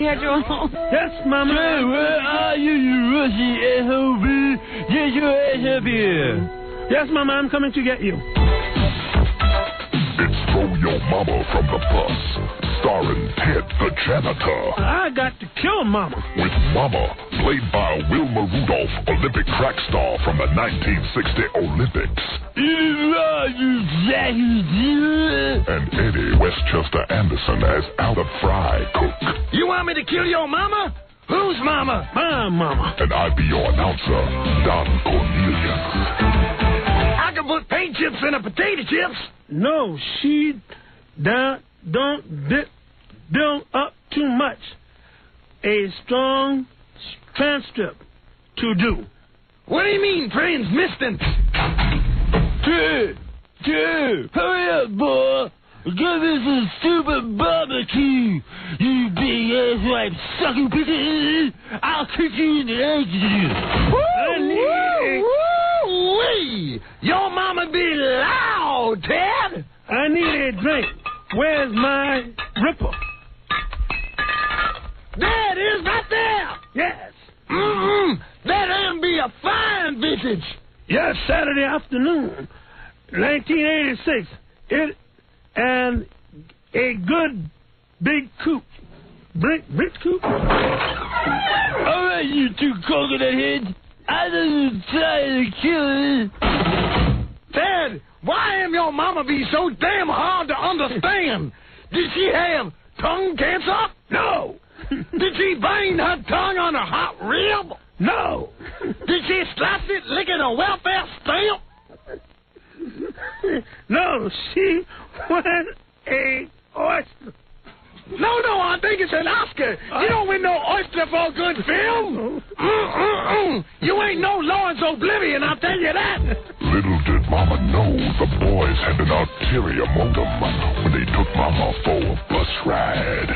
schedule? Yes, Mama. Hey, where are you, you rusty SOB? Get your ass up here. Yes, Mama, I'm coming to get you. It's Throw Your Mama from the Bus, starring Ted the Janitor. I got to kill Mama. With Mama, played by Wilma Rudolph, Olympic track star from the 1960 Olympics. And Eddie Westchester Anderson as Albert Fry cook. You want me to kill your mama? Who's mama? My Mama. And I'd be your announcer, Don Cornelius. I can put paint chips in a potato chips. No, she don't build up too much. A strong transcript to do. What do you mean, transmistant? Dude, hurry up, boy. Give me some stupid barbecue. You big ass sucking piece. I'll kick you in the edges. Woo-wee! Your mama be loud, Ted. I need a drink. Where's my ripper? There it is, right there. Yes. That'll be a fine vintage. Yes, Saturday afternoon, 1986. And a good big coupe. Brick coupe? All right, you two coconut heads. I didn't try to kill it. Ted, why am your mama be so damn hard to understand? Did she have tongue cancer? No. Did she bang her tongue on a hot rib? No. Did she slap it licking a welfare stamp? No, she won a oyster. No, I think it's an Oscar. You don't win no oyster for a good film. You ain't no Lawrence Oblivion, I'll tell you that. Little did Mama know the boys had an ulterior motive when they took Mama for a bus ride.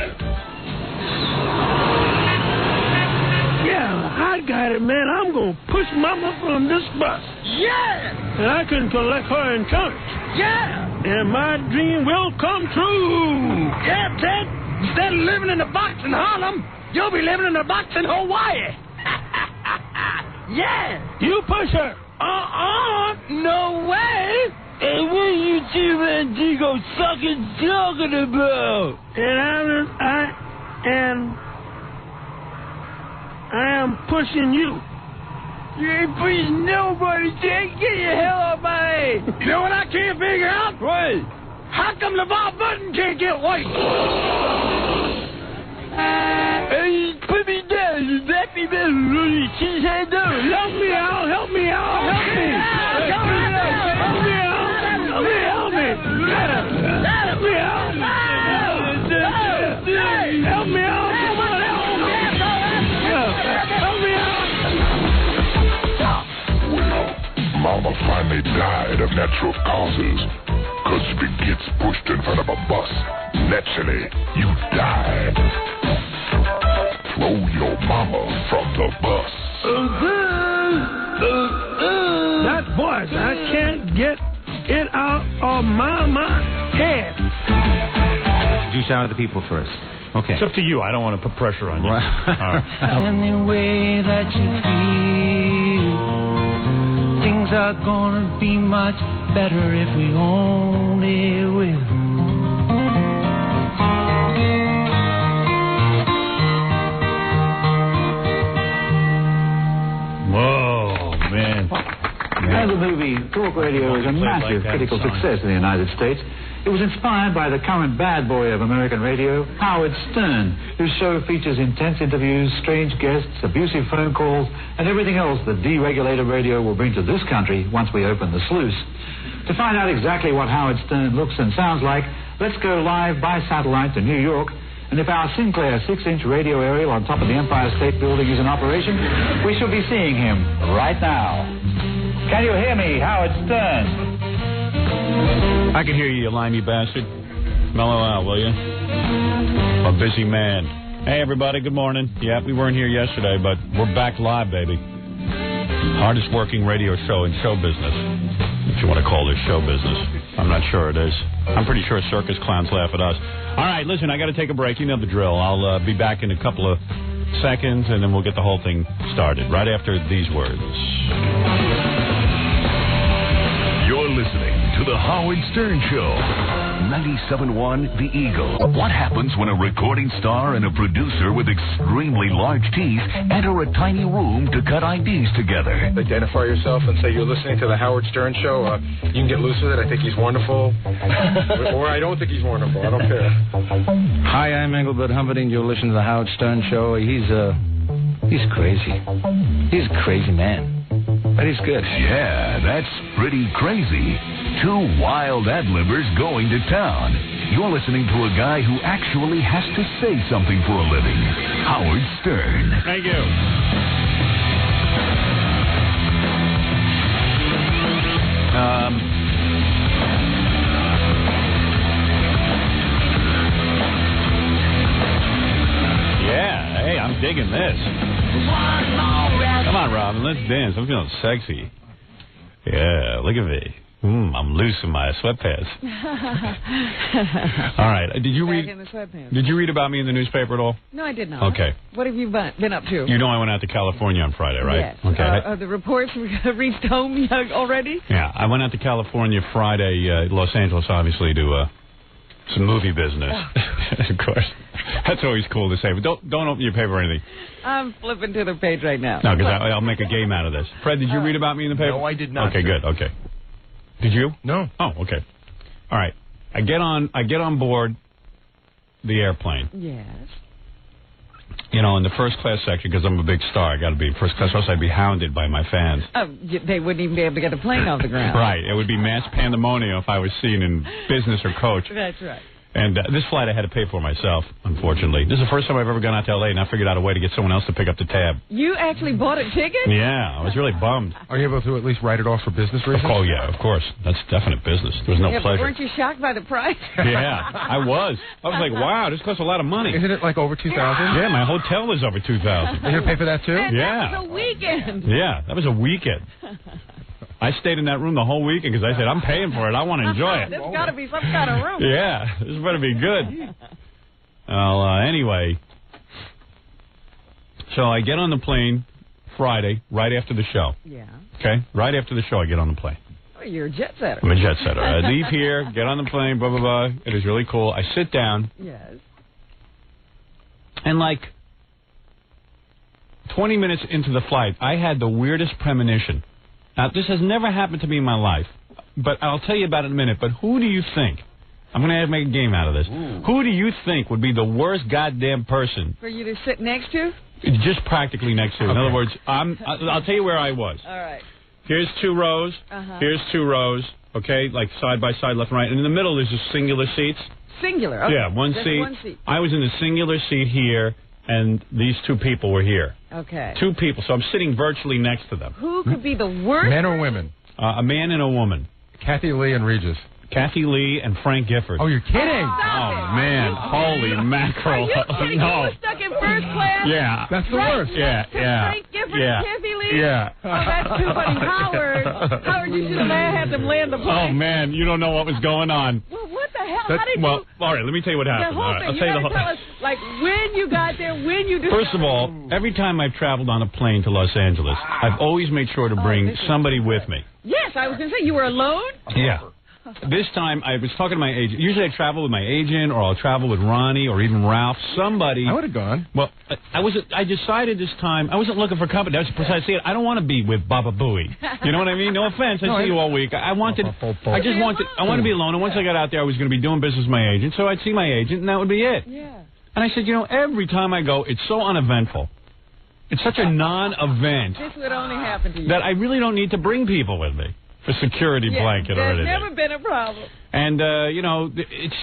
Yeah, I got it, man. I'm going to push Mama from this bus. Yeah. And I can collect her insurance. Yeah. And my dream will come true. Yeah, Ted. Instead of living in a box in Harlem, you'll be living in a box in Hawaii. Yeah. You push her. No way. Hey, what are you two man Digo talking about? And I am pushing you. You ain't pushing nobody, Jake. Get your hell out of my way. You know what I can't figure out? What? How come LeVar Burton can't get white? Hey, put me down, you nappy man. She's head down. Help me out. Help me. Help me out. Mama finally died of natural causes. Because if it gets pushed in front of a bus, naturally, you died. Throw your mama from the bus. That voice, I can't get it out of my head. You shout at the people first. Okay. It's up to you. I don't want to put pressure on you. Right. All right. Any way that you feel, things are gonna be much better if we only will. Whoa, man. As a movie, talk radio is a massive critical success in the United States. It was inspired by the current bad boy of American radio, Howard Stern, whose show features intense interviews, strange guests, abusive phone calls, and everything else that deregulated radio will bring to this country once we open the sluice. To find out exactly what Howard Stern looks and sounds like, let's go live by satellite to New York. And if our Sinclair 6-inch radio aerial on top of the Empire State Building is in operation, we shall be seeing him right now. Can you hear me, Howard Stern? I can hear you, you limey bastard. Mellow out, will you? A busy man. Hey, everybody, good morning. Yeah, we weren't here yesterday, but we're back live, baby. Hardest working radio show in show business, if you want to call this show business. I'm not sure it is. I'm pretty sure circus clowns laugh at us. All right, listen, I got to take a break. You know the drill. I'll be back in a couple of seconds, and then we'll get the whole thing started right after these words. You're listening to The Howard Stern Show. 97.1 The Eagle. What happens when a recording star and a producer with extremely large teeth enter a tiny room to cut IDs together? Identify yourself and say you're listening to The Howard Stern Show. You can get loose with it. I think he's wonderful. Or I don't think he's wonderful. I don't care. Hi, I'm Engelbert Humperdinck. You're listening to The Howard Stern Show. He's crazy. He's a crazy man. But he's good. Yeah, that's pretty crazy. Two wild ad-libbers going to town. You're listening to a guy who actually has to say something for a living. Howard Stern. Thank you. Yeah, hey, I'm digging this. Come on, Robin, let's dance. I'm feeling sexy. Yeah, look at me. I'm loose in my sweatpants. All right. Did you read about me in the newspaper at all? No, I did not. Okay. What have you been up to? You know I went out to California on Friday, right? Yes. Okay. The reports reached home already? Yeah, I went out to California Friday, Los Angeles, obviously, to some movie business. Of course. That's always cool to say, but don't open your paper or anything. I'm flipping to the page right now. No, because I'll make a game out of this. Fred, did you read about me in the paper? No, I did not. Okay, good. Okay. Did you? No. Oh, okay. All right. I get on board the airplane. Yes. You know, in the first class section, because I'm a big star, I got to be in first class, or else I'd be hounded by my fans. They wouldn't even be able to get the plane off the ground. Right. It would be mass pandemonium if I was seen in business or coach. That's right. And this flight I had to pay for myself, unfortunately. This is the first time I've ever gone out to L.A., and I figured out a way to get someone else to pick up the tab. You actually bought a ticket? Yeah, I was really bummed. Are you able to at least write it off for business reasons? Oh, yeah, of course. That's definite business. There was no But pleasure. weren't you shocked by the price? Yeah, I was. I was like, wow, this costs a lot of money. Isn't it like over $2,000? Yeah, my hotel is over $2,000. You're going to pay for that, too? And Yeah. that was a weekend. Yeah, that was a weekend. I stayed in that room the whole weekend because I said, I'm paying for it. I want to enjoy it. There's got to be some kind of room. Yeah, this better be good. Well, anyway, so I get on the plane Friday, right after the show. Yeah. Okay? Right after the show, I get on the plane. Oh, you're a jet setter. I'm a jet setter. I leave here, get on the plane, blah, blah, blah. It is really cool. I sit down. Yes. And like 20 minutes into the flight, I had the weirdest premonition. Now, this has never happened to me in my life, but I'll tell you about it in a minute. But who do you think? I'm going to make a game out of this. Ooh. Who do you think would be the worst goddamn person? For you to sit next to? Just practically next to. Okay. In other words, I'll tell you where I was. All right. Here's 2 rows. Here's 2 rows. Okay, like side by side, left and right. And in the middle is just singular seats. Singular? Okay. Yeah, one Just seat. one seat. I was in the singular seat here, and these 2 people were here. Okay. 2 people, so I'm sitting virtually next to them. Who could be the worst? Men or women? A man and a woman. Kathy Lee and Regis. Kathy Lee and Frank Gifford. Oh, you're kidding? Stop Oh, man. Holy mackerel. Are you kidding? No. You were stuck in first class? Yeah. That's the worst. Yeah, yeah. Frank Gifford Yeah. and Kathy Lee? Yeah. Oh, that's too funny. Howard, you should have had them land the plane. Oh, man, you don't know what was going on. Well, what the hell? How did Well, all right, let me tell you what happened. The whole All right, thing. I'll You tell you the gotta whole tell us, like, when you got there, when you decided. First of all, every time I've traveled on a plane to Los Angeles, I've always made sure to bring somebody with me. Yes, I was going to say, you were alone? Yeah. This time, I was talking to my agent. Usually I travel with my agent, or I'll travel with Ronnie, or even Ralph, somebody. I would have gone. Well, I decided this time, I wasn't looking for company. That's precisely it. I don't want to be with Baba Booey. You know what I mean? No offense. I see you all week. I want to be alone. And once I got out there, I was going to be doing business with my agent, so I'd see my agent, and that would be it. Yeah. And I said, you know, every time I go, it's so uneventful. It's such a non-event. This would only happen to you. That I really don't need to bring people with me. For security blanket or anything. There's never been a problem. And, you know, it's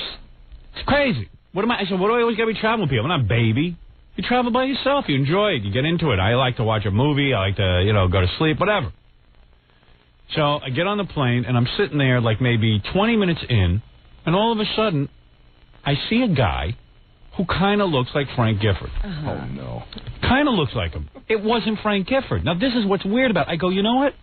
crazy. I said, what do I always got to be traveling with people? I'm not baby. You travel by yourself. You enjoy it. You get into it. I like to watch a movie. I like to, go to sleep, whatever. So I get on the plane, and I'm sitting there like maybe 20 minutes in, and all of a sudden, I see a guy who kind of looks like Frank Gifford. Oh, no. Kind of looks like him. It wasn't Frank Gifford. Now, this is what's weird about it. I go, you know what?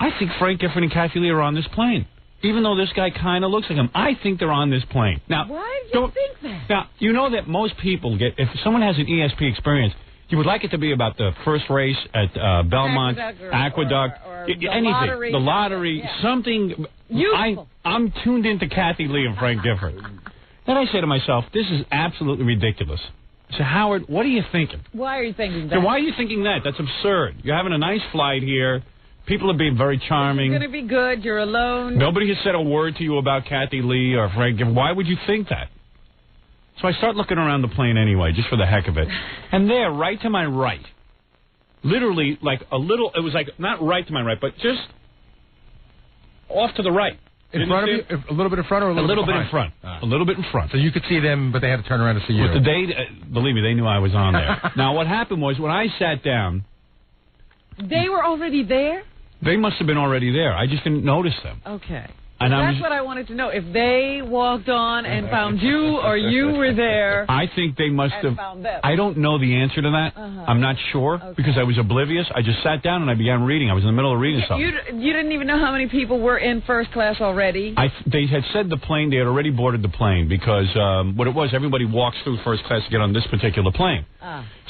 I think Frank Gifford and Kathy Lee are on this plane. even though this guy kind of looks like him, I think they're on this plane. Now, why do you think that? Now, you know that most people get, if someone has an ESP experience, you would like it to be about the first race at Belmont, Aqueduct, or anything, the lottery, something. I'm tuned into Kathy Lee and Frank Gifford. Then I say to myself, this is absolutely ridiculous. I say, Howard, what are you thinking? Why are you thinking that? So why are you thinking that? That's absurd. You're having a nice flight here. People are being very charming. It's going to be good. You're alone. Nobody has said a word to you about Kathy Lee or Frank Gifford. Why would you think that? So I start looking around the plane anyway, just for the heck of it. And there, right to my right, literally like a little, it was like not right to my right, but just off to the right. In front of you? A little bit in front or a little bit in front? A little bit in front. So you could see them, but they had to turn around to see you. But believe me, they knew I was on there. Now, what happened was when I sat down... They were already there? They must have been already there. I just didn't notice them. Okay. And that's what I wanted to know. If they walked on and found you or you were there. I think they must have. Found them. I don't know the answer to that. I'm not sure because I was oblivious. I just sat down and I began reading. I was in the middle of reading something. You didn't even know how many people were in first class already? They had said the plane, they had already boarded the plane because what it was, everybody walks through first class to get on this particular plane.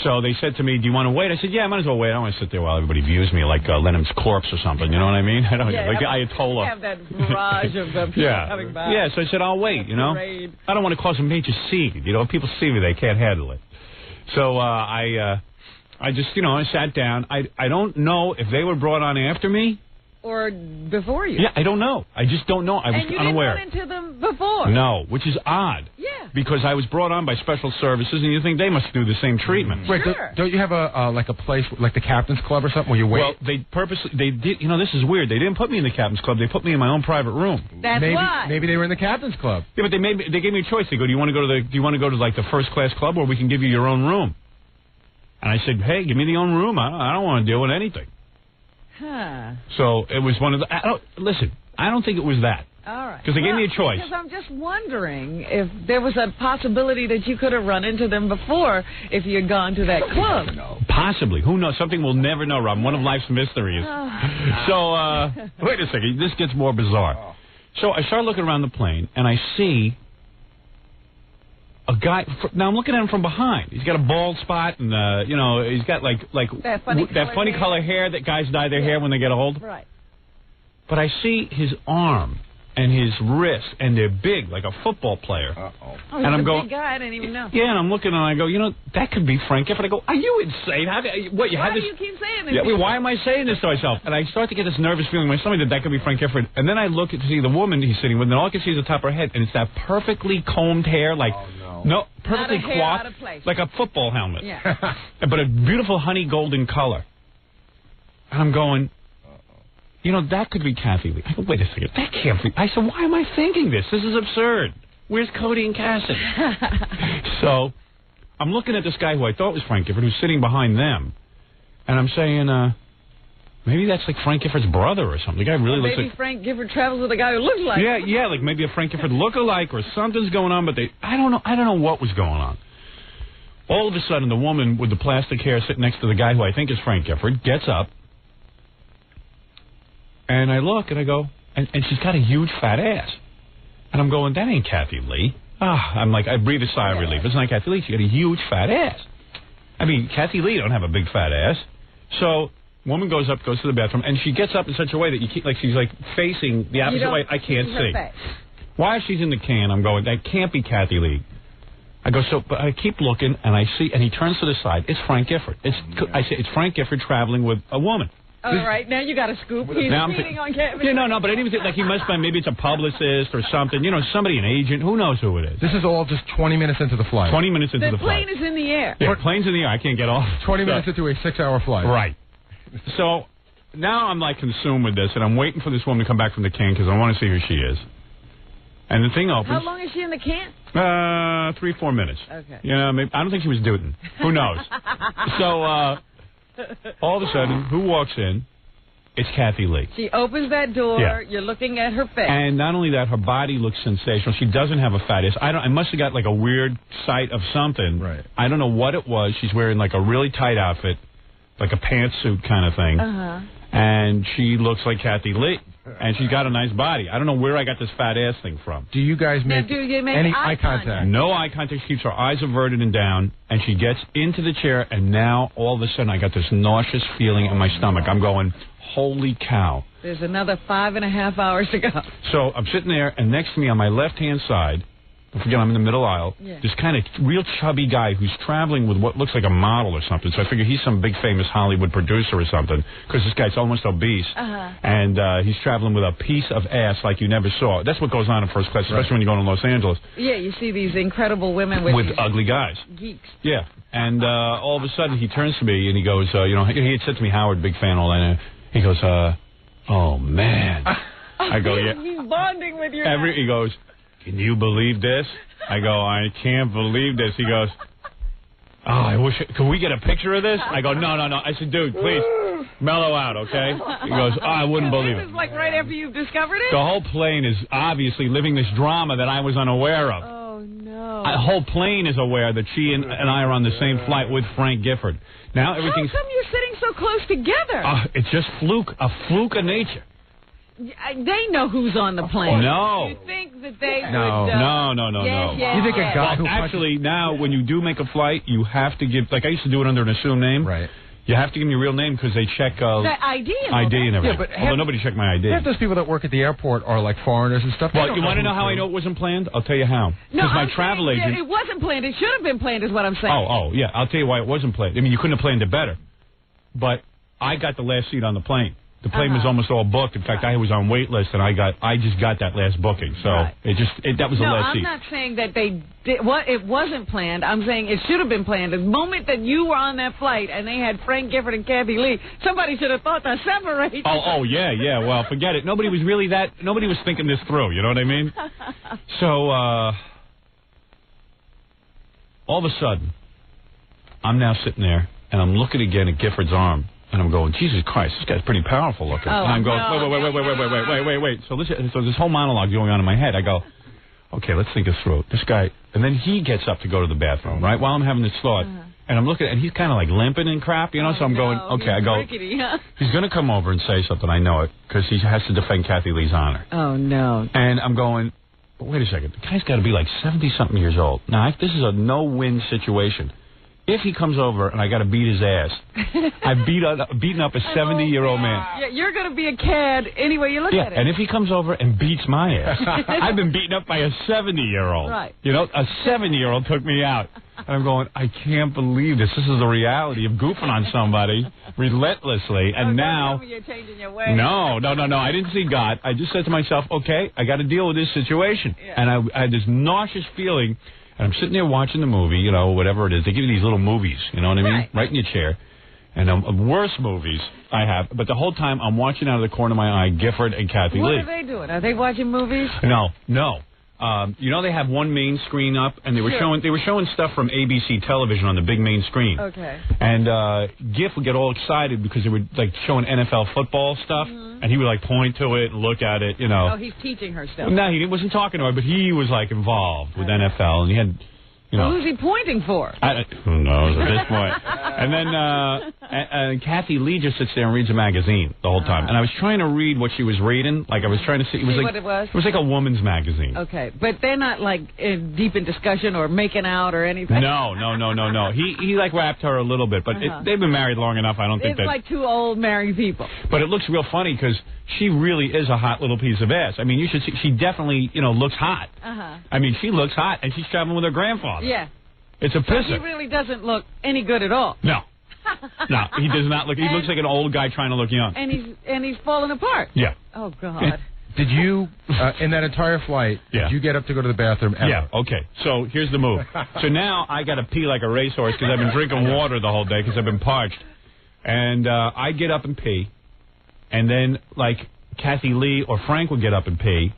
So they said to me, do you want to wait? I said, yeah, I might as well wait. I don't want to sit there while everybody views me like Lenham's corpse or something. You know what I mean? I don't like the Ayatollah. Have that barrage of people coming by. Yeah, so I said, I'll wait, you know. I don't want to cause a major scene. You know, if people see me, they can't handle it. So I just, you know, I sat down. I don't know if they were brought on after me. Or before you. Yeah, I don't know. I just don't know. I was unaware. And you didn't run into them before. No, which is odd. Yeah. Because I was brought on by special services, and you think they must do the same treatment. Wait, don't you have a place like the Captain's Club or something where you wait? Well, they did. You know, this is weird. They didn't put me in the Captain's Club. They put me in my own private room. That's why. Maybe they were in the Captain's Club. Yeah, but they gave me a choice. They go, do you want to go to like the first class club, or we can give you your own room? And I said, hey, give me the own room. I don't want to deal with anything. Huh. So it was one of the... Listen, I don't think it was that. All right. Because they gave me a choice. Because I'm just wondering if there was a possibility that you could have run into them before if you had gone to that club. Possibly. Who knows? Something we'll never know, Rob. One of life's mysteries. So, wait a second. This gets more bizarre. So I start looking around the plane, and I see... a guy. Now I'm looking at him from behind. He's got a bald spot, and you know, he's got like that funny color hair that guys dye their hair when they get old. Right. But I see his arm and his wrist, and they're big, like a football player. Oh, and I'm going, big guy. I didn't even know. Yeah, and I'm looking, and I go, you know, that could be Frank Gifford. I go, are you insane? Why do you keep saying this? Yeah, why am I saying this to myself? And I start to get this nervous feeling in my stomach that could be Frank Gifford. And then I look to see the woman he's sitting with, and all I can see is the top of her head, and it's that perfectly combed hair, like. No, perfectly coiffed, like a football helmet. Yeah. But a beautiful honey golden color. And I'm going, you know, that could be Kathy Lee. I go, wait a second, that can't be. I said, why am I thinking this? This is absurd. Where's Cody and Cassidy? So I'm looking at this guy who I thought was Frank Gifford, who's sitting behind them. And I'm saying, maybe that's like Frank Gifford's brother or something. The guy really looks like... Maybe Frank Gifford travels with a guy who looks like him. Yeah, like maybe a Frank Gifford look-alike or something's going on, but I don't know what was going on. All of a sudden, the woman with the plastic hair sitting next to the guy who I think is Frank Gifford gets up, and I look, and I go, and she's got a huge fat ass. And I'm going, that ain't Kathy Lee. I'm like, I breathe a sigh of relief. It's not Kathy Lee. She got a huge fat ass. I mean, Kathy Lee don't have a big fat ass. So... woman goes to the bathroom, and she gets up in such a way that you keep, like she's like facing the opposite way. I can't see. While she's in the can, I'm going, that can't be Kathy Lee. I go, but I keep looking, and I see, and he turns to the side. It's Frank Gifford. I say, it's Frank Gifford traveling with a woman. All right, now you got a scoop. He's cheating on Kevin. Yeah, no, but I didn't even think, like, he must be, maybe it's a publicist or something, you know, somebody, an agent, who knows who it is. This is all just 20 minutes into the flight. 20 minutes into the flight. The plane is in the air. Yeah, plane's in the air. I can't get off. 20 minutes into a 6-hour flight. Right. So... now I'm like consumed with this, and I'm waiting for this woman to come back from the can because I want to see who she is. And the thing opens. How long is she in the can? 3-4 minutes. Okay. Yeah, maybe, I don't think she was dooting. Who knows? So all of a sudden, who walks in? It's Kathy Lee. She opens that door. Yeah. You're looking at her face. And not only that, her body looks sensational. She doesn't have a fat ass. I must have got like a weird sight of something. Right. I don't know what it was. She's wearing like a really tight outfit, like a pantsuit kind of thing. Uh-huh. And she looks like Kathy Lee. and she's got a nice body. I don't know where I got this fat ass thing from. Do you guys Now, make, do you make any eye contact? No eye contact. She keeps her eyes averted and down, and she gets into the chair, and now all of a sudden I got this nauseous feeling in my stomach. I'm going, holy cow. There's another 5.5 hours to go. So I'm sitting there, and next to me on my left-hand side, don't forget I'm in the middle aisle, this kind of real chubby guy who's traveling with what looks like a model or something. So I figure he's some big famous Hollywood producer or something, because this guy's almost obese. And he's traveling with a piece of ass like you never saw. That's what goes on in first class, especially when you go to Los Angeles. Yeah, you see these incredible women with ugly guys. Geeks. Yeah. And all of a sudden he turns to me and he goes, he had said to me, Howard, big fan, all that. He goes, oh, man. I go, yeah. He's bonding with you. He goes, can you believe this? I go, I can't believe this. He goes, oh, can we get a picture of this? I go, no. I said, dude, please, mellow out, okay? He goes, I wouldn't believe it. This is like right after you've discovered it? The whole plane is obviously living this drama that I was unaware of. Oh, no. The whole plane is aware that she and I are on the same flight with Frank Gifford. Now everything's... How come you're sitting so close together? It's just a fluke of nature. They know who's on the plane. No. You think that they would... No. Yes, you think a guy who actually, now, when you do make a flight, you have to give... Like, I used to do it under an assumed name. Right. You have to give me your real name because they check... the ID and everything. Yeah, but although nobody checked my ID. Half those people that work at the airport are like foreigners and stuff. Well, you want to know how I know it wasn't planned? I'll tell you how. No, my travel agent... It wasn't planned. It should have been planned is what I'm saying. Oh, yeah. I'll tell you why it wasn't planned. I mean, you couldn't have planned it better. But I got the last seat on the plane. The plane was almost all booked. In fact, I was on wait list, and I just got that last booking. So that was the last seat. No, I'm not saying that they did. It wasn't planned. I'm saying it should have been planned. The moment that you were on that flight and they had Frank Gifford and Kathy Lee, somebody should have thought to separate. Oh, yeah. Well, forget it. Nobody was thinking this through. You know what I mean? So all of a sudden, I'm now sitting there, and I'm looking again at Gifford's arm. And I'm going, Jesus Christ, this guy's pretty powerful looking. Oh, and I'm going, wait. So this whole monologue going on in my head. I go, okay, let's think this through. This guy, and then he gets up to go to the bathroom, right? While I'm having this thought, and I'm looking, and he's kind of like limping and crap, you know. So I'm going, okay. I go, he's going to come over and say something. I know it because he has to defend Kathy Lee's honor. Oh no. And I'm going, wait a second. The guy's got to be like 70-something years old. Now this is a no-win situation. If he comes over and I got to beat his ass, I've beaten up a 70-year-old man. Yeah, you're going to be a cad any way you look at it. And if he comes over and beats my ass, I've been beaten up by a 70-year-old. Right. You know, a 7-year-old took me out. And I'm going, I can't believe this. This is the reality of goofing on somebody relentlessly. And now... You're changing your way. No. I didn't see God. I just said to myself, okay, I got to deal with this situation. Yeah. And I had this nauseous feeling... And I'm sitting there watching the movie, you know, whatever it is. They give you these little movies, you know what I mean? Right in your chair. And worse movies I have. But the whole time I'm watching out of the corner of my eye Gifford and Kathy Lee. What are they doing? Are they watching movies? No. You know they have one main screen up, and they were showing stuff from ABC television on the big main screen. Okay. And Giff would get all excited because they were like showing NFL football stuff, and he would like point to it and look at it, you know. Oh, he's teaching her stuff. No, he wasn't talking to her, but he was like involved with NFL, and he had. You know, who's he pointing for? Who knows at this point? And then Kathy Lee just sits there and reads a magazine the whole time. And I was trying to read what she was reading. Like I was trying to see. It was like what it was? It was like a woman's magazine. Okay, but they're not like deep in discussion or making out or anything. No. He like rapped her a little bit, but they've been married long enough. I don't think it's like two old married people. But it looks real funny because she really is a hot little piece of ass. I mean, you should see. She definitely, looks hot. I mean, she looks hot, and she's traveling with her grandfather. Yeah. It's a pisser. So he really doesn't look any good at all. No, he does not look. He looks like an old guy trying to look young. And he's falling apart. Yeah. Oh God. Did you, in that entire flight, did you get up to go to the bathroom ever? Yeah, okay. So here's the move. So now I got to pee like a racehorse because I've been drinking water the whole day because I've been parched. And I get up and pee. And then, like, Kathy Lee or Frank would get up and pee.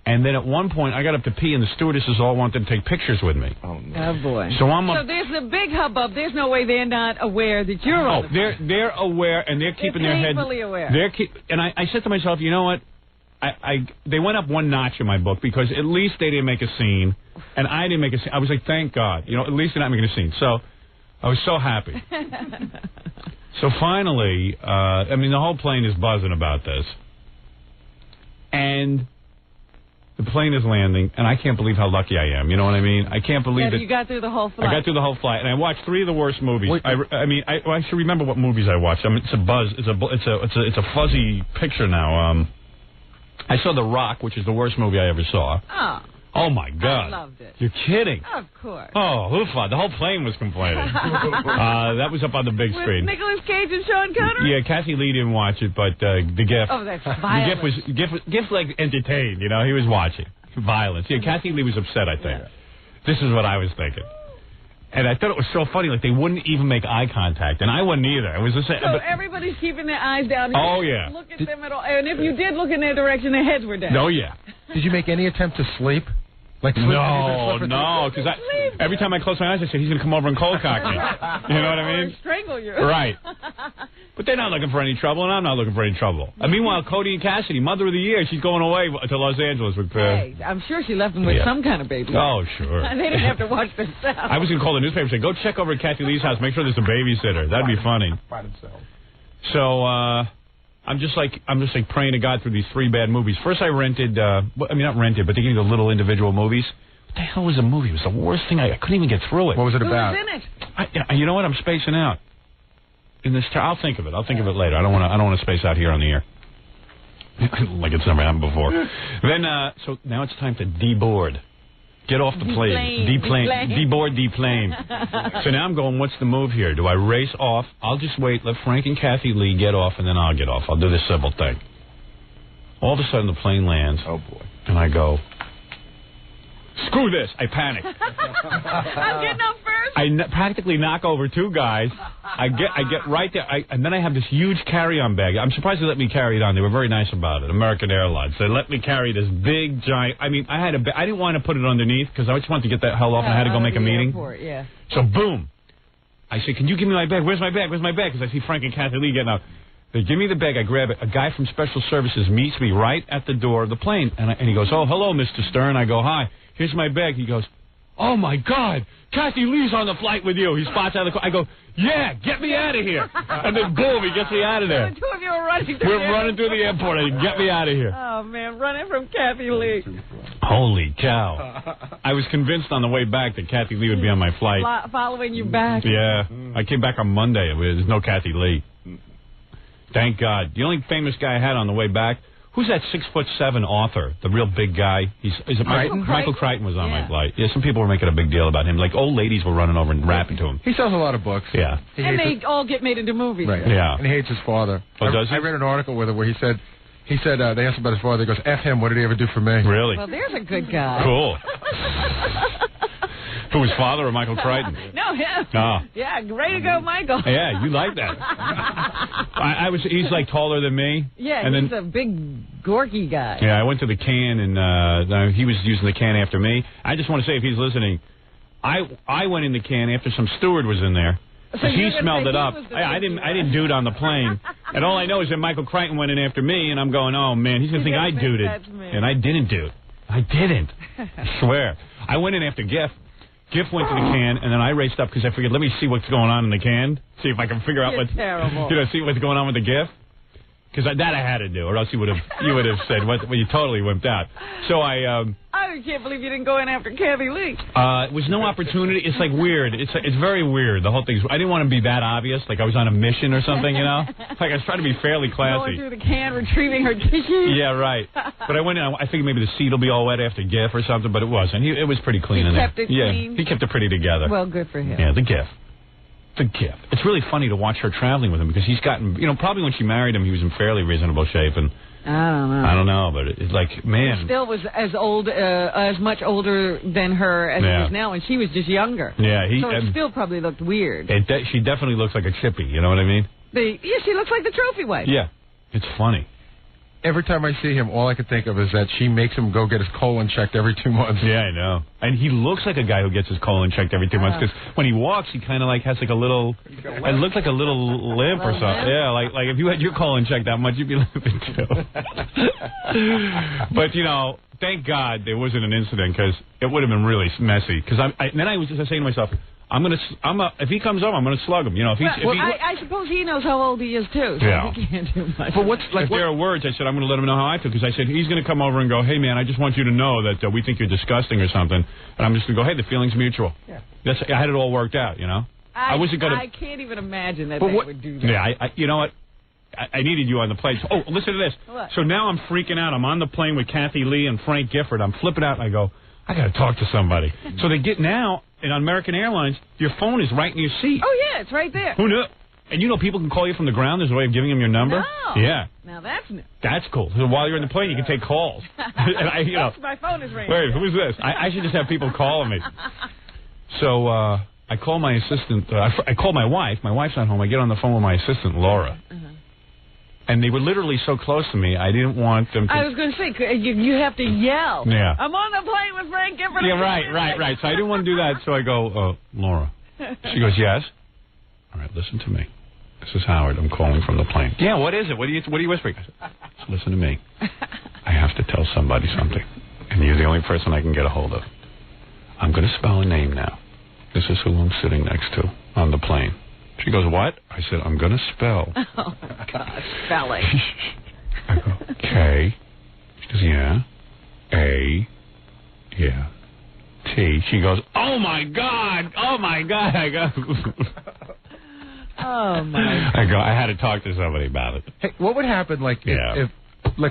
And then at one point, I got up to pee, and the stewardesses all wanted to take pictures with me. Oh, no. Oh boy. So there's a big hubbub. There's no way they're not aware that you're on the they're aware, and they're keeping their head... painfully aware. And I said to myself, you know what? They went up one notch in my book because at least they didn't make a scene, and I didn't make a scene. I was like, thank God. At least they're not making a scene. So I was so happy. So finally, the whole plane is buzzing about this. And the plane is landing, and I can't believe how lucky I am. You know what I mean? I can't believe that you got through the whole flight. I got through the whole flight, and I watched 3 of the worst movies. I should remember what movies I watched. I mean, it's a buzz. It's a fuzzy picture now. I saw The Rock, which is the worst movie I ever saw. Oh, my God. I loved it. You're kidding. Of course. Oh, Hoofa. The whole plane was complaining. That was up on the big screen. With Nicolas Cage and Sean Connery? Yeah, Kathy Lee didn't watch it, but the GIF. Oh, that's violent. The GIF like entertained, you know. He was watching. Violence. Yeah, Kathy Lee was upset, I think. Yeah. This is what I was thinking. And I thought it was so funny, like they wouldn't even make eye contact, and I wouldn't either. It was the same. So everybody's keeping their eyes down. You yeah. Look at them at all. And if you did look in their direction, their heads were down. Oh, yeah. Did you make any attempt to sleep? Like no, because every time I close my eyes, I say he's going to come over and cold cock me. You know what I mean? Or strangle you. Right. But they're not looking for any trouble, and I'm not looking for any trouble. And meanwhile, Cody and Cassidy, Mother of the Year, she's going away to Los Angeles with. Hey, I'm sure she left him with some kind of baby. Oh, sure. They didn't have to watch themselves. I was going to call the newspaper and say, go check over at Kathy Lee's house, make sure there's a babysitter. That'd be funny. So. I'm just like praying to God through these 3 bad movies. First, I rented. Not rented, but they gave me the little individual movies. What the hell was the movie? It was the worst thing. I couldn't even get through it. What was it about? Who was in it? You know what? I'm spacing out. I'll think of it. I'll think of it later. I don't want to space out here on the air. Like it's never happened before. Then, so now it's time to deboard. Get off the plane. Deboard, deplane. So now I'm going, what's the move here? Do I race off? I'll just wait. Let Frank and Kathy Lee get off, and then I'll get off. I'll do this civil thing. All of a sudden, the plane lands. Oh, boy. And I go, screw this. I panic. I'm getting up first. I practically knock over 2 guys. I get right there, and then I have this huge carry-on bag. I'm surprised they let me carry it on. They were very nice about it. American Airlines. They let me carry this big, giant. I mean, I didn't want to put it underneath because I just wanted to get that hell off, and I had to go make a meeting. Airport, yeah. So boom, I say, can you give me my bag? Where's my bag? Where's my bag? Because I see Frank and Kathy Lee getting out. They give me the bag. I grab it. A guy from Special Services meets me right at the door of the plane, and he goes, "Oh, hello, Mr. Stern." I go, "Hi. Here's my bag." He goes, "Oh, my God, Kathy Lee's on the flight with you." He spots out of the car. I go, "Yeah, get me out of here." And then, boom, he gets me out of there. The 2 of you are running through We're running through the airport. And get me out of here. Oh, man, running from Kathy Lee. Holy cow. I was convinced on the way back that Kathy Lee would be on my flight. Following you back. Yeah. I came back on Monday. There's no Kathy Lee. Thank God. The only famous guy I had on the way back, who's that 6'7" author, the real big guy? Michael Crichton was on my flight. Yeah, some people were making a big deal about him. Like old ladies were running over and rapping to him. He sells a lot of books. Yeah. And they all get made into movies. Right. Yeah. And he hates his father. Oh, does he? I read an article with him where he said they asked about his father. He goes, "F him. What did he ever do for me?" Really? Well, there's a good guy. Cool. Who, his father or Michael Crichton? No, him. Oh. Yeah, ready to go, Michael. Yeah, you like that. He's like taller than me. Yeah, and he's a big, gorky guy. Yeah, I went to the can, and he was using the can after me. I just want to say, if he's listening, I went in the can after some steward was in there. So he smelled it up. I didn't do it on the plane. And all I know is that Michael Crichton went in after me, and I'm going, oh, man, he's going to think I dooed it. And I didn't do it. I didn't. I swear. I went in after Giff. Giff went to the can, and then I raced up because I figured, let me see what's going on in the can, see if I can figure out see what's going on with the Giff. Because that I had to do, or else you would have said, well, you totally wimped out. So I can't believe you didn't go in after Kathy Lee. It was no opportunity. It's like weird. It's very weird. The whole thing. I didn't want to be that obvious, like I was on a mission or something, you know. Like I was trying to be fairly classy. Going through the can, retrieving her tissues. Yeah, right. But I went in. I figured maybe the seat will be all wet after Giff or something, but it wasn't. It was pretty clean in there. He kept it clean. He kept it pretty together. Well, good for him. Yeah, the Giff. The Giff. It's really funny to watch her traveling with him because he's gotten, probably when she married him, he was in fairly reasonable shape, and I don't know, but it's like, man, he still was as much older than her as he is now, and she was just younger. Yeah, so it still probably looked weird. She definitely looks like a chippy. You know what I mean? She looks like the trophy wife. Yeah, it's funny. Every time I see him, all I can think of is that she makes him go get his colon checked every 2 months. Yeah, I know. And he looks like a guy who gets his colon checked every 2 months because when he walks, he kind of like has like a little. It looks like a little limp or something. Yeah, like if you had your colon checked that much, you'd be limping too. But thank God there wasn't an incident because it would have been really messy. Because then I was just saying to myself, if he comes over, I'm gonna slug him. You know, I suppose he knows how old he is too, so he can't do much. But if there are words, I said I'm gonna let him know how I feel, because I said he's gonna come over and go, hey man, I just want you to know that we think you're disgusting or something, and I'm just gonna go, hey, the feeling's mutual. Yeah. I had it all worked out, you know. I can't even imagine that they would do that. Yeah, you know what? I needed you on the plane. Oh, listen to this. What? So now I'm freaking out. I'm on the plane with Kathy Lee and Frank Gifford. I'm flipping out, and I go, I got to talk to somebody. So they get now, and on American Airlines, your phone is right in your seat. Oh, yeah, it's right there. Who knew? And you know people can call you from the ground. There's a way of giving them your number. No. Yeah. Now that's new. That's cool. So while you're in the plane, you can take calls. And my phone is ringing. Wait, who's this? I should just have people calling me. So I call my assistant. I call my wife. My wife's not home. I get on the phone with my assistant, Laura. And they were literally so close to me, I didn't want them to... I was going to say, you have to yell. Yeah. I'm on the plane with Frank Gifford. Yeah, right. So I didn't want to do that, so I go, Laura. She goes, yes? All right, listen to me. This is Howard. I'm calling from the plane. Yeah, what is it? What are you whispering? I said, so listen to me. I have to tell somebody something, and you're the only person I can get a hold of. I'm going to spell a name now. This is who I'm sitting next to on the plane. She goes, what? I said, I'm going to spell. Oh, my God, spelling. I go, K. She goes, yeah. A. Yeah. T. She goes, oh, my God. Oh, my God. I go, oh, my God. I go, I had to talk to somebody about it. Hey, what would happen, if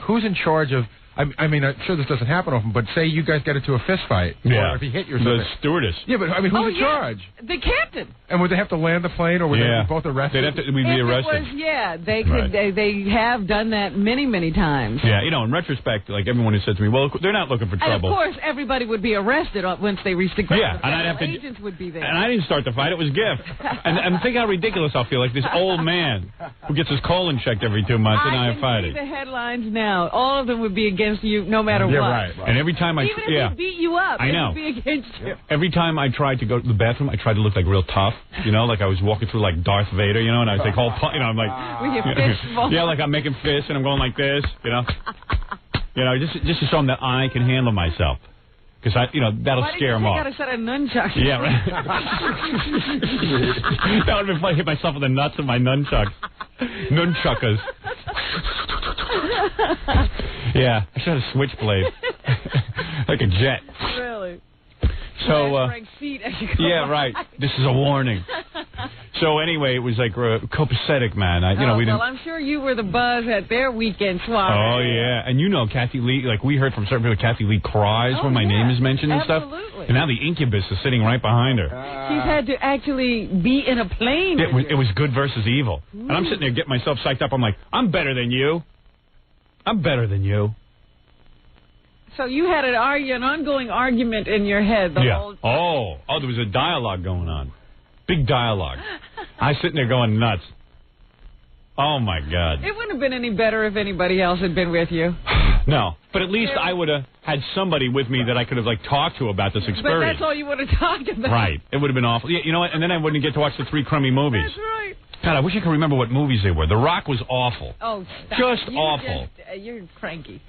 who's in charge of... I mean, I'm sure this doesn't happen often, but say you guys get into a fist fight, or if he hit you or something. The stewardess. Yeah, but I mean, who's in charge? The captain. And would they have to land the plane, or would they be both arrested? We'd be arrested. They could. Right. They have done that many, many times. Yeah, you know, in retrospect, like everyone has said to me, well, they're not looking for trouble. And of course, everybody would be arrested once they reached the ground. Yeah, and I'd have to. Agents would be there. And I didn't start the fight; it was Giff. and think how ridiculous I'll feel, like this old man who gets his colon checked every 2 months, and I'm fighting. I can see the headlines now. All of them would be against you, no matter what. Right. And every time even if they beat you up, I know. it would be against you. Every time I tried to go to the bathroom, I tried to look like real tough, you know, like I was walking through like Darth Vader, you know, and I was like I'm like, with your fist yeah, like I'm making fists and I'm going like this, you know, just to show them that I can handle myself. Because that'll scare them off. I got a set of nunchucks. Yeah, right. That would have been fun. I hit myself with the nuts of my nunchucks. Nunchuckers. Yeah, I should have a switchblade. Like a jet. Really? So, feet as you yeah, right. This is a warning. So anyway, it was like copacetic, man. We didn't. Well, I'm sure you were the buzz at their weekend soiree. Oh yeah, and Kathy Lee. Like we heard from certain people, Kathy Lee cries when my name is mentioned and stuff. Absolutely. And now the incubus is sitting right behind her. She's had to actually be in a plane. It was good versus evil, and I'm sitting there getting myself psyched up. I'm like, I'm better than you. I'm better than you. So you had an ongoing argument in your head the whole time. Oh, there was a dialogue going on. Big dialogue. I was sitting there going nuts. Oh, my God. It wouldn't have been any better if anybody else had been with you. No, but at least I would have had somebody with me that I could have, talked to about this experience. But that's all you would have talked about. Right. It would have been awful. Yeah, you know what? And then I wouldn't get to watch the 3 crummy movies. That's right. God, I wish I could remember what movies they were. The Rock was awful. Oh, stop. Just awful. You're cranky.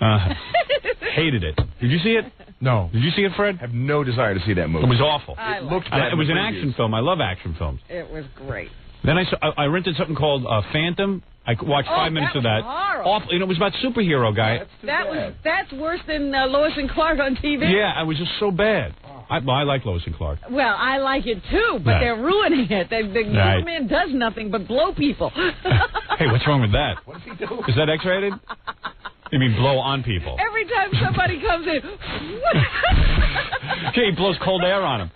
Hated it. Did you see it? No. Did you see it, Fred? I have no desire to see that movie. It was awful. It looked bad. It was an action film. I love action films. It was great. Then I rented something called Phantom. I watched 5 minutes of that. Horrible. Awful. It was about superhero guy. That's worse than Lois and Clark on TV. Yeah, it was just so bad. I like Lois and Clark. Well, I like it too, but they're ruining it. The Superman does nothing but blow people. Hey, what's wrong with that? What does he do? Is that X-rated? You mean blow on people? Every time somebody comes in, he blows cold air on him.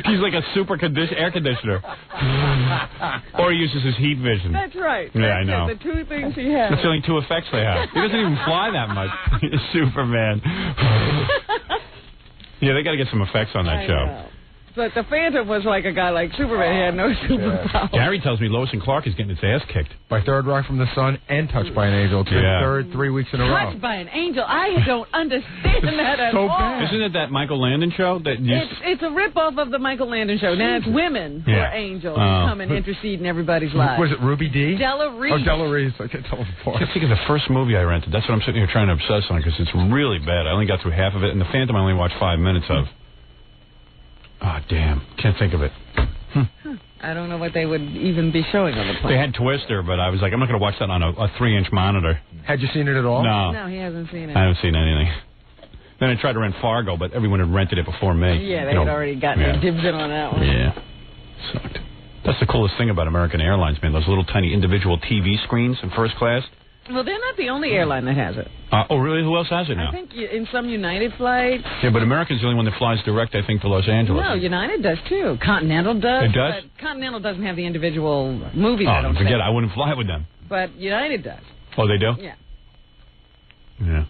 He's like a super air conditioner. Or he uses his heat vision. That's right. Yeah, I know. The 2 things he has. That's the only 2 effects they have. He doesn't even fly that much. Superman. Yeah, they got to get some effects on that show. Know. But the Phantom was like a guy like Superman. He had no superpower. Gary tells me Lois and Clark is getting its ass kicked. By Third Rock from the Sun and Touched by an Angel. It's the third 3 weeks in a row. Touched by an Angel? I don't understand that at all. Bad. Isn't it that Michael Landon show? It's a ripoff of the Michael Landon show. Now it's women who are angels who come and intercede in everybody's lives. Was it Ruby Dee? Della Reese. Oh, Della Reese. I can't tell them apart. I think of the first movie I rented. That's what I'm sitting here trying to obsess on because it's really bad. I only got through half of it, and The Phantom I only watched 5 minutes of. Oh, damn. Can't think of it. I don't know what they would even be showing on the plane. They had Twister, but I was like, I'm not going to watch that on a 3-inch monitor. Had you seen it at all? No, he hasn't seen it. I haven't seen anything. Then I tried to rent Fargo, but everyone had rented it before me. Yeah, they had already gotten their dibs in on that one. Yeah. Sucked. That's the coolest thing about American Airlines, man. Those little tiny individual TV screens in first class. Well, they're not the only airline that has it. Oh, really? Who else has it now? I think in some United flights. Yeah, but American's the only one that flies direct, I think, to Los Angeles. No, United does, too. Continental does. It does? But Continental doesn't have the individual movies, Oh, I don't forget think. it. I wouldn't fly with them. But United does. Oh, they do? Yeah. Yeah.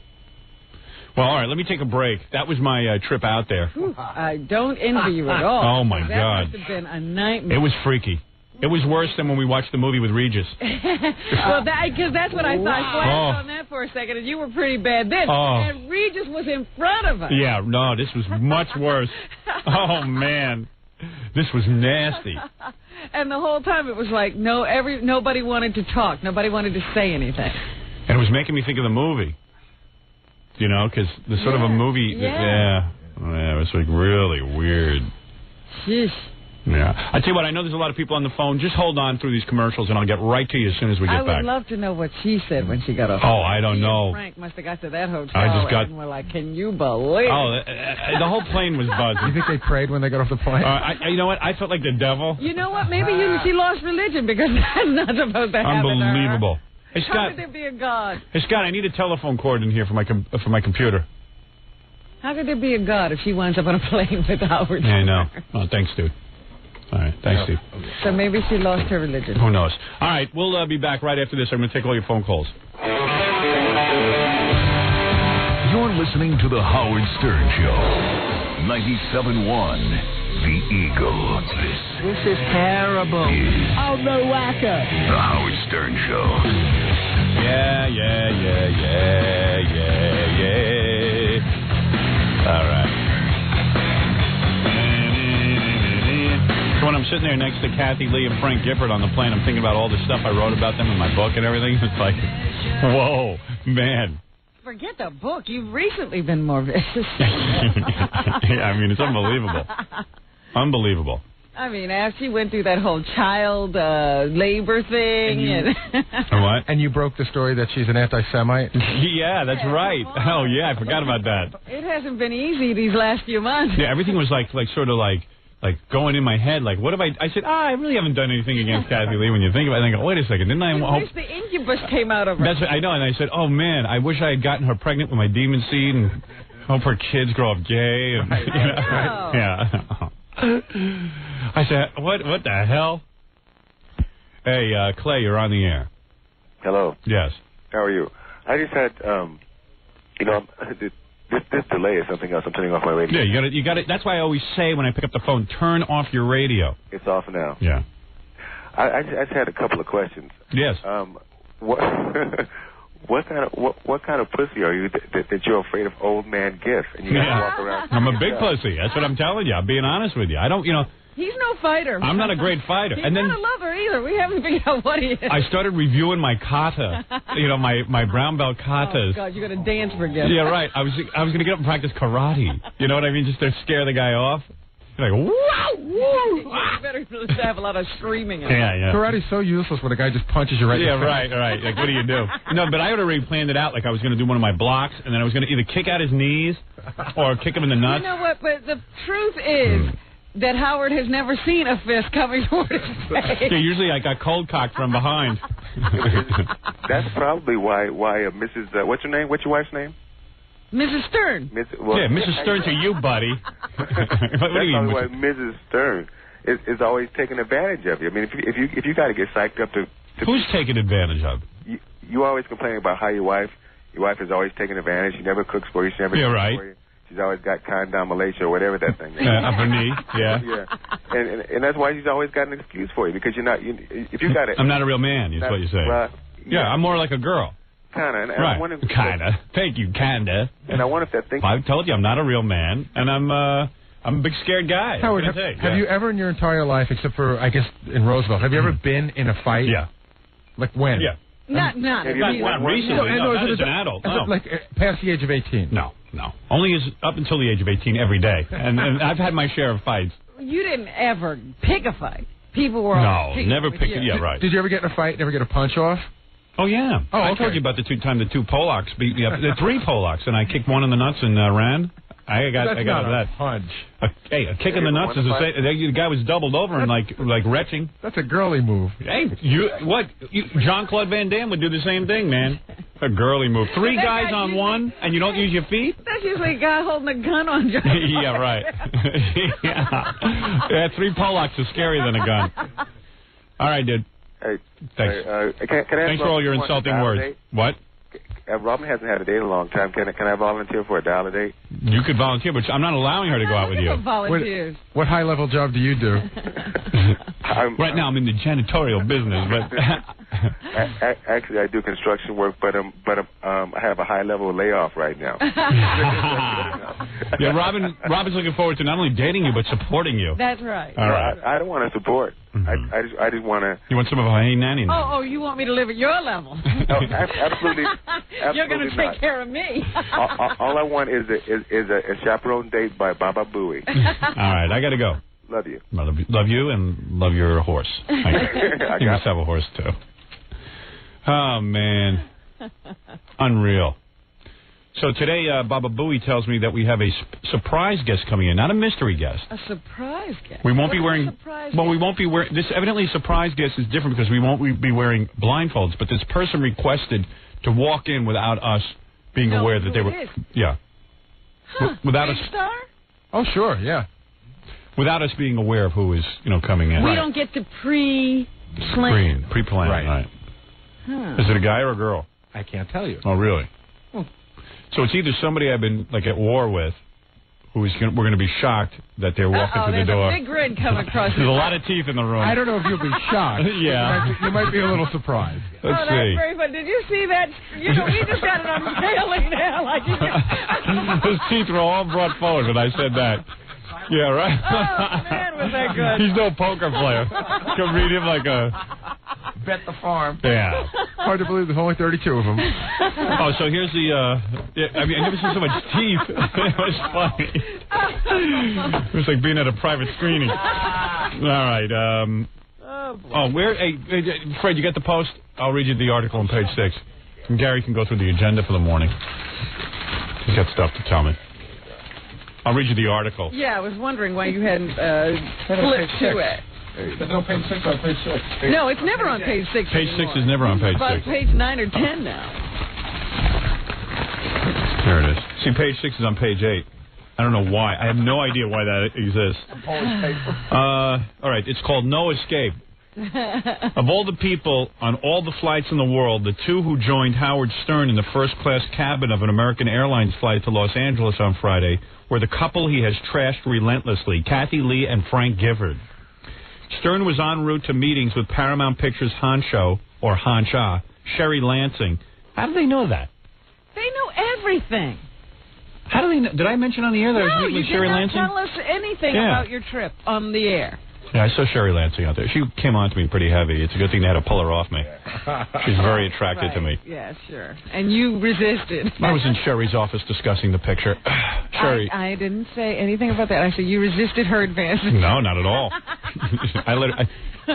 Well, all right, let me take a break. That was my trip out there. Whew, I don't envy you at all. Oh, my God. That must have been a nightmare. It was freaky. It was worse than when we watched the movie with Regis. Well, because that's what I thought. I flashed on that for a second, and you were pretty bad then. And Regis was in front of us. Yeah, no, this was much worse. Oh, man. This was nasty. And the whole time it was like nobody wanted to talk. Nobody wanted to say anything. And it was making me think of the movie. You know, because the sort of a movie. Yeah. It was like really weird. Sheesh. Yeah. I tell you what, I know there's a lot of people on the phone. Just hold on through these commercials, and I'll get right to you as soon as we get back. I would love to know what she said when she got off. Oh, I don't know. Frank must have got to that hotel. And we're like, can you believe? Oh, the whole plane was buzzing. You think they prayed when they got off the plane? You know what? I felt like the devil. You know what? Maybe she lost religion because that's not supposed to happen. Unbelievable. Hey, Scott. How could there be a God? Hey, Scott, I need a telephone cord in here for my computer. How could there be a God if she winds up on a plane with Howard? Yeah, I know. Oh, thanks, dude. All right. Thanks, Steve. So maybe she lost her religion. Who knows? All right. We'll be back right after this. I'm going to take all your phone calls. You're listening to The Howard Stern Show. 97.1 The Eagle. This is terrible. I'm no whacker. The Howard Stern Show. Yeah. All right. So when I'm sitting there next to Kathy Lee and Frank Gifford on the plane, I'm thinking about all the stuff I wrote about them in my book and everything. It's like, whoa, man. Forget the book. You've recently been more vicious. Yeah, I mean, it's unbelievable. Unbelievable. I mean, after she went through that whole child labor thing. And what? And you broke the story that she's an anti-Semite? Yeah, that's right. Oh, yeah, I forgot about that. It hasn't been easy these last few months. Yeah, everything was like sort of like going in my head, like, what have I said, I really haven't done anything against Kathy Lee. When you think about it, I go, wait a second, didn't I? You wish the incubus came out of her. That's what I know, and I said, oh, man, I wish I had gotten her pregnant with my demon seed and hope her kids grow up gay. And, yeah. I said, what the hell? Hey, Clay, you're on the air. Hello. Yes. How are you? I just had, this delay is something else. I'm turning off my radio. Yeah, you got it. That's why I always say when I pick up the phone, turn off your radio. It's off now. Yeah. I just had a couple of questions. Yes. What kind of pussy are you that you're afraid of old man Giff and you gotta walk around? I'm a big pussy. That's what I'm telling you. I'm being honest with you. I don't, He's no fighter. I'm not a great fighter. He's and then, not a lover either. We haven't figured out what he is. I started reviewing my kata, my brown belt katas. Oh, God, you're going to dance for Giff. Yeah, right. I was going to get up and practice karate. You know what I mean? Just to scare the guy off. Like, wow, woo! You better have a lot of screaming. Yeah. Karate's so useless when a guy just punches you right in the face. Right. Like, what do you do? No, but I had already planned it out. Like, I was going to do one of my blocks, and then I was going to either kick out his knees or kick him in the nuts. You know what? But the truth is that Howard has never seen a fist coming toward his face. Yeah, usually I got cold cocked from behind. That's probably why Mrs. What's your name? What's your wife's name? Mrs. Stern. Mrs. Stern to you, buddy. That's probably why Mrs. Stern is always taking advantage of you. I mean, if you got to get psyched up to who's taking advantage of? You always complain about how your wife is always taking advantage. She never cooks for you. She never cooks for you. She's always got condom Malaysia or whatever that thing is. Up her knee, yeah. And that's why she's always got an excuse for you because you're not. If you got it, I'm not a real man. Is what you say. Well, yeah, I'm more like a girl. Kinda. Right. Kinda. Thank you, kinda. And I wonder if that thing. I told you I'm not a real man, and I'm a big scared guy. Howard, have you ever in your entire life, except for I guess in Roosevelt, have you ever been in a fight? Yeah. Like when? Yeah. Not recently. Not as an adult. Like past the age of 18? No. No. Only up until the age of 18 every day. And I've had my share of fights. You didn't ever pick a fight. People were never picked it. Yeah, right. Did you ever get in a fight? Never get a punch off? Oh, yeah. Oh, I told you about the two Polacks beat me up. The 3 Polacks, and I kicked one in the nuts and ran. I got that punch. A kick in the nuts is the same. The guy was doubled over and like retching. That's a girly move. Hey, Jean-Claude Van Damme would do the same thing, man. A girly move. 3 guys on one, and you don't use your feet? That's usually a guy holding a gun on you. Yeah, right. Yeah, 3 Polacks is scarier than a gun. All right, dude. Hey, thanks. Thanks for all your insulting words. What? Robin hasn't had a date in a long time. Can I volunteer for a dollar date? You could volunteer, but I'm not allowing her to go out with you. Volunteers. What high-level job do you do? Right now, I'm in the janitorial business, but actually, I do construction work, but I have a high-level layoff right now. Yeah, Robin's looking forward to not only dating you but supporting you. That's right. All right. I don't want to support. Mm-hmm. I just want to. You want some of our hey nanny? Oh, you want me to live at your level? No, absolutely. You're going to take care of me. all I want is a chaperone date by Baba Booey. All right, I got to go. Love you. Love you and love your horse. You must have a horse, too. Oh, man. Unreal. So today, Baba Booey tells me that we have a surprise guest coming in, not a mystery guest. A surprise guest? We won't be wearing... we won't be wearing... This evidently surprise guest is different because we won't be wearing blindfolds, but this person requested to walk in without us being aware that they were... Yeah. Huh. Without us... Star? Oh, sure, yeah. Without us being aware of who is, coming in. We don't get to pre-plan. Pre-plan, right. Huh. Is it a guy or a girl? I can't tell you. Oh, really? So it's either somebody I've been at war with, we're going to be shocked that they're walking through the door. There's a big grin coming across. There's a lot of teeth in the room. I don't know if you'll be shocked. Yeah. You might be a little surprised. Let's see. That's very fun. Did you see that? We just got it on sailing now. His teeth were all brought forward when I said that. Yeah, right? Oh, man, was that good. He's no poker player. Can read him like a... Bet the farm. Yeah. Hard to believe there's only 32 of them. Oh, so here's the... I never seen so much teeth. It was funny. It was like being at a private screening. All right. Hey, Fred, you got the post? I'll read you the article on page 6. And Gary can go through the agenda for the morning. He's got stuff to tell me. I'll read you the article. Yeah, I was wondering why you hadn't flipped to it. There's no page 6 on page 6. No, it's never on page 6 Page anymore. 6 is never on page 6. It's about page 9 or 10 now. There it is. See, page 6 is on page 8. I don't know why. I have no idea why that exists. All right, it's called No Escape. Of all the people on all the flights in the world, the 2 who joined Howard Stern in the first-class cabin of an American Airlines flight to Los Angeles on Friday were the couple he has trashed relentlessly, Kathy Lee and Frank Gifford. Stern was en route to meetings with Paramount Pictures Hansha, Sherry Lansing. How do they know that? They know everything. How do they know? Did I mention on the air that I was meeting with Sherry Lansing? No, you did not tell us anything about your trip on the air. Yeah, I saw Sherry Lansing out there. She came on to me pretty heavy. It's a good thing they had to pull her off me. She's very attracted to me. Yeah, sure. And you resisted. I was in Sherry's office discussing the picture. Sherry. I didn't say anything about that. I said you resisted her advances. No, not at all.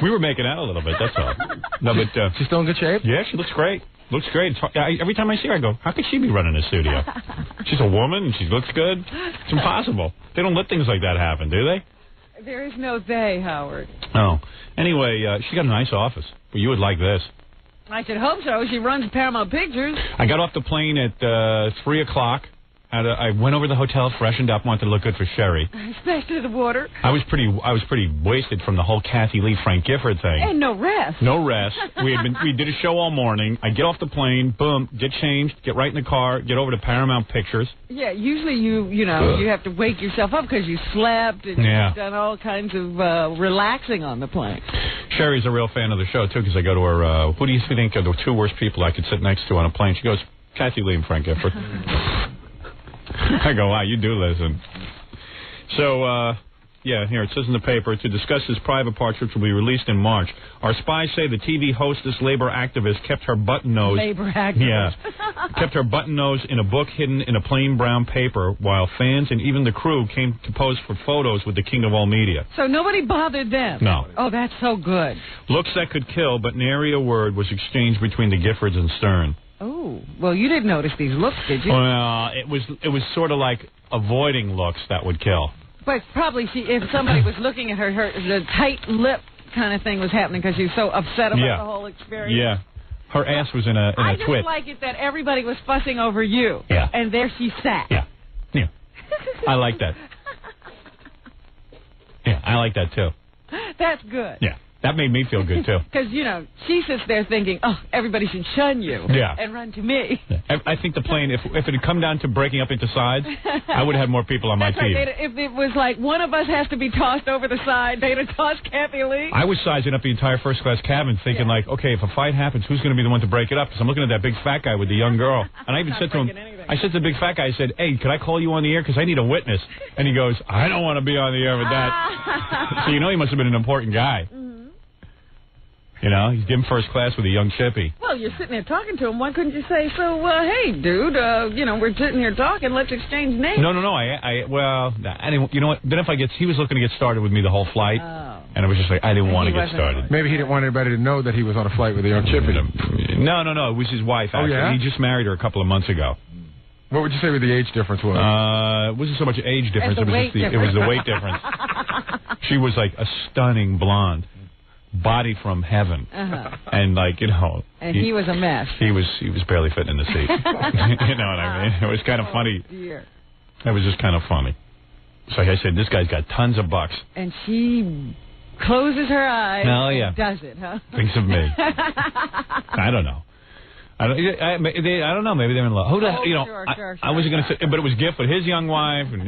We were making out a little bit, that's all. No, but she's still in good shape? Yeah, she looks great. Looks great. Every time I see her, I go, how could she be running a studio? She's a woman, and she looks good. It's impossible. They don't let things like that happen, do they? There is no they, Howard. Oh. Anyway, she got a nice office. Well, you would like this. I should hope so. She runs Paramount Pictures. I got off the plane at 3 o'clock. I went over to the hotel, freshened up, wanted to look good for Sherry. Splashed to the water. I was pretty wasted from the whole Kathy Lee, Frank Gifford thing. And no rest. No rest. We did a show all morning. I get off the plane, boom, get changed, get right in the car, get over to Paramount Pictures. Yeah, usually you have to wake yourself up because you slept and you've done all kinds of relaxing on the plane. Sherry's a real fan of the show, too, because I go to her, who do you think are the 2 worst people I could sit next to on a plane? She goes, Kathy Lee and Frank I go, wow, you do listen. So Yeah, here, it says in the paper, to discuss his private parts, which will be released in March. Our spies say the TV hostess labor activist kept her button nose... Labor activist. Yeah. Kept her button nose in a book hidden in a plain brown paper, while fans and even the crew came to pose for photos with the king of all media. So nobody bothered them? No. Oh, that's so good. Looks that could kill, but nary a word was exchanged between the Giffords and Stern. Oh, well, you didn't notice these looks, did you? Well, it was sort of like avoiding looks that would kill. But probably if somebody was looking at her, the tight lip kind of thing was happening because she was so upset about the whole experience. Yeah. Her ass was in a twit. I didn't like it that everybody was fussing over you. Yeah. And there she sat. Yeah. Yeah. I like that. Yeah, I like that, too. That's good. Yeah. That made me feel good, too. Because, she sits there thinking, oh, everybody should shun you and run to me. I think the plane, if it had come down to breaking up into sides, I would have had more people on my team. Right. If it was like one of us has to be tossed over the side, they'd have tossed Kathy Lee. I was sizing up the entire first-class cabin, thinking okay, if a fight happens, who's going to be the one to break it up? Because I'm looking at that big fat guy with the young girl. And I even said to him, I said to the big fat guy, I said, hey, could I call you on the air? Because I need a witness. And he goes, I don't want to be on the air with that. So he must have been an important guy. He's giving first class with a young chippy. Well, you're sitting there talking to him. Why couldn't you say, hey, dude, we're sitting here talking. Let's exchange names. No. I didn't. You know what? Then he was looking to get started with me the whole flight. Oh. And I was just like, I didn't want to get started. Maybe he didn't want anybody to know that he was on a flight with a young chippy. No. It was his wife, actually. Oh, yeah? He just married her a couple of months ago. What would you say the age difference was? It wasn't so much age difference. It was the weight difference. She was like a stunning blonde. Body from heaven, and and he was a mess. He was barely fitting in the seat. You know what I mean? It was kind of funny. Dear. It was just kind of funny. So I said, this guy's got tons of bucks. And she closes her eyes. And does it, huh? Thinks of me. I don't know. I don't know. Maybe they're in love. Sure, I wasn't going to say, but it was Gifford, his young wife, and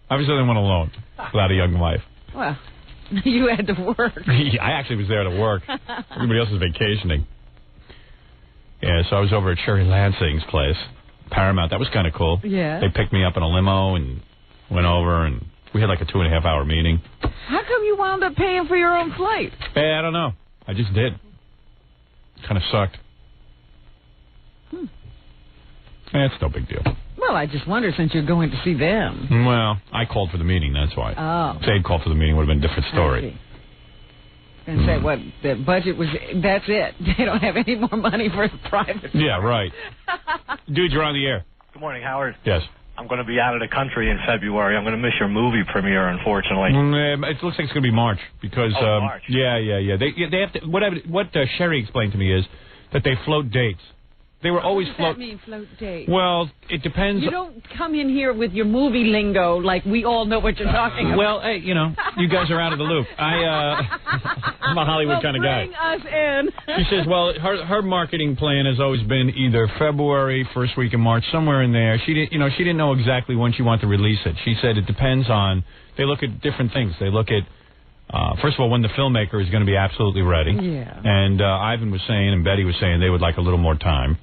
obviously they went alone without a young wife. Well. You had to work. I actually was there to work. Everybody else was vacationing. Yeah, so I was over at Sherry Lansing's place, Paramount. That was kind of cool. Yeah. They picked me up in a limo and went over, and we had like a 2.5-hour meeting. How come you wound up paying for your own flight? I don't know. I just did. Kind of sucked. It's no big deal. Well, I just wonder, since you're going to see them. Well, I called for the meeting, that's why. Oh. If they'd called for the meeting, it would have been a different story. And say what the budget was, that's it. They don't have any more money for the private. Yeah, right. Dude, you're on the air. Good morning, Howard. Yes. I'm going to be out of the country in February. I'm going to miss your movie premiere, unfortunately. It looks like it's going to be March because March. Yeah. They have to. What Sherry explained to me is that they float dates. They were always float. What does that mean, float dates? Well, it depends. You don't come in here with your movie lingo like we all know what you're talking about. Well, hey, you guys are out of the loop. I'm a Hollywood kind of guy. Bring us in. She says, well, her marketing plan has always been either February, first week in March, somewhere in there. She didn't know exactly when she wanted to release it. She said it depends on. They look at different things. They look at. First of all, when the filmmaker is going to be absolutely ready. Yeah. And Ivan was saying and Betty was saying they would like a little more time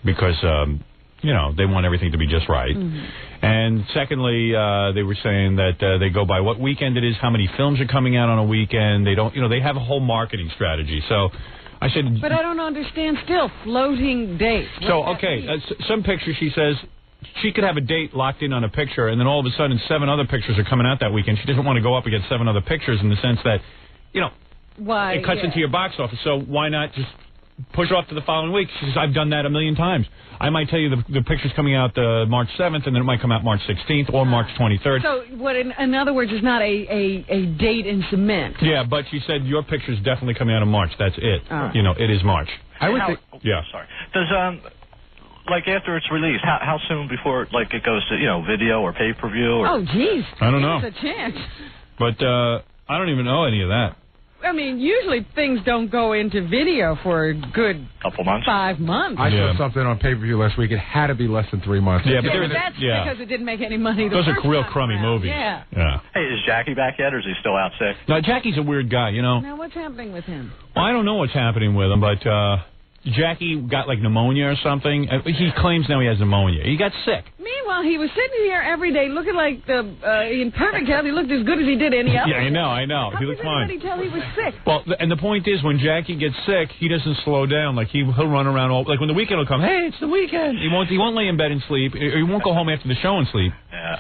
because, they want everything to be just right. Mm-hmm. And secondly, they were saying that they go by what weekend it is, how many films are coming out on a weekend. They don't, they have a whole marketing strategy. So I said... But I don't understand still, floating dates. Some pictures, she says... She could have a date locked in on a picture, and then all of a sudden 7 other pictures are coming out that weekend. She doesn't want to go up against 7 other pictures in the sense that, it cuts into your box office. So why not just push off to the following week? She says, I've done that a million times. I might tell you the picture's coming out March 7th, and then it might come out March 16th or March 23rd. So what, in other words, is not a date in cement. Yeah, but she said your picture's definitely coming out in March. That's it. It is March. I would think... Yeah. Sorry. Does... after it's released, how soon before, it goes to, video or pay-per-view? Oh, geez. I don't know. There's a chance. But I don't even know any of that. I mean, usually things don't go into video for a good... couple months? 5 months. I saw something on pay-per-view last week. It had to be less than 3 months. Yeah, but that's because it didn't make any money the Those first are real time crummy around. movies. Yeah. Hey, is Jackie back yet, or is he still out sick? No, Jackie's a weird guy, Now, what's happening with him? Well, I don't know what's happening with him, but... Jackie got like pneumonia or something. He claims now he has pneumonia. He got sick. Meanwhile, he was sitting here every day looking like in perfect health. He looked as good as he did any other. Yeah, I know. How he could looked fine. anybody tell he was sick? Well, and the point is, when Jackie gets sick, he doesn't slow down. Like he'll run around all like when the weekend will come. Hey, it's the weekend. He won't lay in bed and sleep. Or he won't go home after the show and sleep. Yeah.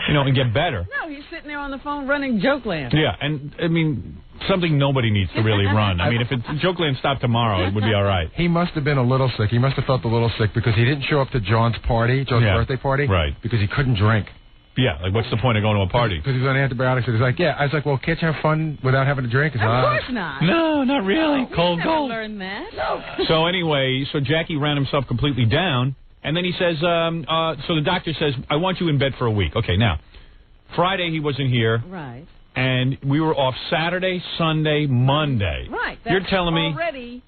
And get better. No, he's sitting there on the phone running Jokeland. Yeah, and I mean, something nobody needs to really run. I mean, if Jokeland stopped tomorrow, it would be all right. He must have been a little sick. He must have felt a little sick because he didn't show up to John's birthday party. Right. Because he couldn't drink. Yeah, like what's the point of going to a party? Because he was on antibiotics. And he's like, I was like, well, can't you have fun without having to drink? Of course not. No, not really. Cold. Learn that. No. So anyway, Jackie ran himself completely down, and then he says, so the doctor says, I want you in bed for a week. Okay, now, Friday he wasn't here. Right. And we were off Saturday, Sunday, Monday. Right. You're telling me already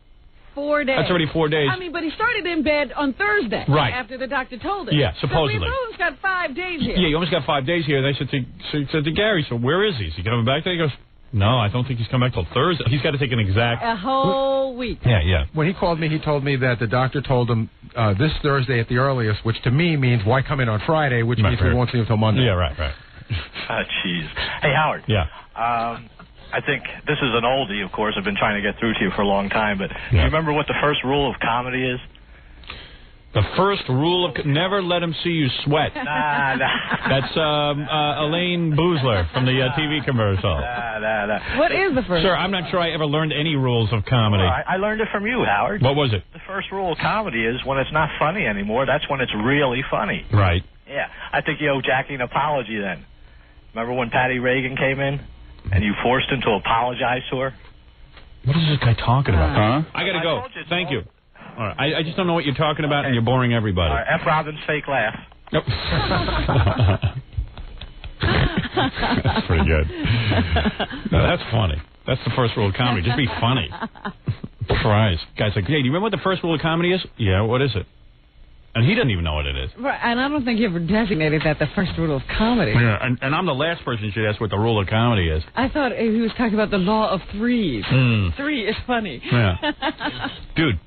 4 days. That's already 4 days. I mean, but he started in bed on Thursday. Right. After the doctor told him. Yeah, supposedly. So we've almost got 5 days here. Yeah, you almost got 5 days here. And I said to Gary, so where is he? Is he coming back there? He goes, no, I don't think he's coming back till Thursday. He's got to take an exact... A whole week. Yeah. When he called me, he told me that the doctor told him this Thursday at the earliest, which to me means why come in on Friday, which means we won't see him until Monday. Yeah, right. Jeez. Hey, Howard. Yeah. I think this is an oldie, of course. I've been trying to get through to you for a long time, but do you remember what the first rule of comedy is? The first rule of... Never let him see you sweat. Nah. That's Elaine Boozler from the TV commercial. Nah. What is the first? Sir, I'm not sure I ever learned any rules of comedy. Well, I learned it from you, Howard. What was it? The first rule of comedy is when it's not funny anymore, that's when it's really funny. Right. Yeah. I think you owe Jackie an apology then. Remember when Patty Reagan came in and you forced him to apologize to her? What is this guy talking about? Huh? I got to go. Thank you. All right. I just don't know what you're talking about, and you're boring everybody. All right, F. Robin's fake laugh. Nope. That's pretty good. No, that's funny. That's the first rule of comedy. Just be funny. Christ. Guy's like, hey, do you remember what the first rule of comedy is? Yeah, what is it? And he doesn't even know what it is. Right, and I don't think you ever designated that the first rule of comedy. Yeah, and I'm the last person you should ask what the rule of comedy is. I thought he was talking about the law of threes. 3 is funny. Yeah. Dude,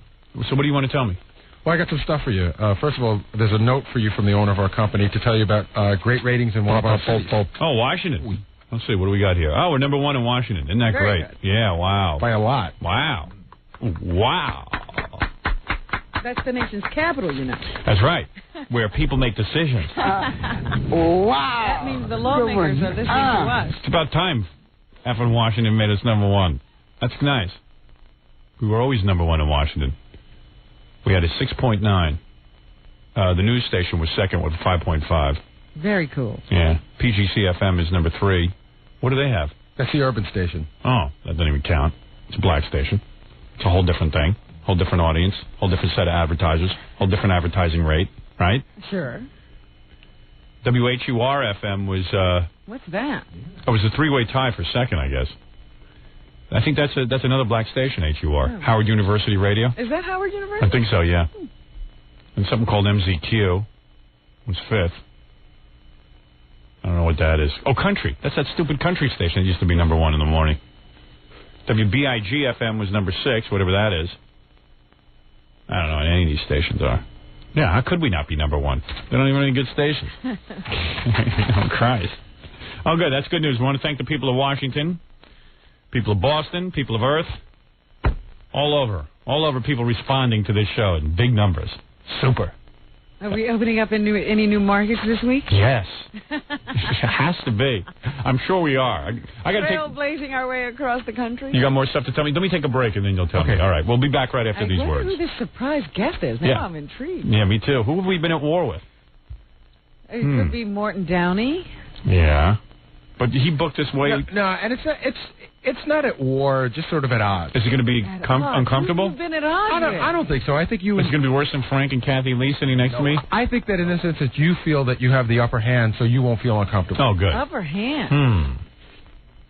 so what do you want to tell me? Well, I got some stuff for you. First of all, there's a note for you from the owner of our company to tell you about great ratings in one of our cities. Oh, Washington. Let's see, what do we got here? Oh, we're number 1 in Washington. Isn't that Very great? good. Yeah, wow. By a lot. Wow. That's the nation's capital, you know. That's right, where people make decisions. Wow. That means the lawmakers are listening to us. It's about time effing Washington made us number 1. That's nice. We were always number 1 in Washington. We had a 6.9. The news station was second with 5.5. Very cool. Yeah. PGC-FM is number 3. What do they have? That's the urban station. Oh, that doesn't even count. It's a black station. It's a whole different thing. Whole different audience. Whole different set of advertisers. Whole different advertising rate. Right? Sure. WHUR-FM was... What's that? It was a 3-way tie for second, I guess. I think that's another black station, HUR. Oh. Howard University Radio. Is that Howard University? I think so, yeah. And something called MZQ was 5th. I don't know what that is. Oh, country. That's that stupid country station that used to be number 1 in the morning. WBIG-FM was number 6, whatever that is. I don't know what any of these stations are. Yeah, how could we not be number 1? They don't even have any good stations. Oh, Christ. Oh, good. That's good news. We want to thank the people of Washington, people of Boston, people of Earth, all over people responding to this show in big numbers. Super. Are we opening up any new markets this week? Yes. It has to be. I'm sure we are. I got to trailblazing our way across the country. You got more stuff to tell me? Let me take a break and then you'll tell me. All right. We'll be back right after these words. I wonder who this surprise guest is. Now I'm intrigued. Yeah, me too. Who have we been at war with? It could be Morton Downey. Yeah. But he booked this way. No, and it's not at war, just sort of at odds. Is it going to be uncomfortable? You've been at odds. I don't think so. I think you. Is it going to be worse than Frank and Kathy Lee sitting next to me? I think that in this instance you feel that you have the upper hand, so you won't feel uncomfortable. Oh, good. Upper hand.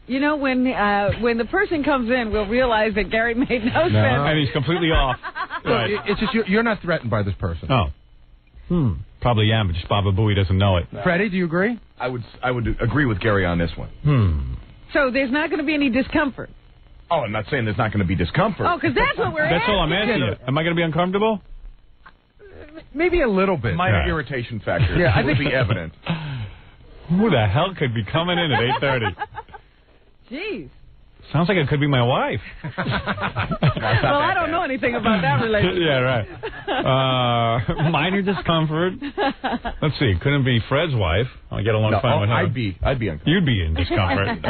You know, when the person comes in, we'll realize that Gary made no sense. And he's completely off. Right. It's just you're not threatened by this person. Oh. Probably am, but just Baba Booey doesn't know it. Freddie, do you agree? I would agree with Gary on this one. So there's not going to be any discomfort? Oh, I'm not saying there's not going to be discomfort. Oh, because that's what we're That's all I'm asking you. Am I going to be uncomfortable? Maybe a little bit. Minor irritation factor. Yeah, I think will be evident. Who the hell could be coming in at 8:30? Jeez. Sounds like it could be my wife. Well, I don't know anything about that relationship. Yeah, right. Minor discomfort. Let's see. Couldn't be Fred's wife. I get along fine with her. I'd be uncomfortable. You'd be in discomfort.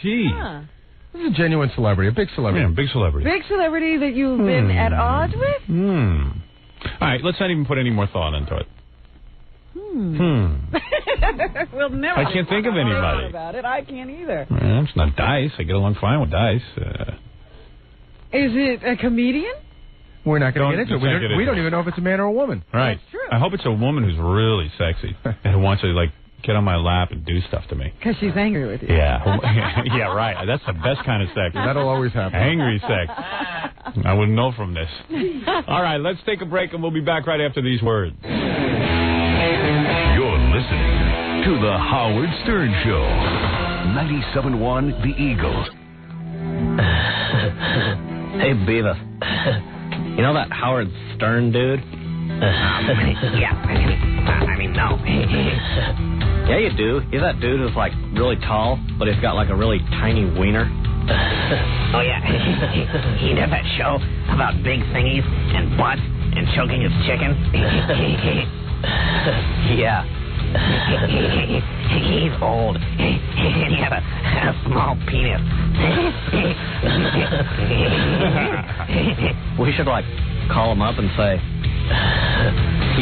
Gee. Huh. This is a genuine celebrity, a big celebrity. Yeah, big celebrity. Big celebrity that you've been at odds with? All right, let's not even put any more thought into it. We'll never. I can't think of anybody. About it. I can't either. Well, it's not Dice. I get along fine with Dice. Is it a comedian? We're not going to get into it. We don't even know if it's a man or a woman. Right. That's true. I hope it's a woman who's really sexy and who wants to, like, get on my lap and do stuff to me. Because she's angry with you. Yeah. Yeah, right. That's the best kind of sex. That'll always happen. Angry sex. I wouldn't know from this. All right, let's take a break, and we'll be back right after these words. You're listening to The Howard Stern Show. 97.1 The Eagle. Hey, Beavis. You know that Howard Stern dude? Yeah, I mean, no. Yeah, you do. He's that dude who's, like, really tall, but he's got, like, a really tiny wiener. Oh, yeah. He does that show about big thingies and butts and choking his chicken. Yeah. He's old. And he had a small penis. We should, like, call him up and say,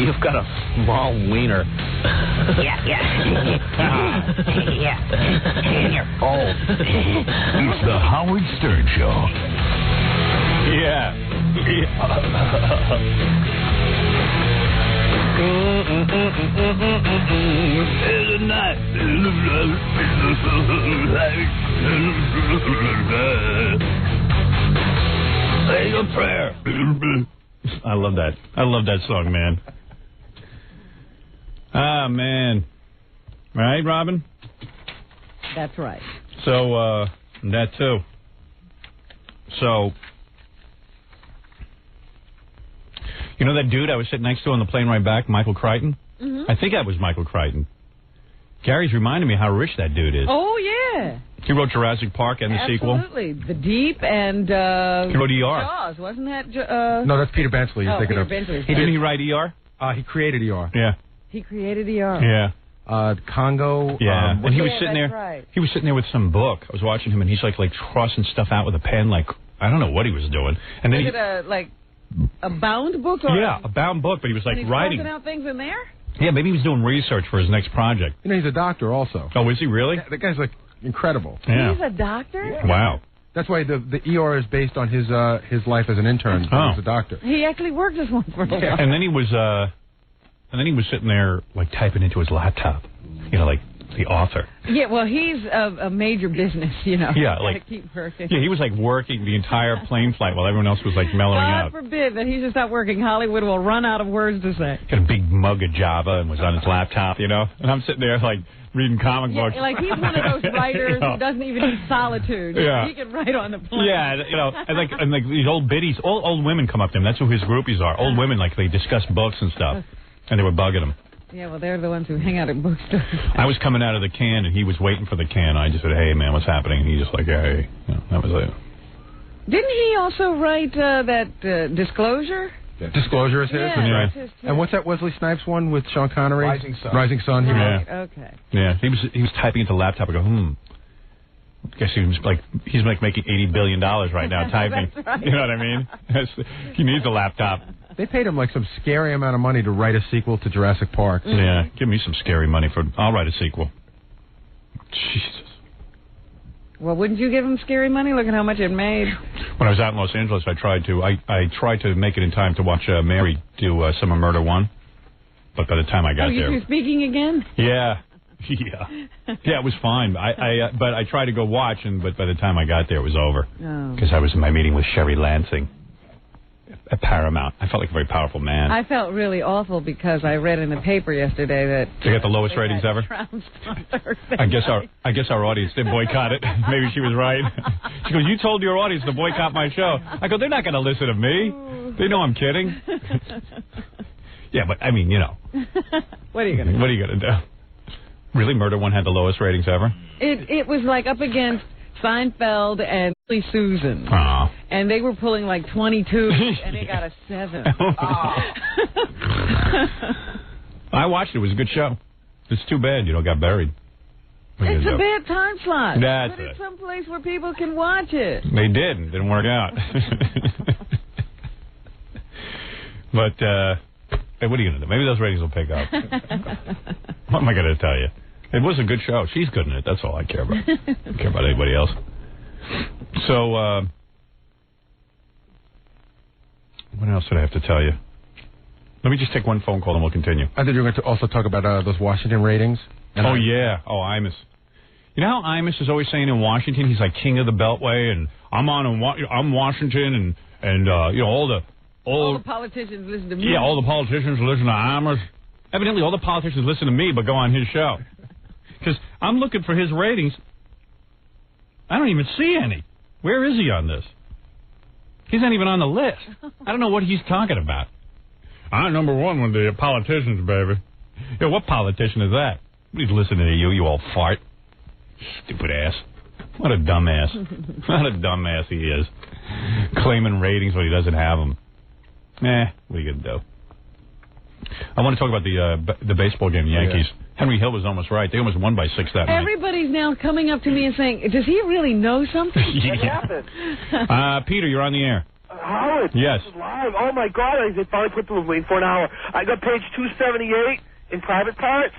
you've got a small wiener. Yeah. Yeah. And you're old. It's the Howard Stern Show. Yeah. Say a prayer. I love that. I love that song, man. Ah, man. Right, Robin? That's right. So, that too. So, you know that dude I was sitting next to on the plane ride back, Michael Crichton? Mm-hmm. I think that was Michael Crichton. Gary's reminding me how rich that dude is. Oh, yeah. He wrote Jurassic Park and the sequel. Absolutely. The Deep and... He wrote ER. Jaws, wasn't that... No, that's Peter Bensley. You're thinking Peter of. Bensley. Didn't he write ER? He created ER. Yeah. He created ER. Yeah. Congo. Yeah. And he was sitting there. Right. He was sitting there with some book. I was watching him, and he's like crossing stuff out with a pen. Like, I don't know what he was doing. And then Was it a bound book? Or a bound book, but he was like he's writing. crossing out things in there? Yeah, maybe he was doing research for his next project. You know, he's a doctor also. Oh, is he really? Yeah, that guy's like incredible. Yeah. He's a doctor? Yeah. Wow. That's why the ER is based on his life as an intern. Oh. He's a doctor. He actually worked as one for a while. And then he was sitting there like typing into his laptop. You know, like the author. Yeah, well, he's a major business, you know. Yeah, Gotta like keep working. Yeah, he was like working the entire plane flight while everyone else was like mellowing God out. forbid that he should stop working. Hollywood will run out of words to say. Got a big mug of Java and was on his laptop, you know. And I'm sitting there like reading comic books. Like he's one of those writers who doesn't even need solitude. Yeah. He can write on the plane. Yeah, you know, and like these old biddies, old women come up to him. That's who his groupies are. Old women, like they discuss books and stuff, and they were bugging him. Yeah, well, they're the ones who hang out at bookstores. I was coming out of the can, and he was waiting for the can. I just said, "Hey, man, what's happening?" And he just like, "Hey," you know, that was it. Didn't he also write that Disclosure? Yeah. Disclosure is his? Yeah, that's his too. And what's that Wesley Snipes one with Sean Connery? Rising Sun. Rising Sun. Right, Yeah. okay. Yeah, he was typing into the laptop. I go, I guess he's like making $80 billion right now typing. That's right. You know what I mean? He needs a laptop. They paid him like some scary amount of money to write a sequel to Jurassic Park. Mm-hmm. Yeah, give me some scary money I'll write a sequel. Jesus. Well, wouldn't you give him scary money? Look at how much it made. When I was out in Los Angeles, I tried to make it in time to watch Mary do Summer Murder 1, but by the time I got there, you speaking again? Yeah, it was fine. But I tried to go watch, but by the time I got there, it was over Oh. because I was in my meeting with Sherry Lansing. at Paramount. I felt like a very powerful man. I felt really awful because I read in the paper yesterday that They got the lowest ratings ever. trounced on Thursday I guess our audience did boycott it. Maybe she was right. She goes, "You told your audience to boycott my show." I go, "They're not going to listen to me. They know I'm kidding." Yeah, but I mean, you know. What are you going to do? What are you going to do? Really, Murder One had the lowest ratings ever? It was like up against Seinfeld and Susan. Oh. And they were pulling like 22, and they got a 7. I watched it. It was a good show. It's too bad, got buried. It's a bad time slot. That's Put it it. someplace where people can watch it. They did. It didn't work out. But, hey, what are you going to do? Maybe those ratings will pick up. What am I going to tell you? It was a good show. She's good in it. That's all I care about. I don't care about anybody else. So, what else did I have to tell you? Let me just take one phone call and we'll continue. I think you're going to also talk about those Washington ratings. Oh, yeah. Oh, Imus. You know how Imus is always saying in Washington he's like king of the Beltway and I'm Washington and all the politicians listen to me. Yeah, all the politicians listen to Imus. Evidently, all the politicians listen to me but go on his show. Because I'm looking for his ratings. I don't even see any. Where is he on this? He's not even on the list. I don't know what he's talking about. I'm number one with the politicians, baby. Yeah, what politician is that? He's listening to you old fart. Stupid ass. What a dumbass. What a dumbass he is. Claiming ratings when he doesn't have them. What are you going to do? I want to talk about the baseball game, the Yankees. Yeah. Henry Hill was almost right. They almost won by 6 that night. Everybody's now coming up to me and saying, does he really know something? What happened? Peter, you're on the air. Howard. Yes. This is live. Oh, my God. They finally put the waiting for an hour. I got page 278 in private parts.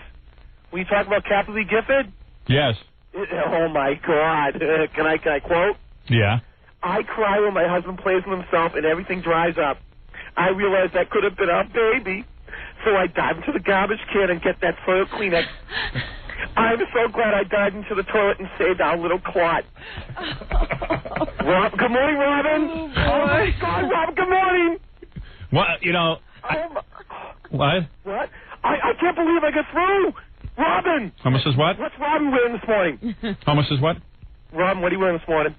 When you talk about Capital Gifford? Yes. Oh, my God. Can I quote? Yeah. I cry when my husband plays with himself and everything dries up. I realized that could have been our baby. So I dive into the garbage can and get that toilet Kleenex. I'm so glad I dived into the toilet and saved our little clot. Good morning, Robin. Oh, my God, Robin, good morning. What, What? What? I can't believe I got through. Robin. Thomas says what? What's Robin wearing this morning? Thomas says what? Robin, what are you wearing this morning?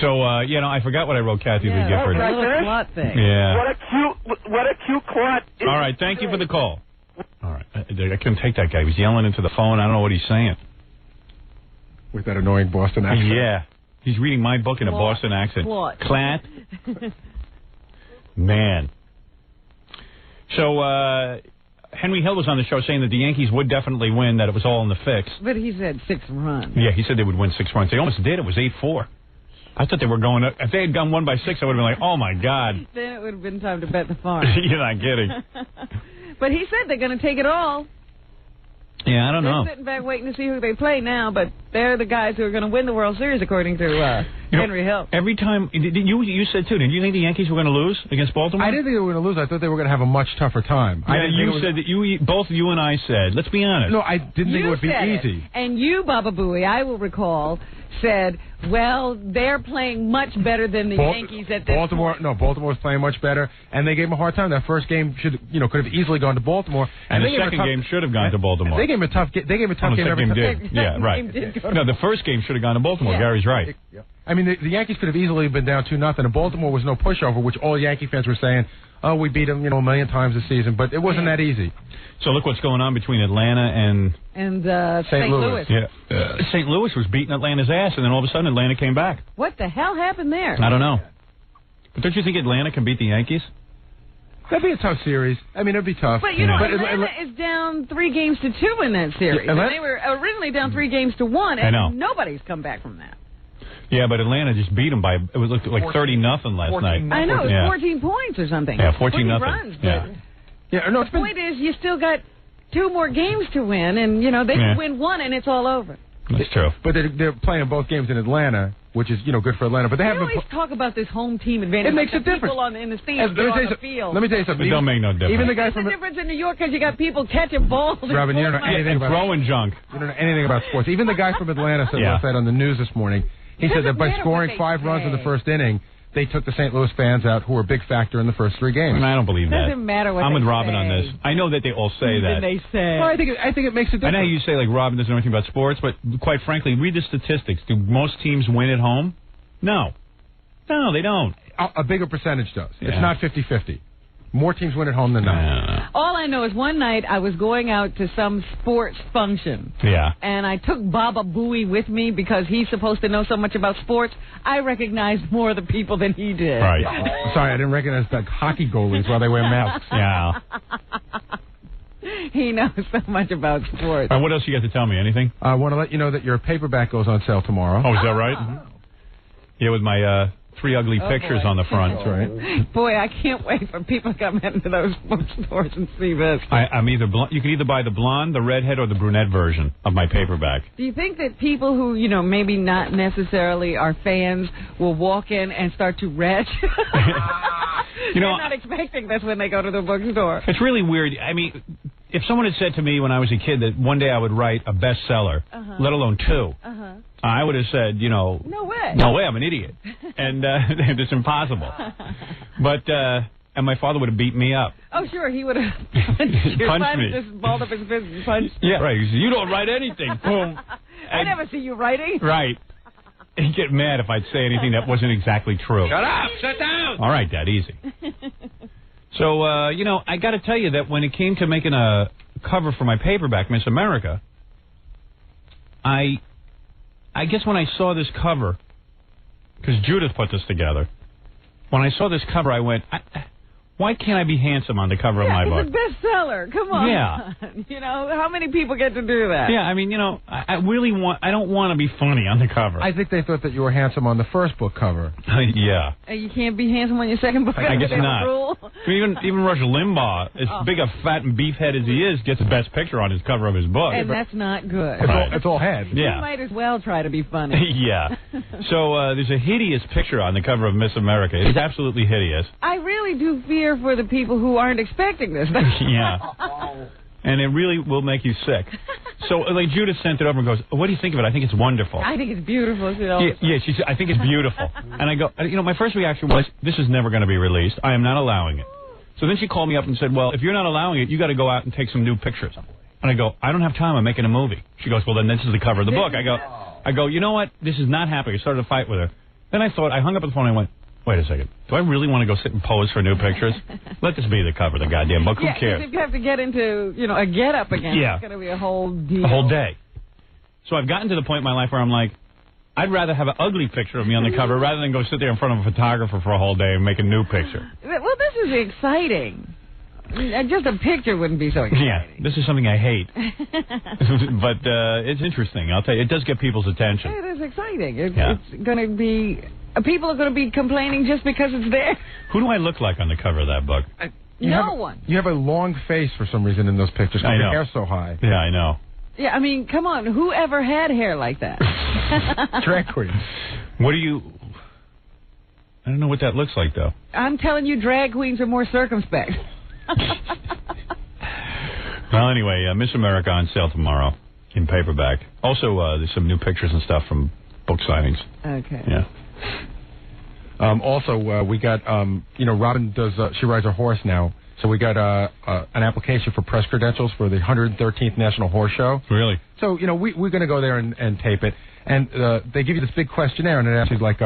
So, I forgot what I wrote Kathy Lee Gifford. A little clot thing. Yeah. What a cute clot. All right, thank you for the call. All right. I couldn't take that guy. He was yelling into the phone. I don't know what he's saying. With that annoying Boston accent. Yeah. He's reading my book in a Boston accent. Clat. Man. So, Henry Hill was on the show saying that the Yankees would definitely win, that it was all in the fix. But he said 6 runs. Yeah, he said they would win 6 runs. They almost did. It was 8-4. I thought they were going up. If they had gone 1 by 6, I would have been like, oh, my God. Then it would have been time to bet the farm. You're not kidding. But he said they're going to take it all. Yeah, I don't know. They're sitting back waiting to see who they play now, but they're the guys who are going to win the World Series, according to Henry Hill. Every time, you said, too, did you think the Yankees were going to lose against Baltimore? I didn't think they were going to lose. I thought they were going to have a much tougher time. Yeah, you said that both you and I said, let's be honest. No, I didn't think it would be easy. And you, Baba Booey, I will recall, said, well, they're playing much better than the Yankees at this point. No, Baltimore's playing much better, and they gave them a hard time. That first game could have easily gone to Baltimore. And the second game should have gone to Baltimore. They gave them a tough game every time. Yeah, right. No, the first game should have gone to Baltimore. Yeah. Gary's right. I mean, the Yankees could have easily been down 2-0, and Baltimore was no pushover, which all Yankee fans were saying, oh, we beat them, a million times this season, but it wasn't that easy. So look what's going on between Atlanta and St. Louis. Yeah, St. Louis was beating Atlanta's ass, and then all of a sudden Atlanta came back. What the hell happened there? I don't know. But don't you think Atlanta can beat the Yankees? That'd be a tough series. I mean, it'd be tough. But, Atlanta is down 3-2 in that series. And they were originally down 3-1, and nobody's come back from that. Yeah, but Atlanta just beat them by, it was like 30-0 last night. I know, it was 14 points or something. Yeah, 14-0. Runs, yeah. The point is, you still got 2 more games to win, and, they can win 1 and it's all over. That's true. But they're playing both games in Atlanta, which is, good for Atlanta. But they always talk about this home team advantage. It makes a difference. People in the stands on the field. Let me tell you something. It don't make no difference. Even the guy from the difference in New York because you got people catching balls. Robin, you don't know anything about throwing junk. You don't know anything about sports. Even the guy from Atlanta said last night on the news this morning. He said that by scoring 5 runs in the first inning, they took the St. Louis fans out who were a big factor in the first 3 games. I don't believe that. Doesn't matter what I'm they with Robin say. on this. I know that they all say that. They say. Well, I think it makes a difference. I know you say, like, Robin doesn't know anything about sports, but quite frankly, read the statistics. Do most teams win at home? No. No, they don't. A bigger percentage does. Yeah. It's not 50-50. More teams win at home than not. All I know is one night I was going out to some sports function. Yeah. And I took Baba Booey with me because he's supposed to know so much about sports. I recognized more of the people than he did. Right. Sorry, I didn't recognize the hockey goalies while they wear masks. Yeah. He knows so much about sports. What else you got to tell me? Anything? I want to let you know that your paperback goes on sale tomorrow. Oh, is that right? Yeah, with my 3 ugly pictures on the front. That's right. Boy, I can't wait for people to come into those bookstores and see this. I'm either you can either buy the blonde, the redhead, or the brunette version of my paperback. Do you think that people who, maybe not necessarily are fans will walk in and start to retch? They're not expecting this when they go to the bookstore. It's really weird. I mean, if someone had said to me when I was a kid that one day I would write a bestseller, let alone 2, I would have said, no way. No way, I'm an idiot. And it's impossible. But, and my father would have beat me up. Oh, sure, he would have punched me. Just balled up his fist and punched Yeah, right. He said, you don't write anything. Boom. I never see you writing. Right. He'd get mad if I'd say anything that wasn't exactly true. Shut up! Sit down! All right, Dad, easy. So, I got to tell you that when it came to making a cover for my paperback, Miss America, I guess when I saw this cover, because Judith put this together, when I saw this cover, I went, why can't I be handsome on the cover of my book? It's a bestseller. Come on. Yeah. How many people get to do that? Yeah, I mean, I really I don't want to be funny on the cover. I think they thought that you were handsome on the first book cover. Yeah. You can't be handsome on your second book. I guess not. Rule? I mean, even Rush Limbaugh, as big a fat and beefhead as he is, gets the best picture on his cover of his book. And that's not good. It's all head. Yeah. You might as well try to be funny. Yeah. So there's a hideous picture on the cover of Miss America. It's absolutely hideous. I really do fear for the people who aren't expecting this. Yeah. And it really will make you sick. So, like, Judith sent it over and goes, what do you think of it? I think it's wonderful. I think it's beautiful. Yeah, she said, I think it's beautiful. And I go, my first reaction was, this is never going to be released. I am not allowing it. So then she called me up and said, well, if you're not allowing it, you got to go out and take some new pictures. And I go, I don't have time. I'm making a movie. She goes, well, then this is the cover of the book. I go, you know what? This is not happening. I started a fight with her. Then I thought, I hung up the phone and I went, wait a second. Do I really want to go sit and pose for new pictures? Let this be the cover of the goddamn book. Who cares? If you have to get into, a get-up again, it's going to be a whole deal. A whole day. So I've gotten to the point in my life where I'm like, I'd rather have an ugly picture of me on the cover rather than go sit there in front of a photographer for a whole day and make a new picture. Well, this is exciting. Just a picture wouldn't be so exciting. Yeah, this is something I hate. But it's interesting. I'll tell you, it does get people's attention. It is exciting. It's going to be... People are going to be complaining just because it's there. Who do I look like on the cover of that book? No one. You have a long face for some reason in those pictures. I know. Your hair's so high. Yeah, I know. Yeah, I mean, come on. Who ever had hair like that? Drag queens. What do you... I don't know what that looks like, though. I'm telling you, drag queens are more circumspect. Well, anyway, Miss America on sale tomorrow in paperback. Also, there's some new pictures and stuff from book signings. Okay. Yeah. Also, we got, Robin does, she rides a horse now. So we got an application for press credentials for the 113th National Horse Show. Really? So, we're going to go there and tape it. And they give you this big questionnaire, and it asks you, like,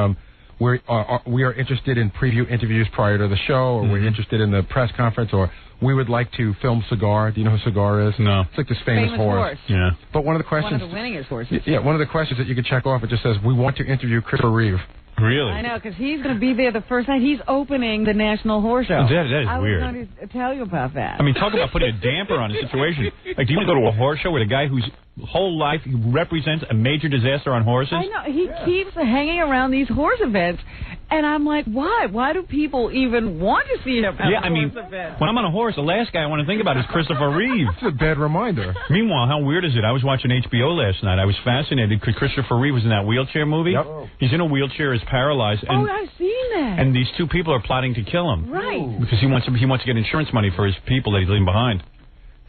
we are interested in preview interviews prior to the show, or we're interested in the press conference, or we would like to film Cigar. Do you know who Cigar is? No. It's like this famous horse. Yeah. But one of the questions... One of the winningest horses. Yeah, one of the questions that you can check off, it just says, we want to interview Christopher Reeve. Really? I know, because he's going to be there the first night. He's opening the National Horse Show. That is weird. I was going to tell you about that. I mean, talk about putting a damper on a situation. Like, do you want to go to a horse show with a guy whose whole life represents a major disaster on horses? I know. He keeps hanging around these horse events, and I'm like, why? Why do people even want to see him at a horse event? When I'm on a horse, the last guy I want to think about is Christopher Reeve. It's a bad reminder. Meanwhile, how weird is it? I was watching HBO last night. I was fascinated because Christopher Reeve was in that wheelchair movie. Yep. He's in a wheelchair, is paralyzed. And, I've seen that. And these two people are plotting to kill him. Right. Because he wants to get insurance money for his people that he's leaving behind.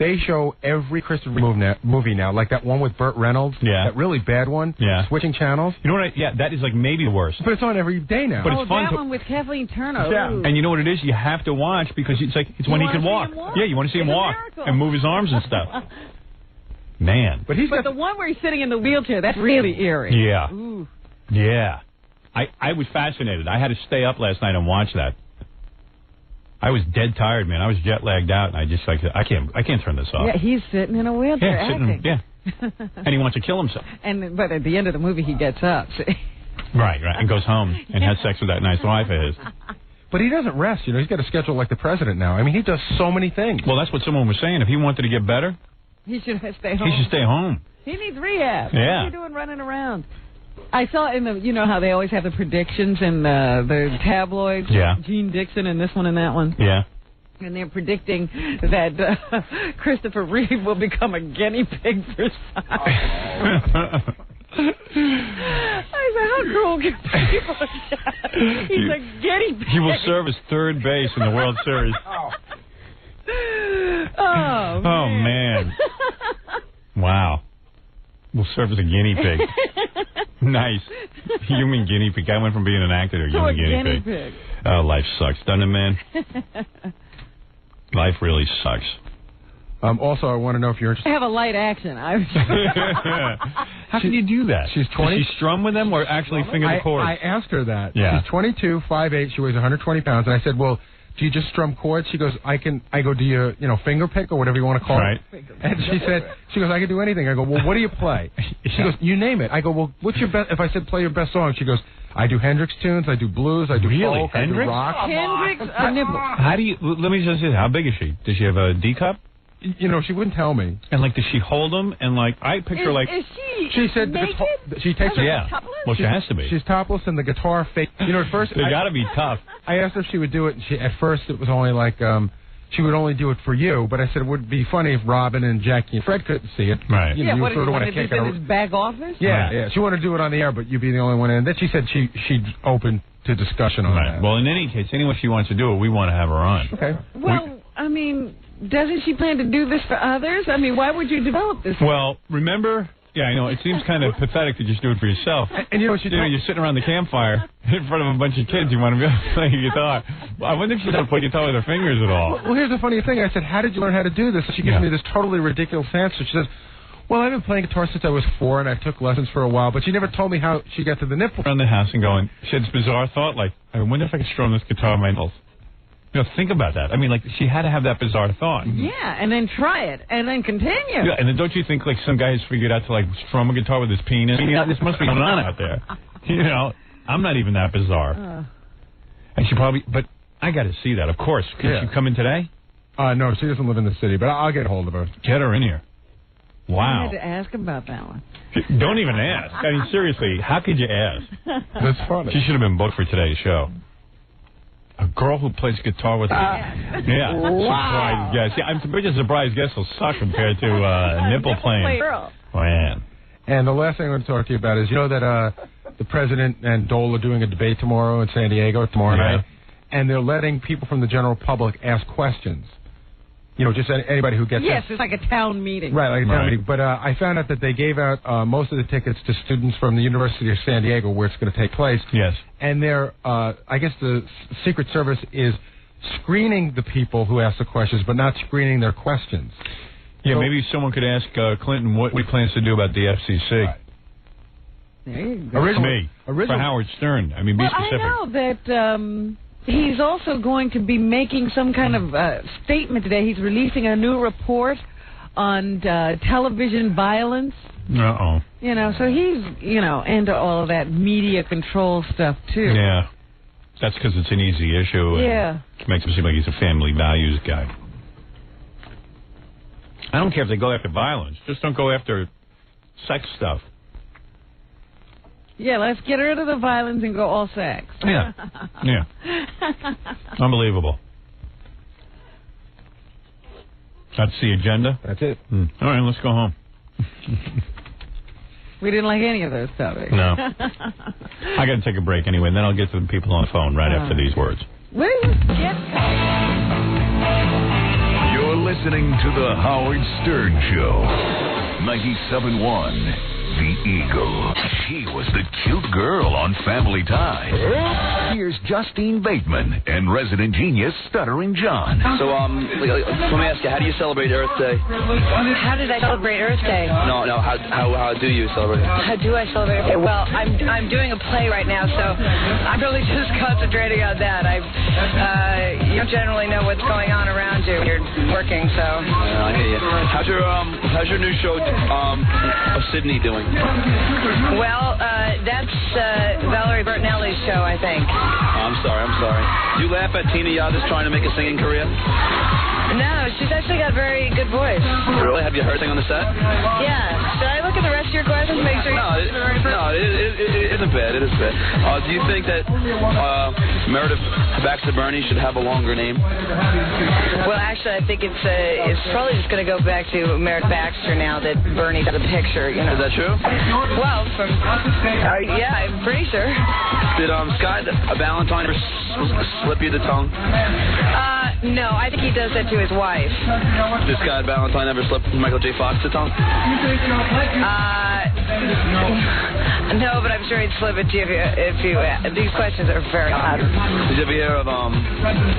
They show every Christopher movie now, like that one with Burt Reynolds. Yeah. That really bad one. Yeah. Switching channels. You know what? That is like maybe the worst. But it's on every day now. But it's fun that one with Kathleen Turner. Yeah. Ooh. And you know what it is? You have to watch because it's when he can walk. Yeah, you want to see him walk and move his arms and stuff. Man. But the one where he's sitting in the wheelchair, that's really eerie. Yeah. Ooh. Yeah. I was fascinated. I had to stay up last night and watch that. I was dead tired, man. I was jet lagged out, and I just like I can't turn this off. Yeah, he's sitting in a wheelchair acting. And he wants to kill himself. But at the end of the movie, he gets up. See? Right, and goes home and has sex with that nice wife of his. But he doesn't rest. He's got a schedule like the president now. I mean, he does so many things. Well, that's what someone was saying. If he wanted to get better, he should stay home. He should stay home. He needs rehab. Yeah. What's he doing running around? I saw in the, you know how they always have the predictions in the tabloids? Yeah. Gene Dixon and this one and that one. Yeah. And they're predicting that Christopher Reeve will become a guinea pig for science. I said, how cruel can people get? He's a guinea pig. He will serve as third base in the World Series. Oh, man. Wow. Will serve as a guinea pig. Nice. Human guinea pig. I went from being an actor to a human guinea pig. Oh, life sucks, doesn't it, man? Life really sucks. Also, I want to know if you're interested. I have a light action. How can you do that? She's 20. Does she strum with them or actually finger the chords? I asked her that. Yeah. She's 22, 5'8", she weighs 120 pounds. And I said, well, do you just strum chords? She goes, I go, do you, finger pick or whatever you want to call it? And she goes, I can do anything. I go, well, what do you play? She goes, you name it. I go, well, what's your best, if I said play your best song, she goes, I do Hendrix tunes, I do blues, I do folk, I do rock. Hendrix or nipple? How do you, let me just say, how big is she? Does she have a D cup? She wouldn't tell me. And does she hold them? And I picture Is she said naked? She takes her. Well, she has to be. She's topless and the guitar fake. At first they got to be tough. I asked her if she would do it, and at first it was only like she would only do it for you. But I said it would be funny if Robin and Jackie and Fred couldn't see it. Right. You what sort of want to kick kick it it. in his back office? Yeah, yeah. She wanted to do it on the air, but you'd be the only one in. And then she said she'd open to discussion on that. Well, in any case, anyway, she wants to do it, we want to have her on. Okay. Well, doesn't she plan to do this for others? Why would you develop this? Well, remember... Yeah, I know. It seems kind of pathetic to just do it for yourself. And you're sitting around the campfire in front of a bunch of kids. You want to be able to play a guitar. I wonder if she doesn't play guitar with her fingers at all. Well, here's the funny thing. I said, how did you learn how to do this? She gives me this totally ridiculous answer. She says, well, I've been playing guitar since I was 4, and I took lessons for a while, but she never told me how she got to the nipple. Around the house and going, she had this bizarre thought, I wonder if I could strum this guitar on my nipples. Think about that. She had to have that bizarre thought. Yeah, and then try it, and then continue. Yeah, and then don't you think, some guy's figured out to, strum a guitar with his penis? This must be going on out there. I'm not even that bizarre. And she probably, but I got to see that, of course. Can she come in today? No, she doesn't live in the city, but I'll get a hold of her. Get her in here. Wow. I had to ask about that one. Don't even ask. Seriously, how could you ask? That's funny. She should have been booked for today's show. A girl who plays guitar with yeah. Wow. Surprise guest. Yeah, I'm pretty surprised guests will suck compared to nipple playing. Girl. Man. And the last thing I want to talk to you about is, that the president and Dole are doing a debate tomorrow in San Diego tomorrow night, and they're letting people from the general public ask questions. Just anybody who gets Yes, it's like a town meeting. Right, like a town meeting. But I found out that they gave out most of the tickets to students from the University of San Diego, where it's going to take place. Yes. And they're, I guess the Secret Service is screening the people who ask the questions, but not screening their questions. Yeah, maybe someone could ask Clinton what he plans to do about the FCC. Right. There you go. For Howard Stern. Be specific. I know that... he's also going to be making some kind of statement today. He's releasing a new report on television violence. Uh-oh. So he's, into all of that media control stuff, too. Yeah. That's because it's an easy issue. Yeah. It makes him seem like he's a family values guy. I don't care if they go after violence. Just don't go after sex stuff. Yeah, let's get rid of the violence and go all sex. Yeah. Yeah. Unbelievable. That's the agenda? That's it. All right, let's go home. We didn't like any of those topics. No. I got to take a break anyway, and then I'll get to the people on the phone right after these words. What is this gift card? You're listening listening to The Howard Stern Show. 97.1 The Eagle. She was the cute girl on Family Ties. Here's Justine Bateman and resident genius Stuttering John. So, let me ask you, how do you celebrate Earth Day? How did I celebrate Earth Day? No, how do you celebrate it? How do I celebrate it? Well, I'm doing a play right now, so I'm really just concentrating on that. You don't generally know what's going on around you when you're working, so. I hear you. How's your new show, of Sydney, doing? Well, that's Valerie Bertinelli's show, I think. I'm sorry. Do you laugh at Tina Yada's trying to make a singing career? No, she's actually got a very good voice. Really? Have you heard anything on the set? Yeah. Should I look at the rest of your questions to make sure it isn't bad. It is bad. Do you think that Meredith Baxter Burney should have a longer name? Well, actually, I think it's probably just going to go back to Meredith Baxter now that Bernie got a picture, you know. Is that true? Well, yeah, I'm pretty sure. Did Scott Valentine ever slip you the tongue? No, I think he does that to his wife. Did Scott Valentine ever slip Michael J. Fox the tongue? No, but I'm sure he'd slip it to you if you these questions are very odd. Did you ever hear of, well,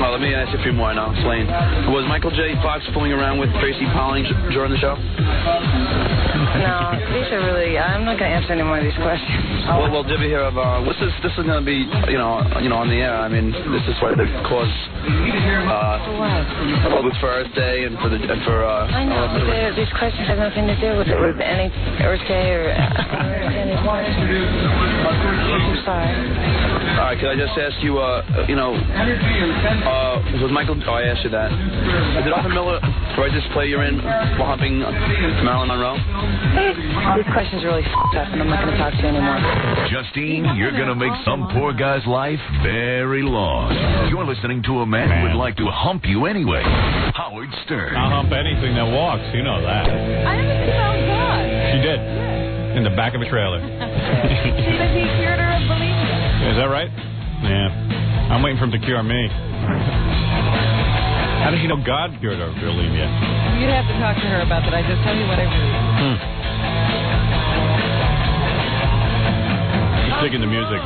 let me ask you a few more and I'll explain. Was Michael J. Fox fooling around with Tracy Polling during the show? No, these are really, I'm not going to answer any more of these questions. Well, did you hear of, this is going to be, you know, on the air. I mean, this is what the cause, with for Earth Day and for I know, but these questions have nothing to do with any Earth Day or any war. I'm sorry. All right, could I just ask you, was Michael, I asked you that. Did Arthur Miller write this play you're in while humping Marilyn Monroe? These questions are really f***ed up, and I'm not going to talk to you anymore. Justine, you're going to make some poor guy's life very long. You're listening to a man who would like to hump you anyway. Howard Stern. I'll hump anything that walks. You know that. I haven't seen how God. She did. In the back of a trailer. She said he cured her of bulimia. Is that right? Yeah. I'm waiting for him to cure me. How does she know God cured her of bulimia? You'd have to talk to her about that. I just tell you what I read. You're digging the music.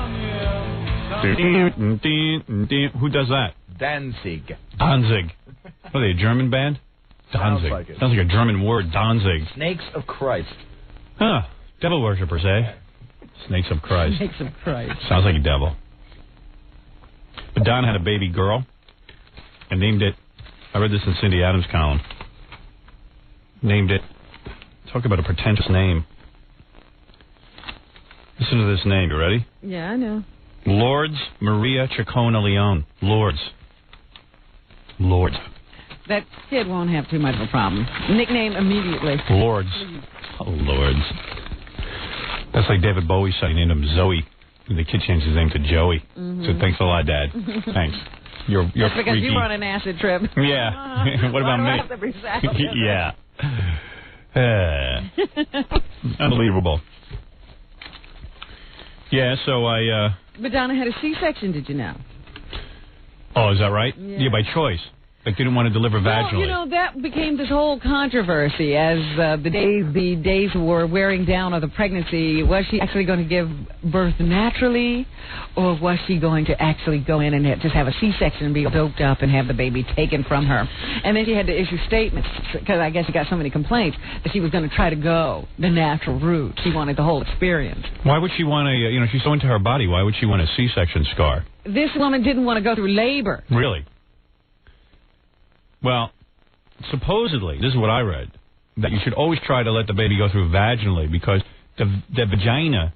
Who does that? Danzig. What are they, a German band? Danzig. Sounds like a German word, Danzig. Snakes of Christ. Huh. Devil worshippers, eh? Snakes of Christ. Snakes of Christ. Sounds like a devil. But Don had a baby girl and named it, I read this in Cindy Adams' column, named it, talk about a pretentious name. Listen to this name, you ready? Yeah, I know. Lourdes Maria Chacona Leon. Lourdes. That kid won't have too much of a problem. Nickname immediately. Lourdes. Oh, Lourdes. That's like David Bowie said, he named him Zoe. And the kid changed his name to Joey. So thanks a lot, Dad. Thanks. You're That's because freaky. you were on an acid trip. Yeah. What about me? Yeah. Unbelievable. Yeah, so I... But Donna had a C-section, did you know? Oh, is that right? Yeah, by choice. Like, didn't want to deliver vaginally. Well, you know, that became this whole controversy as the days were wearing down of the pregnancy. Was she actually going to give birth naturally, or was she going to actually go in and just have a C-section and be doped up and have the baby taken from her? And then she had to issue statements, because I guess she got so many complaints, that she was going to try to go the natural route. She wanted the whole experience. Why would she want to, she's so into her body, why would she want a C-section scar? This woman didn't want to go through labor. Really? Well, supposedly, this is what I read, that you should always try to let the baby go through vaginally because the vagina,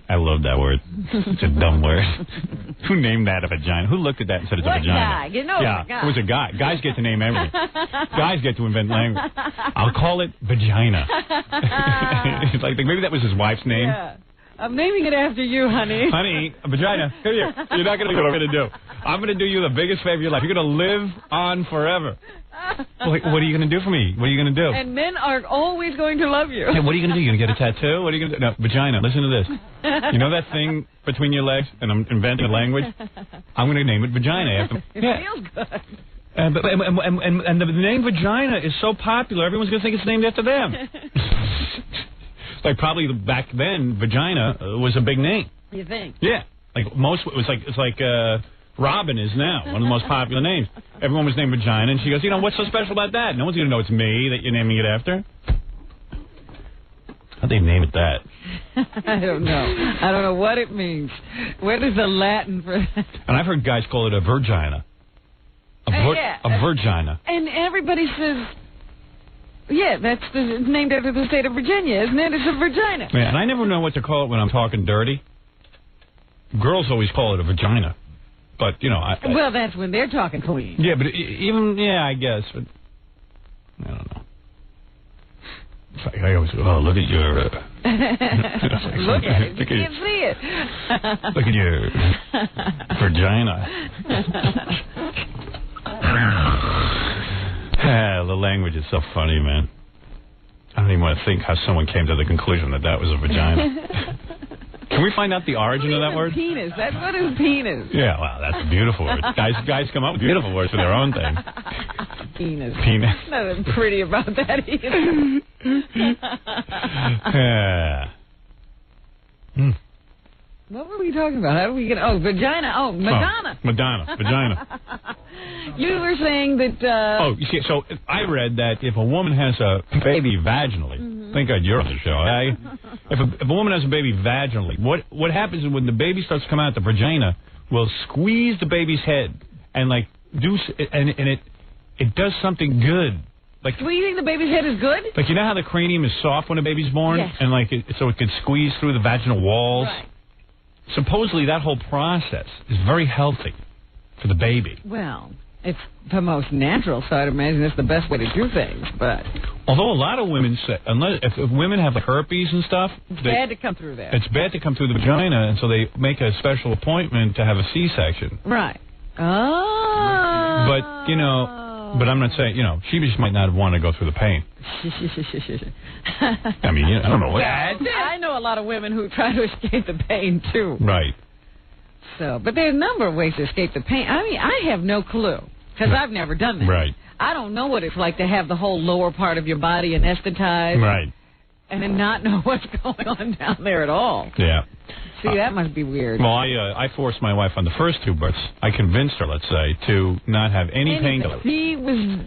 I love that word. It's a dumb word. Who named that a vagina? Who looked at that and said it's a vagina? Guy? You know, yeah, guy. It was a guy. Guys get to name everything. Guys get to invent language. I'll call it vagina. It's like maybe that was his wife's name. Yeah. I'm naming it after you, honey. Honey, a vagina. Here. You're not going to do what I'm going to do. I'm going to do you the biggest favor of your life. You're going to live on forever. Like, what are you going to do for me? What are you going to do? And men are always going to love you. Hey, what are you going to do? You going to get a tattoo? What are you going to do? No, vagina. Listen to this. You know that thing between your legs? And I'm inventing a language? I'm going to name it vagina after. It feels good. And the name vagina is so popular, everyone's going to think it's named after them. Like probably back then, vagina was a big name. You think? Yeah, like it's like Robin is now one of the most popular names. Everyone was named vagina, and she goes, what's so special about that? No one's going to know it's me that you're naming it after. How'd they name it that? I don't know. I don't know what it means. What is the Latin for that? And I've heard guys call it a virgina. A virgina. And everybody says, yeah, it's named after the state of Virginia, isn't it? It's a vagina. Yeah, and I never know what to call it when I'm talking dirty. Girls always call it a vagina. But, well, that's when they're talking clean. Yeah, but I guess. But I don't know. It's like I always go, look at your... Look at it. You can't see it. Look at your vagina. The language is so funny, man. I don't even want to think how someone came to the conclusion that was a vagina. Can we find out the origin of that word? Penis. That's what is penis. Yeah, well, that's a beautiful word. Guys come up with beautiful words for their own thing. Penis. Penis. Nothing pretty about that either. What were we talking about? How do we get... Oh, vagina. Oh, Madonna. Madonna. Vagina. You were saying that... you see, so I read that if a woman has a baby vaginally... Thank God you're on the show. If a woman has a baby vaginally, what happens is when the baby starts to come out, the vagina will squeeze the baby's head and like it does something good. Like squeezing the baby's head is good? Like you know how the cranium is soft when a baby's born? Yes. And like so it can squeeze through the vaginal walls? Right. Supposedly that whole process is very healthy for the baby. Well, it's the most natural, so I'd imagine it's the best way to do things, but... Although a lot of women say, if women have herpes and stuff... It's bad to come through there. It's bad to come through the vagina, and so they make a special appointment to have a C-section. Right. Oh. But, but I'm not saying, she just might not want to go through the pain. I mean, I don't know what... I know a lot of women who try to escape the pain, too. Right. So, but there are a number of ways to escape the pain. I mean, I have no clue, because I've never done that. Right. I don't know what it's like to have the whole lower part of your body anesthetized. Right. And then not know what's going on down there at all. Yeah. See, that must be weird. Well, I forced my wife on the first two births. I convinced her, let's say, to not have any painkillers. She was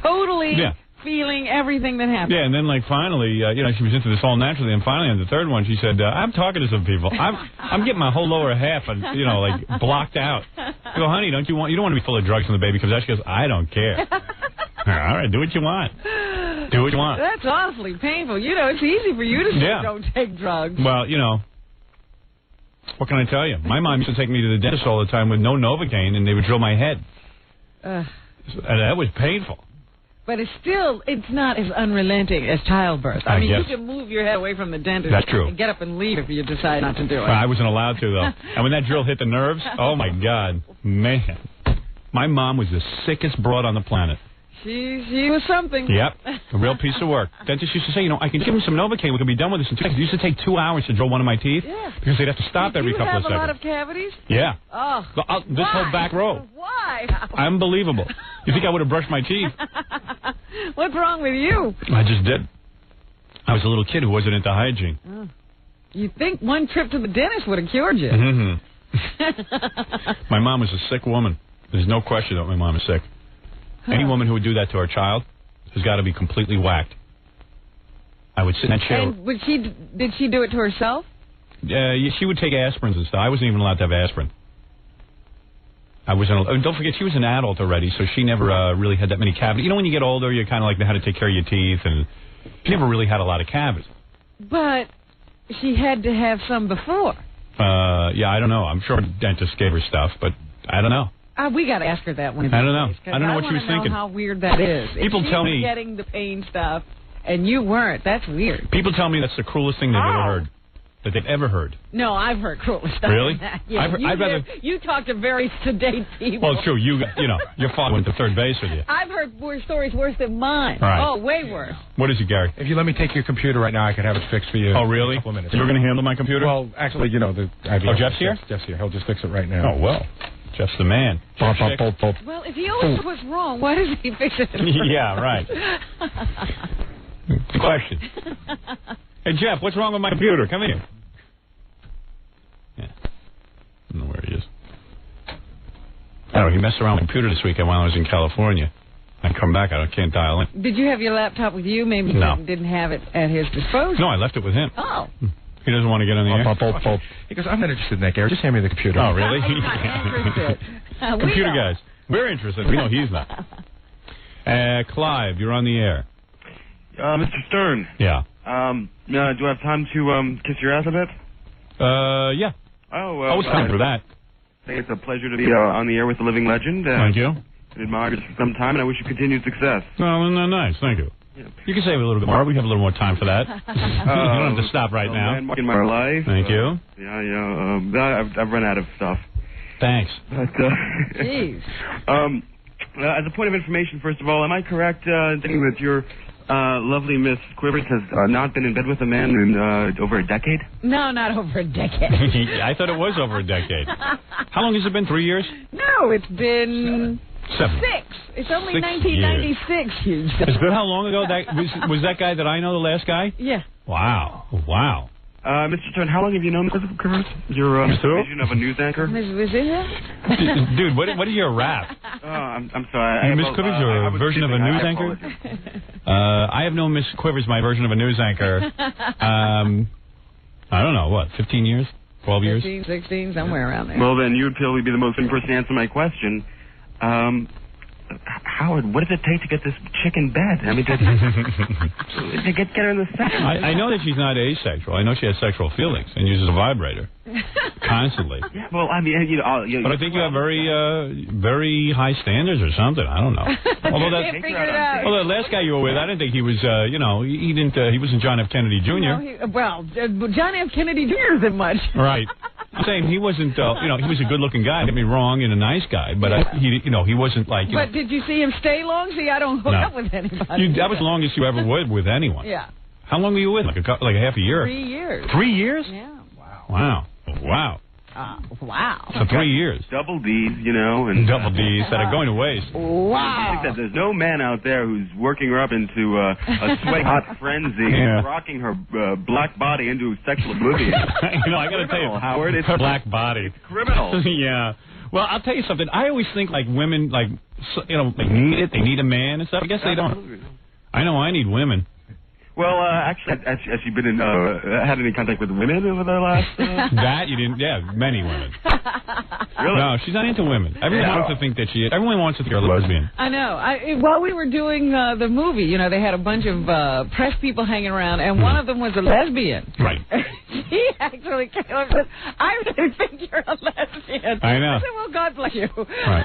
totally feeling everything that happened. Yeah, and then, like, finally, she was into this all naturally, and finally on the third one, she said, I'm talking to some people. I'm getting my whole lower half, like, blocked out. I go, honey, you don't want to be full of drugs when the baby comes out? She goes, I don't care. All right, do what you want. Do what you want. That's awfully painful. It's easy for you to say don't take drugs. Well, what can I tell you? My mom used to take me to the dentist all the time with no Novocaine, and they would drill my head. And that was painful. But it's not as unrelenting as childbirth. I mean, you can move your head away from the dentist. That's true. And get up and leave if you decide not to do it. I wasn't allowed to, though. And when that drill hit the nerves, oh, my God. Man. My mom was the sickest broad on the planet. She was something. Yep. A real piece of work. Dentists used to say, I can give him some Novocaine. We can be done with this in 2 seconds. It used to take 2 hours to drill one of my teeth. Yeah. Because they'd have to stop every couple of seconds. You have a lot of cavities? Yeah. Oh. This whole back row. Why? Unbelievable. You think I would have brushed my teeth? What's wrong with you? I just did. I was a little kid who wasn't into hygiene. Oh. You'd think one trip to the dentist would have cured you. Mm-hmm. My mom was a sick woman. There's no question that my mom is sick. Any woman who would do that to her child has got to be completely whacked. I would sit in that chair. And did she do it to herself? She would take aspirins and stuff. I wasn't even allowed to have aspirin. Don't forget, she was an adult already, so she never really had that many cavities. When you get older, you kind of like know how to take care of your teeth, and she never really had a lot of cavities. But she had to have some before. Yeah, I don't know. I'm sure dentists gave her stuff, but I don't know. We got to ask her that one. I don't know. I don't know what she was thinking. How weird that is. People tell me getting the pain stuff, and you weren't. That's weird. People tell me that's the cruelest thing they've ever heard. That they've ever heard. No, I've heard crueler stuff. Really? Than that. Yeah, you talk to very sedate people. Well, it's true. Your father went to third base with you. I've heard stories worse than mine. Right. Oh, way worse. What is it, Gary? If you let me take your computer right now, I can have it fixed for you. Oh, really? In a couple of minutes. You're going to handle my computer? Well, actually, Jeff's here? Jeff's here. He'll just fix it right now. Oh, well. Jeff's the man. Well, if he always was wrong, why does he fix it? Yeah, right. Good question. Hey, Jeff, what's wrong with my computer? Come here. Yeah. I don't know where he is. Oh, he messed around with the computer this weekend while I was in California. I come back, I can't dial in. Did you have your laptop with you? Maybe No. he didn't have it at his disposal. No, I left it with him. Oh. He doesn't want to get on the air. He goes, I'm not interested in that, Gary. Just hand me the computer. Oh, really? I'm not interested. Computer guys. We're interested. We know he's not. Clive, you're on the air. Mr. Stern. Yeah. Do I have time to kiss your ass a bit? Yeah. Oh, always time for that. I think it's a pleasure to be on the air with the living legend. Thank you. I've admired you for some time, and I wish you continued success. Oh, no, nice. Thank you. Yeah. You can save a little bit more. We have a little more time for that. You don't have to stop right now. In my life. Thank you. Yeah. I've run out of stuff. Thanks. But, jeez. As a point of information, first of all, am I correct in thinking that your lovely Miss Quivers has not been in bed with a man in over a decade? No, not over a decade. I thought it was over a decade. How long has it been? 3 years? No, it's been 7. 6. It's only 6 1996. Is that how long ago that was that guy that I know, the last guy? Yeah. Wow. Mr. Stern, how long have you known Miss Quivers? Your vision of a news anchor? Was it? Dude, what is your rap? Oh, I'm sorry. Miss Quivers, your version of a news anchor? I have known Miss Quivers, my version of a news anchor. I don't know, what, 15 years? 12 years? 15, 16, somewhere around there. Well, then you'd probably be the most important person to answer my question. Howard, what does it take to get this chick in bed? I mean, to get her in the sex. I know that she's not asexual. I know she has sexual feelings and uses a vibrator constantly. Yeah, well, I mean, but I think you have very high standards or something. I don't know. Although the last guy you were with, I didn't think he was. He wasn't John F. Kennedy Jr. No, John F. Kennedy Jr. isn't much. Right. I'm saying he wasn't. He was a good-looking guy. Don't get me wrong, and a nice guy. But he wasn't like. But did you see him stay long? See, I don't hook up with anybody. That was the longest you ever would with anyone. Yeah. How long were you with? Like a half a year? 3 years. 3 years? Yeah. Wow. Wow. So 3 years. Double D's, and double D's that are going to waste. Wow. I think that there's no man out there who's working her up into a sweaty hot frenzy, rocking her black body into sexual oblivion. I got to tell you, Howard, it's black body. It's criminal. Yeah. Well, I'll tell you something. I always think like women, they need it. They need a man and stuff. I guess they don't. I know I need women. Well, actually, has she been in, had any contact with women over the last... That you didn't, many women. Really? No, she's not into women. Everyone wants to think that she is. Everyone wants to think you're a lesbian. I know. While we were doing the movie, they had a bunch of press people hanging around, and one of them was a lesbian. Right. He actually came up and said, I really think you're a lesbian. I know. I said, well, God bless you. Right.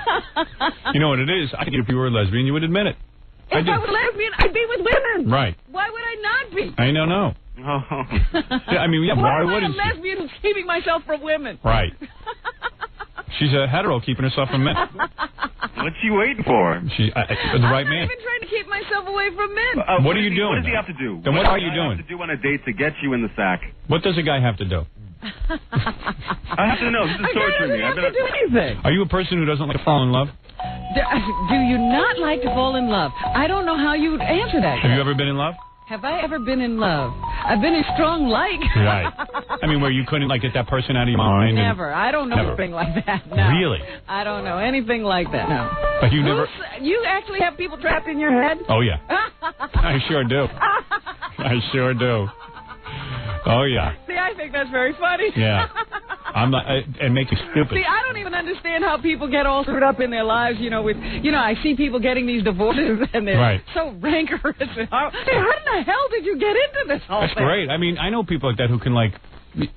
You know what it is? I think if you were a lesbian, you would admit it. If I was lesbian, I'd be with women. Right. Why would I not be? I don't know. Why wouldn't she? I'm a lesbian who's keeping myself from women. Right. She's a hetero keeping herself from men. What's she waiting for? The right man. I'm not even trying to keep myself away from men. What are you doing? What does he have to do? Then what are you doing? What does he have to do on a date to get you in the sack? What does a guy have to do? I have to know. This is torturing me. I don't have to do anything. Are you a person who doesn't like to fall in love? Do you not like to fall in love? I don't know how you would answer that. Have you ever been in love? Have I ever been in love? I've been in strong like. Right. I mean, where you couldn't get that person out of your mind. Never. I don't know anything like that. No. Really? I don't know anything like that. No. But you never. You actually have people trapped in your head? Oh yeah. I sure do. I sure do. Oh yeah. See, I think that's very funny. Yeah. I'm not. It makes me stupid. See, I don't even understand how people get all screwed up in their lives. I see people getting these divorces and they're so rancorous. How in the hell did you get into this whole thing? That's great. I mean, I know people like that who can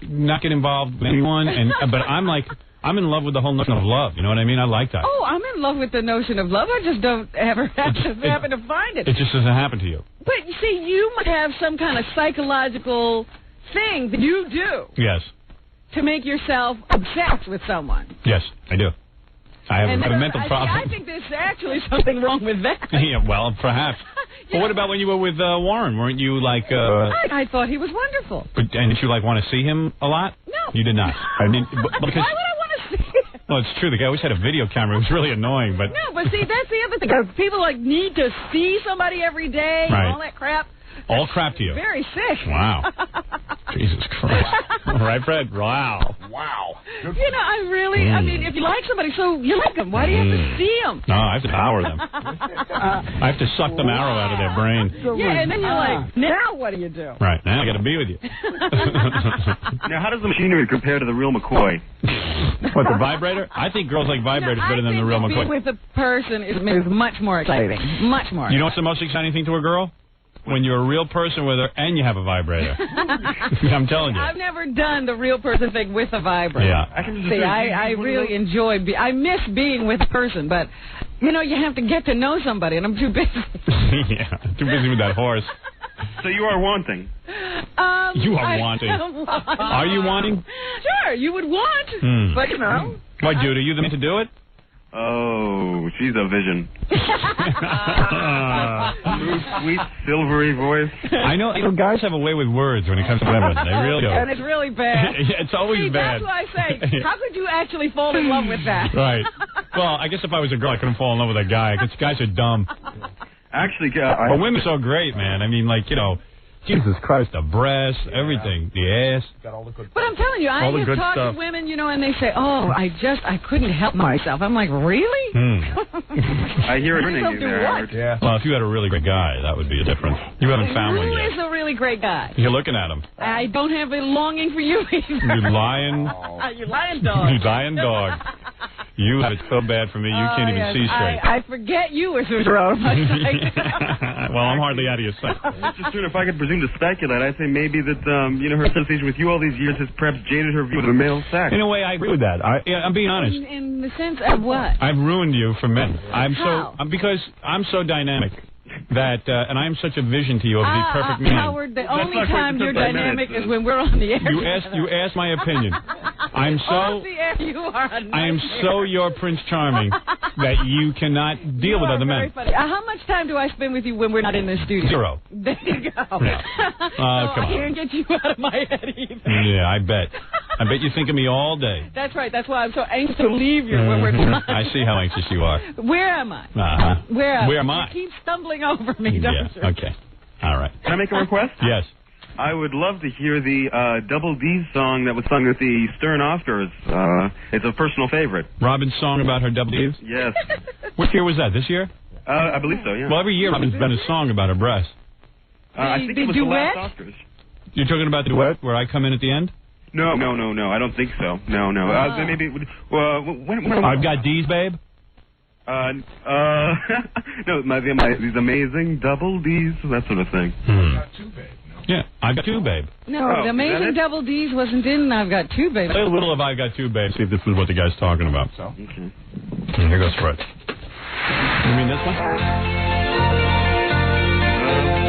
not get involved with anyone, but I'm in love with the whole notion of love. You know what I mean? I like that. Oh, I'm in love with the notion of love. I just don't ever happen to find it. It just doesn't happen to you. But you see, you must have some kind of psychological thing that you do. Yes. To make yourself obsessed with someone. Yes, I do. I have a mental problem. I think there's actually something wrong with that. Yeah, well, perhaps. But what about when you were with Warren? Weren't you like... I thought he was wonderful. And did you want to see him a lot? No. You did not. Why would I want to see him? Well, it's true. The guy always had a video camera. It was really annoying, but... No, but see, that's the other thing. People, like, need to see somebody every day and all that crap. All crap to you. Very sick. Wow. Jesus Christ. All right, Fred? Wow. Wow. You know, I mean, if you like somebody, so you like them. Why do you have to see them? No, I have to power them. I have to suck the marrow out of their brain. Yeah, and then you're like, now what do you do? Right, now I got to be with you. Now, how does the machinery compare to the real McCoy? What, the vibrator? I think girls like vibrators better than the real McCoy. Being with a person is much more exciting. Much more. You know what's the most exciting thing to a girl? When you're a real person with her and you have a vibrator. I'm telling you. I've never done the real person thing with a vibrator. Yeah. See, I really enjoy I miss being with a person, but, you know, you have to get to know somebody, and I'm too busy. Yeah, too busy with that horse. So you are wanting? You are wanting. Are you wanting? Sure, you would want, but, you know. Why, dude, are you the man to do it? Oh, she's a vision. Sweet, silvery voice. I know guys have a way with words when it comes to women. They really do. And it's really bad. It's always bad. That's why I say, how could you actually fall in love with that? Right. Well, I guess if I was a girl, I couldn't fall in love with a guy, because guys are dumb. Actually, but women are so great, man. I mean, like, you know, Jesus Christ, the breasts, everything, the ass. But I'm telling you, I have talked to women, you know, and they say, oh, I couldn't help myself. I'm like, really? I hear it ringing there, Howard. Yeah. Well, if you had a really great guy, that would be a difference. You haven't found one Who yet. is a really great guy? You're looking at him. I don't have a longing for you either. You lying. You lying dog. You lying dog. You have it so bad for me, you can't even see straight. I forget you as soon as you're out of my sight. Well, I'm hardly out of your sight. Just soon, if I could presume to speculate, I'd say maybe that, you know, her association with you all these years has perhaps jaded her view of the male sex. In a way, I agree with that. I'm being honest. In the sense of what? I've ruined you for men. How? Because I'm so dynamic. That and I'm such a vision to you of the perfect man. Howard, the only time you're dynamic is when we're on the air. You asked my opinion. I'm so on the air, you are a I am so your Prince Charming that you cannot deal with other men. Funny. How much time do I spend with you when we're not in the studio? 0. There you go. Come I on. can't get you out of my head either. Yeah, I bet. I bet you think of me all day. That's right. That's why I'm so anxious to leave you when we're not. I see how anxious you are. Where am I? Where am I? You keep stumbling over me, don't you? Okay. All right. Can I make a request? Yes. I would love to hear the Double D's song that was sung at the Stern Oscars. It's a personal favorite. Robin's song about her double D's? Yes. What year was that? This year? I believe so, yeah. Well, every year Robin's done a song about her breasts. I think it was the last Oscars. You're talking about the duet where I come in at the end? No. I don't think so. No. Maybe. When I've got D's, babe. No, these amazing double D's, that sort of thing. Yeah, I've got 2, babe. No, the Amazing Double D's wasn't in I've Got 2, babe. Play a little of I've Got 2, babe. See if this is what the guy's talking about. Okay. Here goes Fred. You mean this one?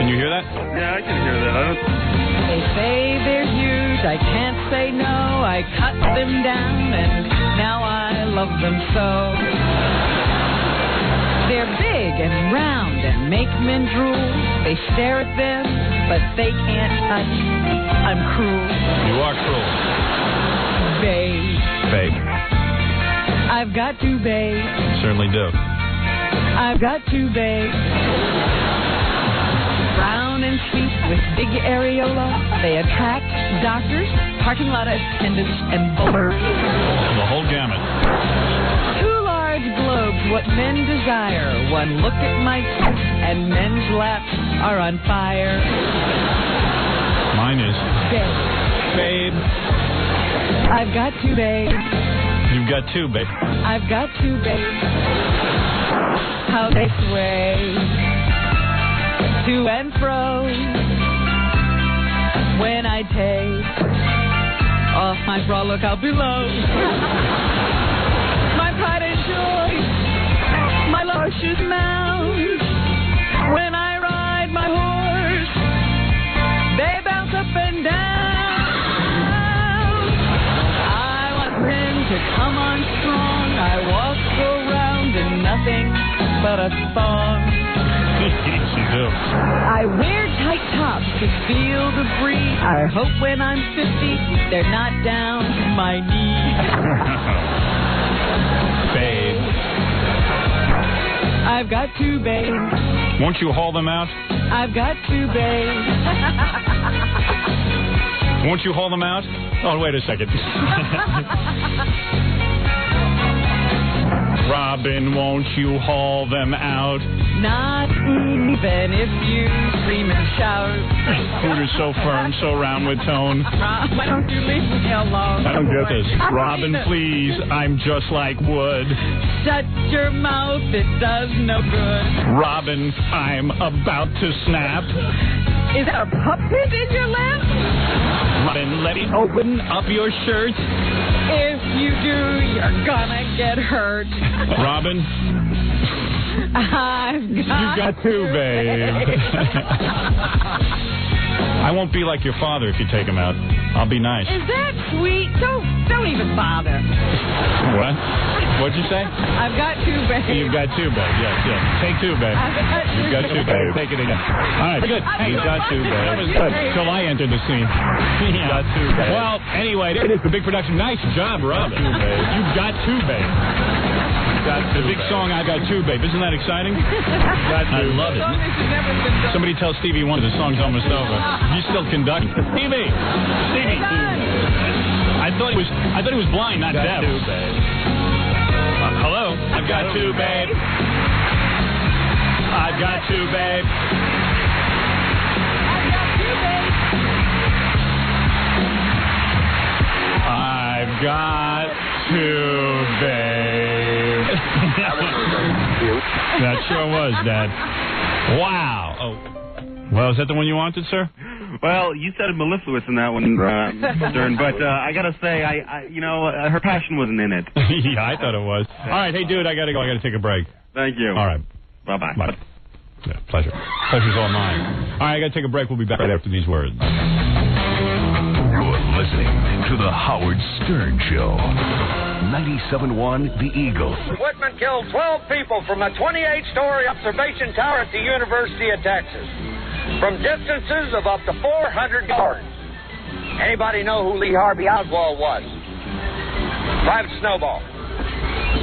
Can you hear that? Yeah, I can hear that. They say they're huge, I can't say no. I cut them down, and now I love them so. They're big and round and make men drool. They stare at them, but they can't touch. I'm cruel. You are cruel. Babe. I've got to, babe. You certainly do. I've got to, babe. Brown and sweet with big areola. They attract doctors, parking lot attendants, and bowlers. The whole gamut. Globes, what men desire. One look at my tits and men's laps are on fire. Mine is. Babe. I've got to, babe. You've got 2, babe. I've got to, babe. How they sway to and fro when I take off my bra, look out below. Pride and joy, my luscious mount. When I ride my horse, they bounce up and down. I want men to come on strong. I walk around in nothing but a thong. I wear tight tops to feel the breeze. I hope when I'm 50, they're not down to my knees. I've got two, babe. Won't you haul them out? I've got two, babe. Won't you haul them out? Oh, wait a second. Robin, won't you haul them out? Not even if you scream and shout. Hooter's so firm, so round with tone. Why don't you leave me alone? I don't get this. Robin, please, I'm just like wood. Shut your mouth, it does no good. Robin, I'm about to snap. Is that a puppet in your lap? Robin, let me open up your shirt. If you do, you're gonna get hurt. Robin, You've got two, babe. I won't be like your father if you take him out. I'll be nice. Is that sweet? Don't even bother. What? What'd you say? I've got two, babe. You've got two, babe. Yes. Take two, babe. You've got two, babe. Take it again. All right, good. He's got two, babe. That was good. Till I entered the scene. He's got two, babe. Well, anyway, it is the big production. Nice job, Robin. You've got two, babe. The big song, I Got Two, Babe. Isn't that exciting? I love it. Somebody tell Stevie Wonder the song's almost over. He's still conducting. Stevie! I thought he was blind, not deaf. Two, babe. Hello? I've got two, babe. I've got two, babe. I've got two, babe. That sure was, Dad. Wow. Oh. Well, is that the one you wanted, sir? Well, you said mellifluous in that one, Stern, but I gotta say, her passion wasn't in it. Yeah, I thought it was. All right, hey, dude, I gotta go. I gotta take a break. Thank you. All right. Bye-bye. Bye. Yeah, pleasure. Pleasure's all mine. All right, I gotta take a break. We'll be back right after these words. You're listening to The Howard Stern Show. 97.1 The Eagle. Whitman killed 12 people from a 28-story observation tower at the University of Texas, from distances of up to 400 yards. Anybody know who Lee Harvey Oswald was? Private Snowball.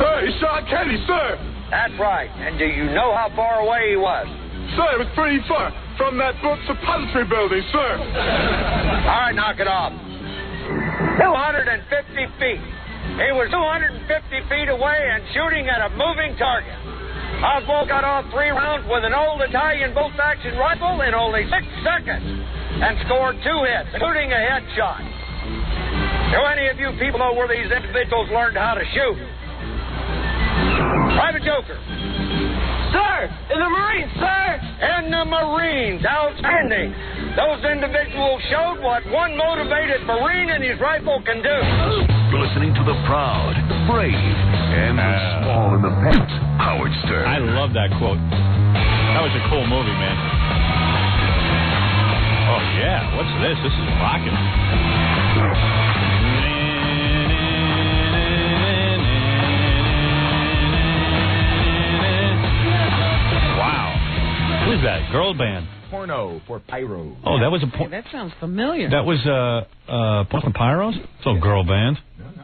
Sir, it's Sean Kennedy, sir. That's right. And do you know how far away he was? Sir, it was pretty far from that book suppository building, sir. All right, knock it off. 250 feet. He was 250 feet away and shooting at a moving target. Oswald got off 3 rounds with an old Italian bolt-action rifle in only 6 seconds and scored 2 hits, including a headshot. Do any of you people know where these individuals learned how to shoot? Private Joker. Sir, in the Marines, sir. In the Marines. Outstanding. Those individuals showed what one motivated Marine and his rifle can do. You're listening to the proud, brave, and the small in the pants, Howard Stern. I love that quote. That was a cool movie, man. Oh, yeah. What's this? This is rocking. Who is that? Girl band. Porno for Pyro. Oh, that was a Hey, that sounds familiar. That was Porno for Pyros? It's a girl band. No.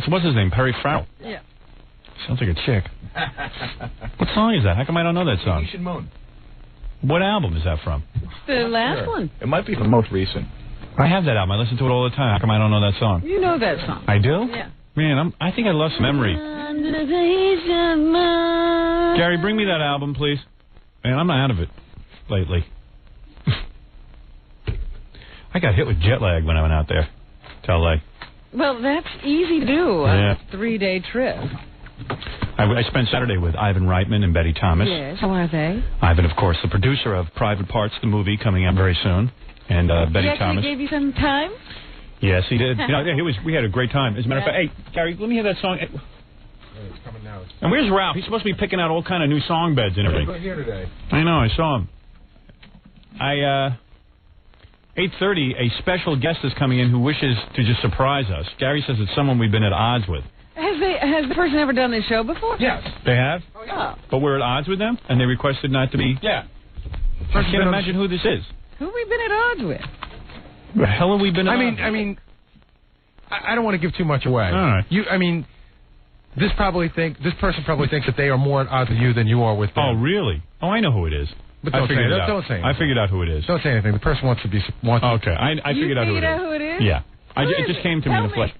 What's his name? Perry Farrell. Yeah. Sounds like a chick. What song is that? How come I don't know that song? You should moan. What album is that from? The last one. It might be the most recent. I have that album. I listen to it all the time. How come I don't know that song? You know that song. I do? Yeah. Man, I think I lost memory. Gary, bring me that album, please. Man, I'm out of it lately. I got hit with jet lag when I went out there to L.A. Well, that's easy to do. Yeah. A 3-day trip. I spent Saturday with Ivan Reitman and Betty Thomas. Yes. How are they? Ivan, of course, the producer of Private Parts, the movie coming out very soon, and Betty He actually Thomas. gave you some time? Yes, he did. We had a great time. As a matter of fact, hey, Gary, let me hear that song. It's coming now. And where's Ralph? He's supposed to be picking out all kind of new song beds and everything. He's here today. I know, I saw him. 8:30, a special guest is coming in who wishes to just surprise us. Gary says it's someone we've been at odds with. Has the person ever done this show before? Yes. They have? Oh, yeah. But we're at odds with them, and they requested not to be. Yeah. I can't imagine who this is. Who have we been at odds with? The hell have we been at odds with? I don't want to give too much away. All right. This person probably thinks that they are more at odds with you than you are with them. Oh, really? Oh, I know who it is. But don't say anything. I figured out who it is. Don't say anything. The person wants to be... Okay, I figured out who it is. You figured out who it is? Yeah. It just came to me in the flesh.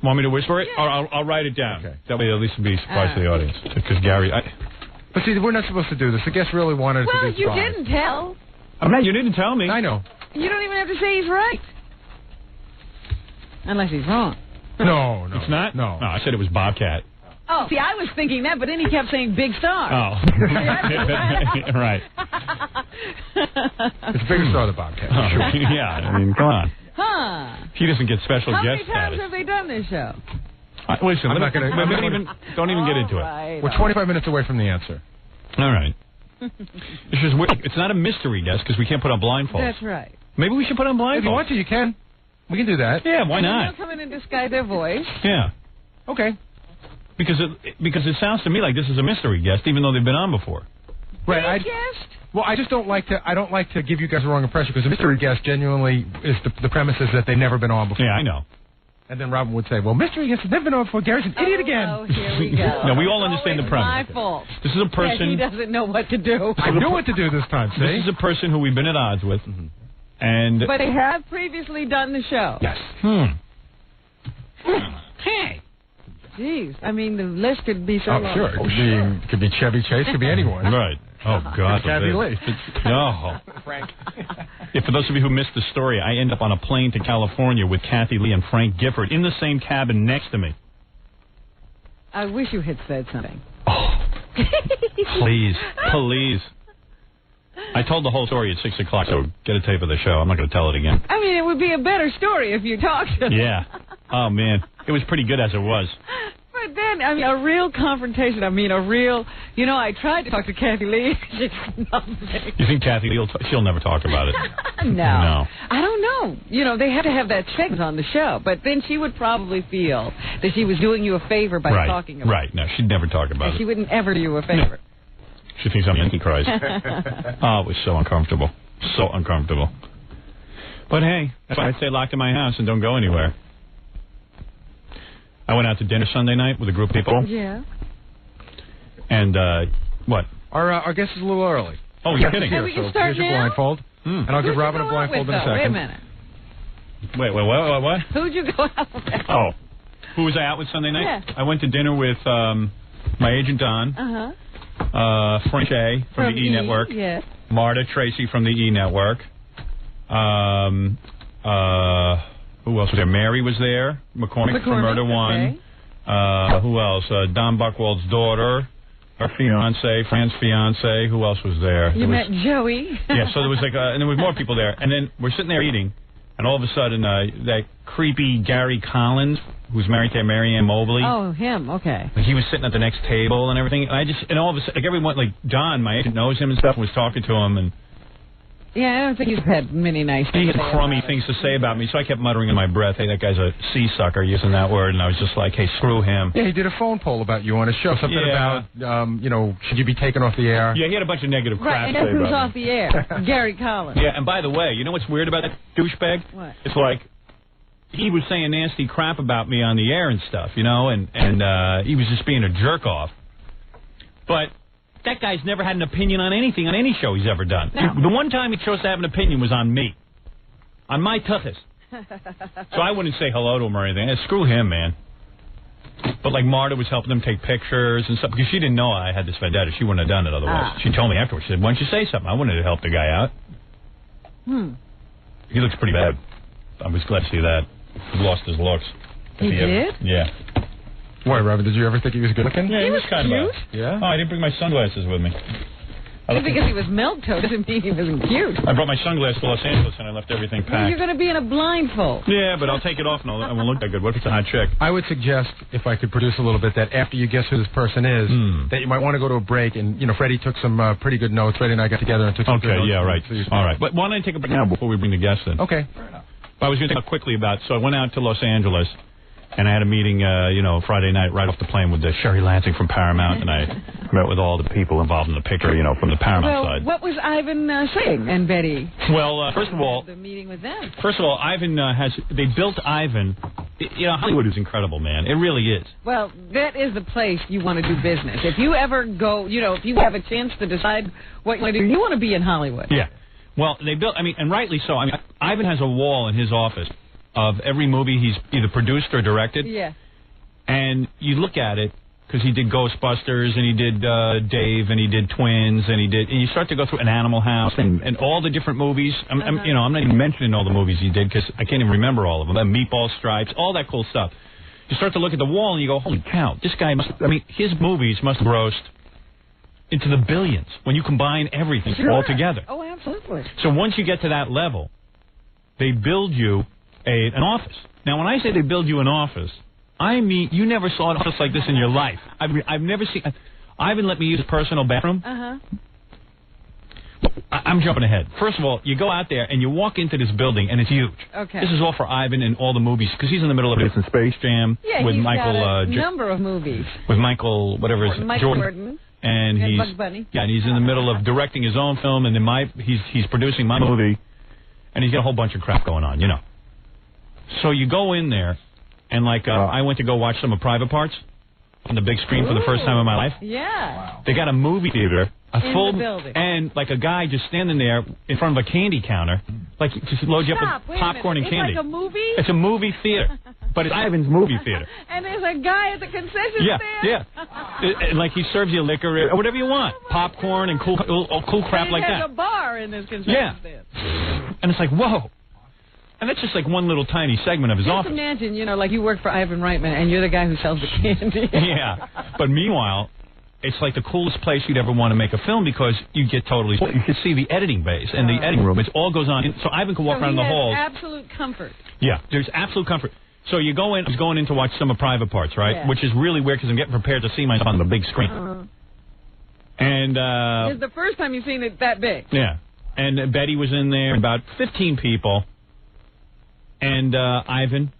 Want me to whisper it? Or I'll write it down. Okay. That way at least it'll be a surprise to the audience. Because Gary... But see, we're not supposed to do this. The guest really wanted it to be a surprise. Well, you didn't tell. You didn't tell me. I know. You don't even have to say he's right. Unless he's wrong. No. It's not? No, I said it was Bobcat. Oh, see, I was thinking that, but then he kept saying Big Star. Oh. Right. It's a bigger star than Bobcat. Oh, sure. Yeah, I mean, come on. Huh. He doesn't get special How guest many times status. have they done this show? Listen, I'm not going to... Don't even get into it. We're 25 minutes away from the answer. All right. It's just weird. It's not a mystery guess because we can't put on blindfolds. That's right. Maybe we should put on blindfolds. If you want to, you can. We can do that. Yeah, why not? They'll come in and disguise their voice. Yeah. Okay. Because it sounds to me like this is a mystery guest, even though they've been on before. Right. Well, I just don't like to. I don't like to give you guys the wrong impression because a mystery guest genuinely is the premise is that they've never been on before. Yeah, I know. And then Robin would say, "Well, mystery guest has never been on before. Gary's an idiot again." Oh, here we go. No, we all understand the premise. My fault. This is a person. Yeah, he doesn't know what to do. I knew what to do this time. See? This is a person who we've been at odds with, and but they have previously done the show. Yes. Hey. Jeez, I mean, the list could be so long. Sure. It could be Chevy Chase. Could be anyone. Right. Oh, God. Kathy Lee. No. Frank. Yeah, for those of you who missed the story, I end up on a plane to California with Kathy Lee and Frank Gifford in the same cabin next to me. I wish you had said something. Oh. Please. I told the whole story at 6 o'clock, so get a tape of the show. I'm not going to tell it again. I mean, it would be a better story if you talked to them. Yeah. Oh, man. It was pretty good as it was. But then, I mean, a real confrontation. I mean, I tried to talk to Kathy Lee. She's nothing. You think Kathy Lee she'll never talk about it? No. I don't know. They have to have that segment on the show. But then she would probably feel that she was doing you a favor by talking about it. Right. No, she'd never talk about it. She wouldn't ever do you a favor. She thinks I'm Antichrist. Oh, it was so uncomfortable. So uncomfortable. But hey, that's why I stay locked in my house and don't go anywhere. I went out to dinner Sunday night with a group of people. Yeah. And, what? Our guest is a little early. Oh, you're kidding. We can start here's your now? blindfold. And I'll give Robin a blindfold in a second. Wait a minute. Wait, what? Who'd you go out with? Oh. Who was I out with Sunday night? Yeah. I went to dinner with my agent Don. Frank A. from the E! Network. Yes. Marta Tracy from the E! Network. Who else was there? Mary was there. McCormick from Murder One. Who else? Don Buchwald's daughter. Her fiance, Fran's fiance. Who else was there? You met Joey. Yeah, so there was and there was more people there. And then we're sitting there eating, and all of a sudden, that creepy Gary Collins, who's married to Marianne Mobley. Oh, him. Okay. He was sitting at the next table and everything. And all of a sudden, everyone, John, my agent, knows him and stuff, was talking to him, and yeah, I don't think he's had many nice things. He had crummy things to say about me, so I kept muttering in my breath, "Hey, that guy's a sea sucker," using that word, and I was just like, "Hey, screw him." Yeah, he did a phone poll about you on his show, something about, should you be taken off the air? Yeah, he had a bunch of negative crap right, to and say who's about off the air? Gary Collins. Yeah, and by the way, you know what's weird about that douchebag? What? It's like he was saying nasty crap about me on the air and stuff, and he was just being a jerk off. But that guy's never had an opinion on anything on any show he's ever done. No. The one time he chose to have an opinion was on me, on my toughest. So I wouldn't say hello to him or anything. Screw him, man. But Marta was helping him take pictures and stuff because she didn't know I had this vendetta. She wouldn't have done it otherwise. She told me afterwards. She said, "Why don't you say something?" I wanted to help the guy out. He looks pretty bad. I was glad to see that. He lost his looks. He did? Yeah. Why, Robin, did you ever think he was good looking? Yeah, he was kind cute. of yeah? Oh, I didn't bring my sunglasses with me. Just because he was milk-toast doesn't mean he wasn't cute. I brought my sunglasses to Los Angeles and I left everything packed. Well, you're going to be in a blindfold. Yeah, but I'll take it off and I won't look that good. What if it's a hot chick? I would suggest, if I could produce a little bit, that after you guess who this person is, that you might want to go to a break. And, Freddie took some pretty good notes. Freddie and I got together and took some good notes. Okay, yeah, right. All right. But why don't I take a break now before we bring the guests in? Okay. I was going to talk quickly about, so I went out to Los Angeles, and I had a meeting, Friday night right off the plane with Sherry Lansing from Paramount, and I met with all the people involved in the picture, from the Paramount side. What was Ivan saying and Betty? Well, first of all, the meeting with them. First of all, Ivan they built Ivan Hollywood is incredible, man. It really is. Well, that is the place you want to do business. If you ever go, if you have a chance to decide what you want to do, you want to be in Hollywood. Yeah. Well, they built, and rightly so. Ivan has a wall in his office of every movie he's either produced or directed. Yeah. And you look at it, because he did Ghostbusters, and he did Dave, and he did Twins, and you start to go through an Animal House, and all the different movies. I'm not even mentioning all the movies he did, because I can't even remember all of them. Meatball Stripes, all that cool stuff. You start to look at the wall, and you go, holy cow, this guy his movies must have grossed into the billions when you combine everything all together. Oh, absolutely. So once you get to that level, they build you an office. Now, when I say they build you an office, I mean, you never saw an office like this in your life. I've never seen... Ivan let me use his personal bathroom. I'm jumping ahead. First of all, you go out there and you walk into this building, and it's huge. Okay. This is all for Ivan and all the movies, because he's in the middle of this Space Jam with he's Michael... got a number of movies. With Michael, whatever his... Michael Jordan. And he's... Bugs Bunny. Yeah, and he's in the middle of directing his own film, and then he's producing my movie, and he's got a whole bunch of crap going on, So you go in there... And I went to go watch some of Private Parts on the big screen for the first time in my life. Yeah. Wow. They got a movie theater, in the building. And a guy just standing there in front of a candy counter, just load you up with popcorn and candy. It's like a movie? It's a movie theater, but it's Ivan's movie theater. And there's a guy at the concession stand? Yeah. He serves you liquor or whatever you want, popcorn and cool crap like that. There's a bar in this concession stand. And it's like, whoa. And that's just one little tiny segment of his office. Just imagine, you work for Ivan Reitman, and you're the guy who sells the candy. Yeah. But meanwhile, it's like the coolest place you'd ever want to make a film, because you get totally... You can see the editing base and the editing room. It all goes on. So Ivan can walk around the halls. Absolute comfort. Yeah, there's absolute comfort. So you go in... I was going in to watch some of Private Parts, right? Yeah. Which is really weird, because I'm getting prepared to see myself on the big screen. And... It's the first time you've seen it that big. Yeah. And Betty was in there, about 15 people... And Ivan,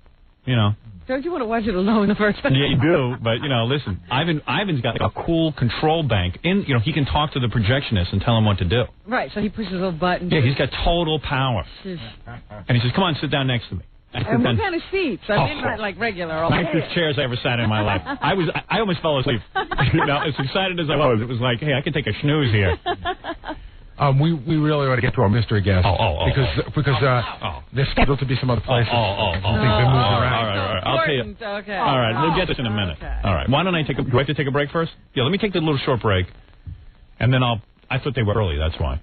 Don't you want to watch it alone the first time? Yeah, you do. But, listen, Ivan's got a cool control bank. He can talk to the projectionist and tell him what to do. Right, so he pushes a little button. Yeah, he's got total power. And he says, come on, sit down next to me. And what kind of seats? Not like regular. Nicest chairs I ever sat in my life. I almost fell asleep. As excited as I was, it was like, hey, I can take a snooze here. We really want to get to our mystery guest because they're scheduled to be some other places. I think they're moving around. All right. I'll tell you. Okay. All right, we'll get this in a minute. Okay. All right. Why don't I do I have to take a break first? Yeah, let me take the little short break, and then I thought they were early. That's why.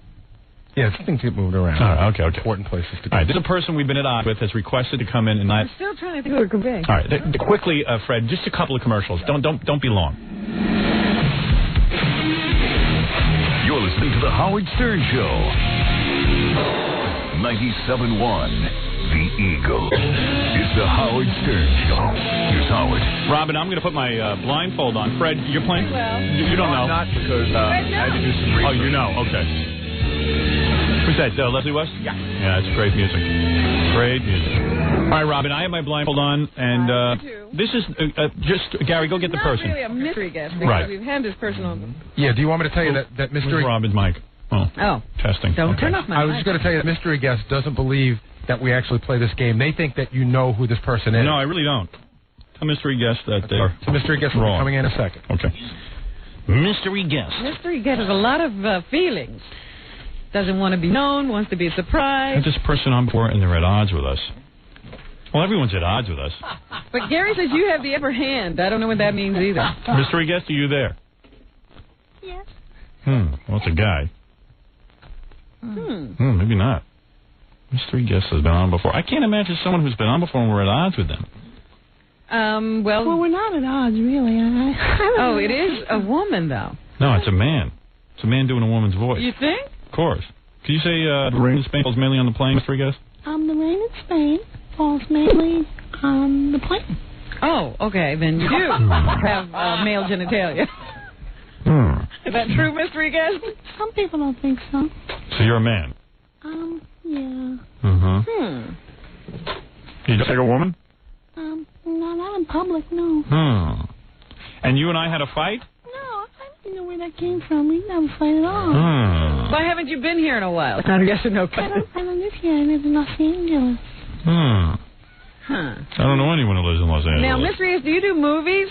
Yeah, things get moved around. All right. Okay. Important places to go. All right. This is a person we've been at odds with has requested to come in and I'm still trying to think who it could be. All right. Quickly, Fred, just a couple of commercials. Don't be long. You're listening to The Howard Stern Show. 97.1 The Eagle is The Howard Stern Show. Here's Howard. Robin, I'm going to put my blindfold on. Fred, you're playing? Well, you don't know. Not because I had to do some research. Oh, you know. Okay. Who's that, Leslie West? Yeah. Yeah, it's great music. Great music. All right, Robin, I have my blindfold on, and this is just... Gary, go get the person. It's not really a mystery guest, because we've had this person on. Yeah, do you want me to tell you that mystery... Robin's mic. Oh. Testing. Don't turn off my mic. I was just going to tell you that mystery guest doesn't believe that we actually play this game. They think that you know who this person is. No, I really don't. Tell mystery guest that they're... The mystery guest will be coming in a second. Okay. Mystery guest. Mystery guest has a lot of feelings. Doesn't want to be known, wants to be surprised. Had this person on before, and they're at odds with us. Well, everyone's at odds with us. But Gary says you have the upper hand. I don't know what that means either. Mystery guest, are you there? Yes. Well, it's a guy. Maybe not. Mystery guest has been on before. I can't imagine someone who's been on before and we're at odds with them. Well, we're not at odds, really. It is a woman, though. No, it's a man. It's a man doing a woman's voice. You think? Of course. Can you say the rain in Spain falls mainly on the plane, mystery guest? The rain in Spain falls mainly on the plane. Oh, okay. Then you do have male genitalia. Is that true, mystery guest? Some people don't think so. So you're a man? Yeah. You just like a woman? No, not in public, no. And you and I had a fight? No, I didn't know where that came from. We never fight at all. Why haven't you been here in a while? It's not a yes or no question. I don't live here. I live in Los Angeles. Huh. I don't know anyone who lives in Los Angeles. Now, Mystery is, do you do movies?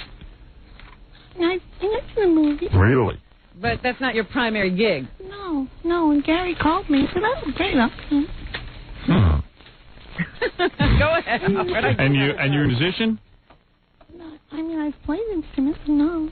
I do the movie. Really? But that's not your primary gig. No, and Gary called me, so that was great. Go ahead. And you're a musician? I mean, I've played instruments, no.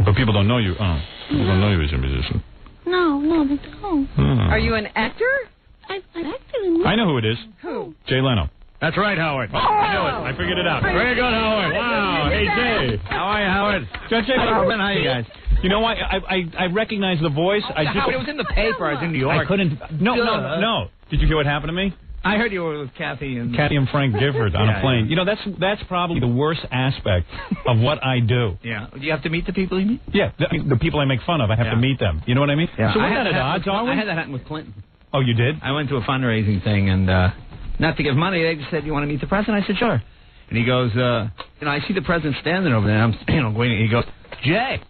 But people don't know you. People don't know you as a musician. No, they don't. Are you an actor? I acted in I know who it is. Who? Jay Leno. That's right, Howard. Oh, I knew it. I figured it out. Very good, Howard. Wow. Hey, Jay. How are you, Howard? Jay, How are you guys? You know what? I recognize the voice. Howard, it was in the paper. I was in New York. I couldn't. No. Did you hear what happened to me? I heard you were with Kathy and Frank Gifford on a plane. Yeah. You know, that's probably the worst aspect of what I do. Yeah. Do you have to meet the people you meet? Yeah. The people I make fun of, I have to meet them. You know what I mean? Yeah. So we're not at odds, are we? I had that happen with Clinton. Oh, you did? I went to a fundraising thing, and not to give money, they just said, "You want to meet the president?" I said, "Sure." And he goes, I see the president standing over there. I'm, waiting. He goes, "Jay,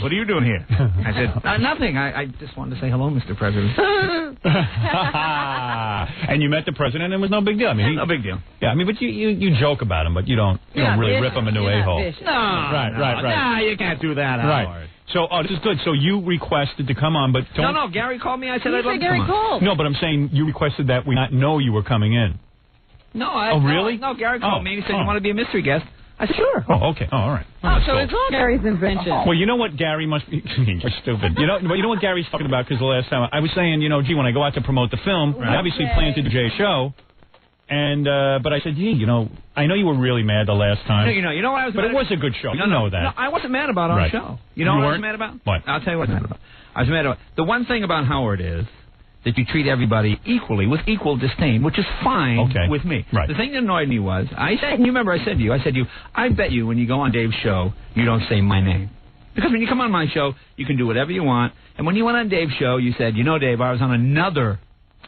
what are you doing here?" I said, "Nothing. I just wanted to say hello, Mr. President." And you met the president, and it was no big deal. I mean, no big deal. Yeah, I mean, but you joke about him, but you don't really rip him a new a-hole. No, right. Nah, you can't do that, Howard. Right. So, this is good. So you requested to come on, but don't... No, Gary called me. I said I'd love to Gary come called. No, but I'm saying you requested that we not know you were coming in. No, really? No, Gary called me. He said, "You want to be a mystery guest?" I said, "Sure." Oh, okay. Oh, all right. So it's all Gary's invention. Well, you know what Gary must be... You're stupid. You know what Gary's talking about? Because the last time I was saying, gee, when I go out to promote the film, I obviously planned to do Jay's show. And, but I said, gee, I know you were really mad the last time. No, you know what I was But mad it was a good show. You know that. No, I wasn't mad about our show. You know what I was mad about? What? I'll tell you what I was mad about. I was mad about... The one thing about Howard is that you treat everybody equally, with equal disdain, which is fine with me. Right. The thing that annoyed me was, I said to you, I bet you when you go on Dave's show, you don't say my name. Because when you come on my show, you can do whatever you want. And when you went on Dave's show, you said, Dave, I was on another...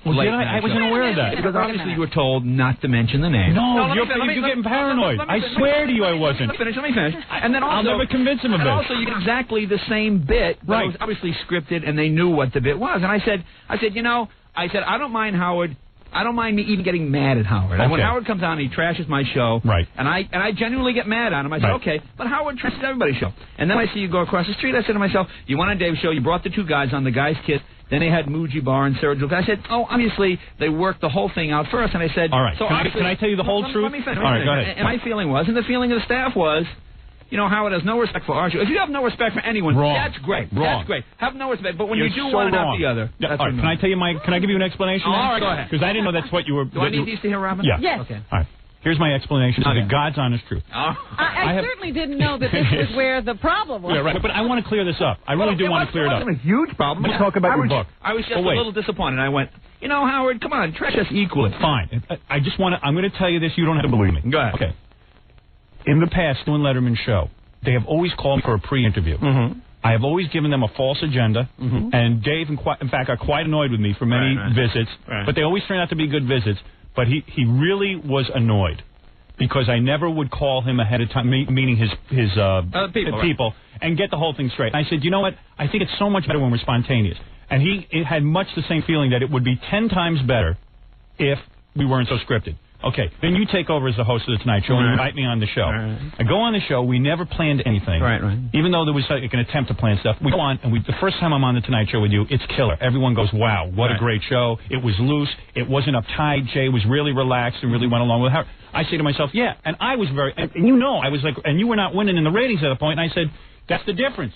Well, I wasn't aware of that. Because obviously you were told not to mention the name. No, you're getting paranoid. I swear to you I wasn't. Let me finish. And then also, I'll never convince him of it. And also, you did exactly the same bit, but it was obviously scripted, and they knew what the bit was. And I said, I don't mind Howard. I don't mind me even getting mad at Howard. Okay. When Howard comes on, he trashes my show. Right. And I genuinely get mad at him. I said, okay, but Howard trashes everybody's show. And then I see you go across the street. I said to myself, you went on Dave's show. You brought the two guys on. The guys kissed. Then they had Muji Bar and Sergio. I said, obviously they worked the whole thing out first. And I said, all right. So can I tell you the whole truth? Let me finish. All right, go ahead. And my feeling was, and the feeling of the staff was, Howard has no respect for our show. If you have no respect for anyone, that's great. Wrong. That's great. Have no respect. But when you do so one and wrong. not the other, all right. Can I tell you can I give you an explanation? All right, go ahead. Because I didn't know that's what you were... Do I need these to hear, Robin? Yeah. Yes. Okay. All right. Here's my explanation to the God's honest truth. I certainly didn't know that this was where the problem was. Yeah, right. But I want to clear this up. I really do want to clear it up. It wasn't a huge problem. Let's talk about your book. I was just a little disappointed. I went, Howard, come on, trash us equally. Fine. I just want to... I'm going to tell you this. You don't have to believe me. Go ahead. Okay. In the past, doing Letterman's show, they have always called me for a pre-interview. Mm-hmm. I have always given them a false agenda, and Dave, in fact, got quite annoyed with me for many visits, but they always turned out to be good visits. But he really was annoyed because I never would call him ahead of time, meaning his people, and get the whole thing straight. And I said, you know what? I think it's so much better when we're spontaneous. And he had much the same feeling that it would be 10 times better if we weren't so scripted. Okay, then you take over as the host of the Tonight Show and invite me on the show. I go on the show. We never planned anything. Right. Even though there was like an attempt to plan stuff. We go on, and the first time I'm on the Tonight Show with you, it's killer. Everyone goes, wow, what a great show. It was loose. It wasn't uptight. Jay was really relaxed and really went along with her. I say to myself, yeah, and I was very, and I was like, and you were not winning in the ratings at the point, and I said, that's the difference.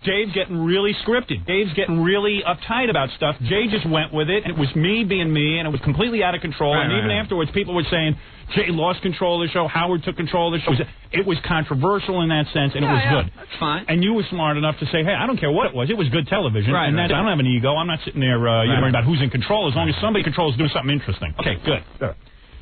Dave's getting really scripted. Dave's getting really uptight about stuff. Jay just went with it, and it was me being me, and it was completely out of control. And even afterwards, people were saying, Jay lost control of the show, Howard took control of the show. It was controversial in that sense, and it was good. That's fine. And you were smart enough to say, hey, I don't care what it was. It was good television. I don't have an ego. I'm not sitting there worrying about who's in control. As long as somebody controls doing something interesting. Okay, good.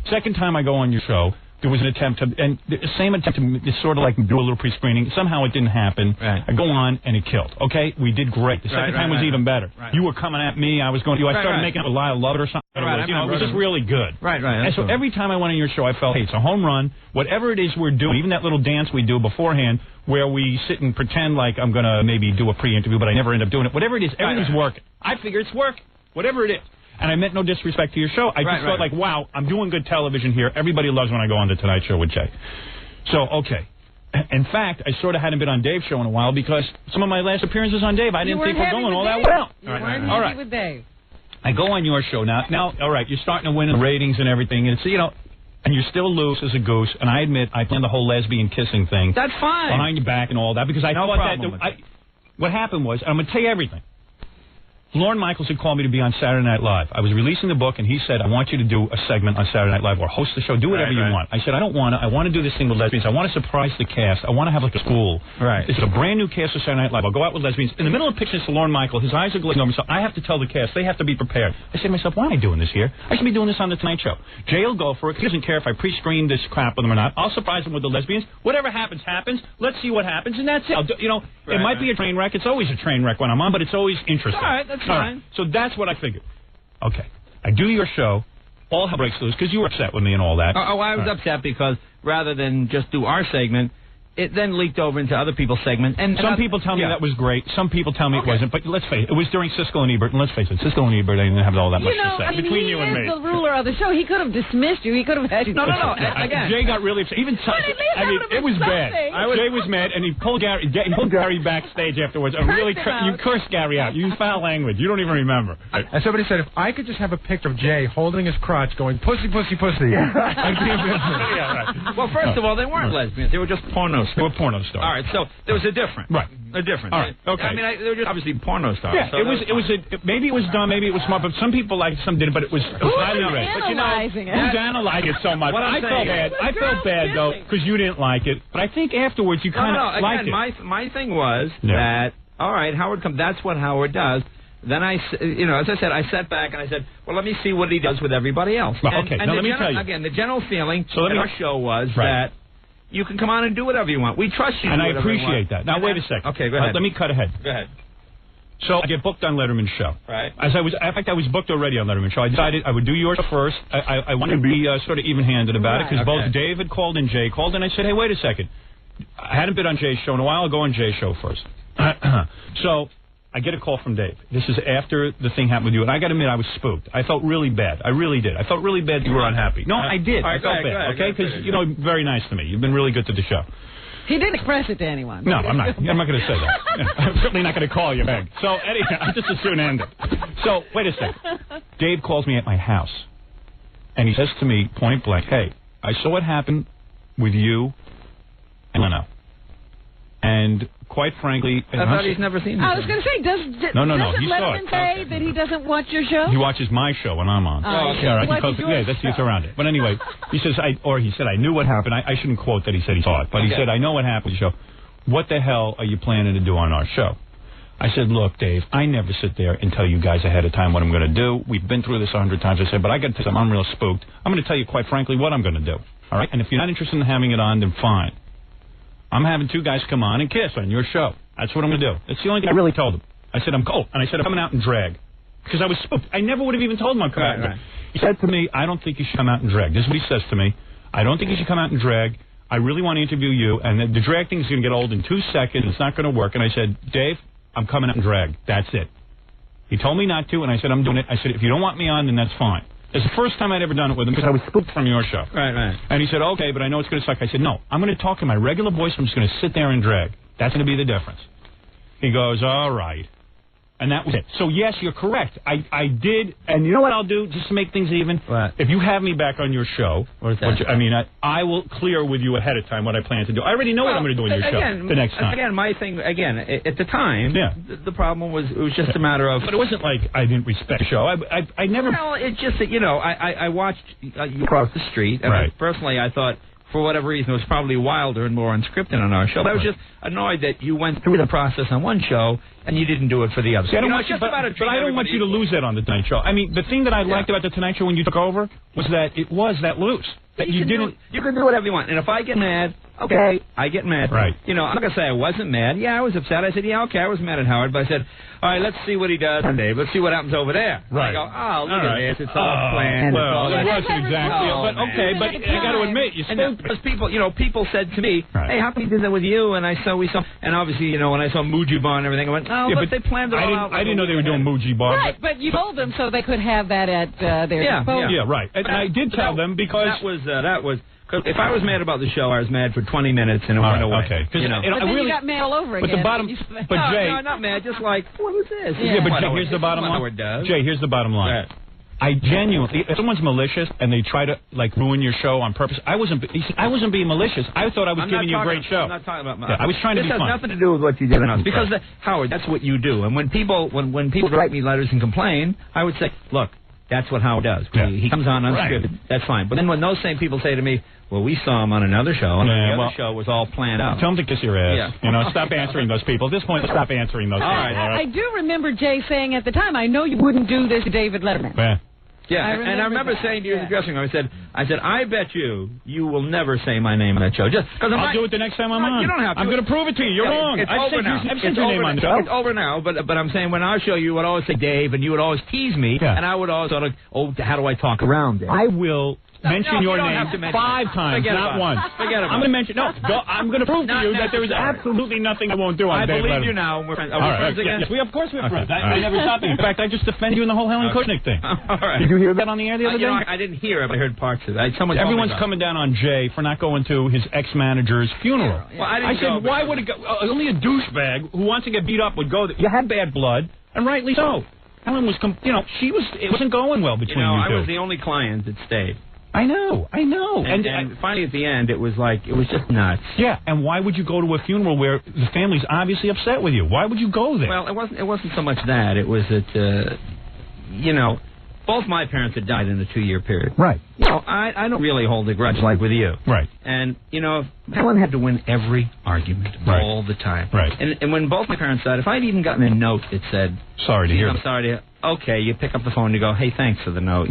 Second time I go on your show, there was an attempt to, and the same attempt to sort of like do a little pre-screening. Somehow it didn't happen. I go on, and it killed. Okay? We did great. The second time was even better. You were coming at me. I was going to you. I started making up a Lyle Lovett or something. It was just really good. And so every time I went on your show, I felt, hey, it's a home run. Whatever it is we're doing, even that little dance we do beforehand where we sit and pretend like I'm going to maybe do a pre-interview, but I never end up doing it. Whatever it is, everything's working. I figure it's working. Whatever it is. And I meant no disrespect to your show. I just thought, like, wow, I'm doing good television here. Everybody loves when I go on The Tonight Show with Jay. So, okay. In fact, I sort of hadn't been on Dave's show in a while because some of my last appearances on Dave, I didn't think were going all that well. You weren't happy with Dave. I go on your show now. Now, all right, you're starting to win the ratings and everything. And it's, you know, and you're still loose as a goose. And I admit, I planned the whole lesbian kissing thing. That's fine. Behind your back and all that because I thought that. What happened was, I'm going to tell you everything. Lorne Michaels had called me to be on Saturday Night Live. I was releasing the book, and he said, I want you to do a segment on Saturday Night Live or host the show. Do whatever you want. I said, I don't want to. I want to do this thing with lesbians. I want to surprise the cast. I want to have like a school. Right. This is a brand new cast of Saturday Night Live. I'll go out with lesbians. In the middle of pitching this to Lorne Michaels, his eyes are glazing over, so I have to tell the cast. They have to be prepared. I said to myself, why am I doing this here? I should be doing this on The Tonight Show. Jay will go for it. He doesn't care if I pre-screen this crap with them or not. I'll surprise him with the lesbians. Whatever happens, happens. Let's see what happens, and that's it. You know, it might be a train wreck. It's always a train wreck when I'm on, but it's always interesting. All right, that's fine. So that's what I figured. Okay. I do your show. All hell breaks loose because you were upset with me and all that. Oh, I was upset because rather than just do our segment, it then leaked over into other people's segment. And some people tell me that was great. Some people tell me it wasn't. But let's face it, it was during Siskel and Ebert. And let's face it, Siskel and Ebert didn't have all that much to say. Between you and me. He is the ruler of the show. He could have dismissed you. He could have had you. No. Again. Jay got really upset. Even it was bad. Jay was mad, and he pulled Gary backstage afterwards. And really, you cursed Gary out. You used foul language. You don't even remember. And somebody said, if I could just have a picture of Jay holding his crotch going, pussy, pussy, pussy. I'd be a business. Well, first of all, they weren't lesbians. They were just porno stars. They were porno stars. All right, so there was a difference. Right. A difference. All right, okay. I mean, they were just obviously porno stars. Yeah, so maybe it was dumb, maybe it was smart, but some people liked it, some didn't, but it was highly rated. But you know, who's analyzing it so much? I felt bad, though, because you didn't like it. But I think afterwards you kind of liked it. My thing was that, all right, Howard that's what Howard does. Then as I said, I sat back and I said, well, let me see what he does with everybody else. Well, okay, now let me tell you. Again, the general feeling in our show was that you can come on and do whatever you want. We trust you. And I appreciate that. Now, wait a second. Okay, go ahead. Let me cut ahead. Go ahead. So I get booked on Letterman's show. Right. In fact, I was booked already on Letterman's show. I decided I would do yours first. I wanted to be sort of even-handed about it because both Dave had called and Jay called, and I said, hey, wait a second. I hadn't been on Jay's show in a while. I'll go on Jay's show first. So I get a call from Dave. This is after the thing happened with you, and I got to admit, I was spooked. I felt really bad. I really did. I felt really bad that you were unhappy. No, I did. I felt bad, okay? Because, very nice to me. You've been really good to the show. He didn't express it to anyone. No, I'm not. I'm not going to say that. I'm certainly not going to call you, Meg. So, anyway, I just as soon end it. So, wait a second. Dave calls me at my house, and he says to me, point blank, hey, I saw what happened with you and Leno. And quite frankly... I thought he's never seen this. I was going to say, doesn't Letterman say that he doesn't watch your show? He watches my show when I'm on. Oh, okay. All right, that's around it. But anyway, he says, he said, I knew what happened. I shouldn't quote that he said he saw it, but he said, I know what happened to the show. What the hell are you planning to do on our show? I said, look, Dave, I never sit there and tell you guys ahead of time what I'm going to do. We've been through this 100 times. I said, but I got to tell you, I'm real spooked. I'm going to tell you, quite frankly, what I'm going to do. All right? And if you're not interested in having it on, then fine. I'm having two guys come on and kiss on your show. That's what I'm going to do. That's the only thing I really told him. I said, I'm coming out in drag. Because I was spooked. I never would have even told him I'm coming out in drag. He said to me, I don't think you should come out in drag. This is what he says to me. I don't think you should come out in drag. I really want to interview you. And the drag thing is going to get old in 2 seconds. It's not going to work. And I said, Dave, I'm coming out in drag. That's it. He told me not to, and I said, I'm doing it. I said, if you don't want me on, then that's fine. It's the first time I'd ever done it with him because I was spooked from your show. Right. And he said, okay, but I know it's going to suck. I said, no, I'm going to talk in my regular voice. I'm just going to sit there and drag. That's going to be the difference. He goes, all right. And that was it. So, yes, you're correct. I did. And you know what I'll do just to make things even? What? If you have me back on your show, I will clear with you ahead of time what I plan to do. I already know what I'm going to do on your show the next time. Again, my thing, at the time, the problem was it was just a matter of... But it wasn't like I didn't respect the show. I never... Well, it's just that, I watched you across the street, and personally I thought... For whatever reason, it was probably wilder and more unscripted on our show. But I was just annoyed that you went through the process on one show and you didn't do it for the other. See, but I don't want you to lose that on The Tonight Show. I mean, the thing that I liked about The Tonight Show when you took over was that it was that loose. That you can do whatever you want. And if I get mad Okay, I get mad. Right. You know, I'm not going to say I wasn't mad. Yeah, I was upset. I said, yeah, okay, I was mad at Howard. But I said, all right, let's see what he does Sunday. Let's see what happens over there. Right. I go, oh, look All at right. this. It's all planned. Well, it wasn't exactly. Oh, but okay, but I got to admit, you still. Because people said to me, hey, how come he did that with you? And we saw, and obviously, you know, when I saw Muji Bar and everything, I went, oh, but they planned it all out. I didn't know they were doing Muji Bar. Right, but you told them so they could have that at their disposal. Yeah, right. And I did tell them because that was. Cause if I was mad about the show, I was mad for 20 minutes and it went away. Okay. But then you got mad all over again. But the bottom, Jay, no, not mad. Just like, what was this? Yeah, but Jay, here's the bottom line. Jay, here's the bottom line. I genuinely, if someone's malicious and they try to like ruin your show on purpose, I wasn't being malicious. I thought I was giving you a great show. I'm not talking about. I was trying to be fun. This has nothing to do with what you did. Because Howard, that's what you do. And when people write me letters and complain, I would say, look. That's what Howard does. He comes on unscripted. Right. That's fine. But then when those same people say to me, well, we saw him on another show, and the other show was all planned out. Tell him to kiss your ass. Yeah. You know, stop answering those people. At this point, stop answering those people. All right. I do remember Jay saying at the time, I know you wouldn't do this to David Letterman. Yeah, and I remember saying to you in the dressing room, I said, I bet you will never say my name on that show. Just because I'll do it the next time I'm on. You don't have to. I'm going to prove it to you. You're wrong. It's over now. I've said your name on the show. It's over now, but I'm saying when I show you would always say Dave, and you would always tease me, and I would always sort of, how do I talk around it? I will mention your name 5 times, not once. Forget about it. I'm going to mention, I'm going to prove to you that there is absolutely nothing I won't do on Dave Letterman. I believe you now. We're friends. Are we friends again? Yes, of course we're friends. I never stopped you. In fact, I just defended you in the whole Helen Kushnick thing. All right. Did you hear that on the air the other day? I didn't hear it, but I heard parts of it. Everyone's coming down on Jay for not going to his ex-manager's funeral. Well, I said, why would it go? Only a douchebag who wants to get beat up would go there. You had bad blood, and rightly so. Helen was, it wasn't going well between you two. I was the only client that stayed. I know. And finally, at the end, it was just nuts. Yeah, and why would you go to a funeral where the family's obviously upset with you? Why would you go there? Well, it wasn't so much that. It was that, both my parents had died in a 2-year period. Right. I don't really hold a grudge like with you. Right. And, Helen had to win every argument all the time. Right. And when both my parents died, if I'd even gotten a note that said, sorry to hear I'm sorry to, okay, you pick up the phone and you go, hey, thanks for the note.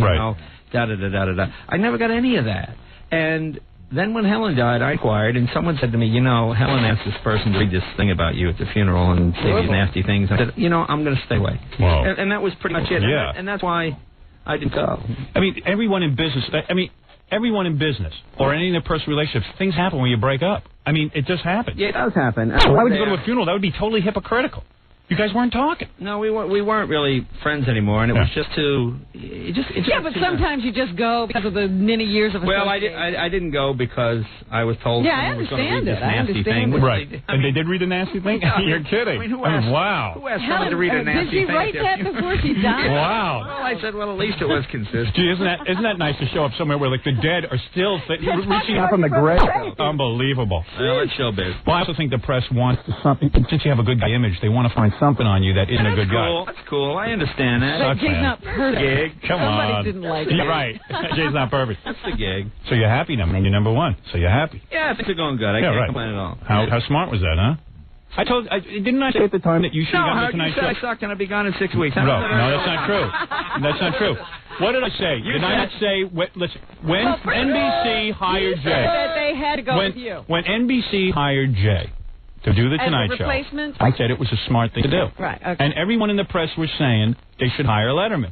Da-da-da-da-da-da. I never got any of that. And then when Helen died, I inquired, and someone said to me, Helen asked this person to read this thing about you at the funeral and say these nasty things. I said, I'm going to stay away. Wow. And that was pretty much it. Yeah. And that's why I didn't go. I mean, everyone in business, or any of their personal relationships, things happen when you break up. I mean, it just happens. Yeah, it does happen. Why would you go to a funeral? That would be totally hypocritical. You guys weren't talking. No, we weren't really friends anymore, and it was just too. But sometimes you just go because of the many years of association. Well, I didn't go because I was told. Yeah, I understand it. I understand it. Right. And they did read the nasty thing? You're kidding. I mean, who asked someone to read a nasty thing? Did she write that before she died? Wow. Well, I said, at least it was consistent. Gee, isn't that nice to show up somewhere where the dead are still reaching up from the grave? Unbelievable. Well, it's showbiz. Well, I also think the press wants something. Since you have a good guy image, they want to find something on you that isn't a good guy. That's cool. I understand that. But Jay's not perfect. Come Somebody on. didn't like it. You're right. Jay's not perfect. That's the gig. So you're happy now, man. You're number one. So you're happy. Yeah, things are going good. I can't complain at all. How smart was that, huh? Didn't I say at the time that you should have gotten the Tonight Show? No, you said I sucked and I'd be gone in 6 weeks. No, that's not true. That's not true. What did I say? Did I not say, listen, when NBC hired Jay. That they had to go with you. When NBC hired Jay to do the Tonight Show, I said it was a smart thing to do. Right, okay. And everyone in the press was saying they should hire Letterman.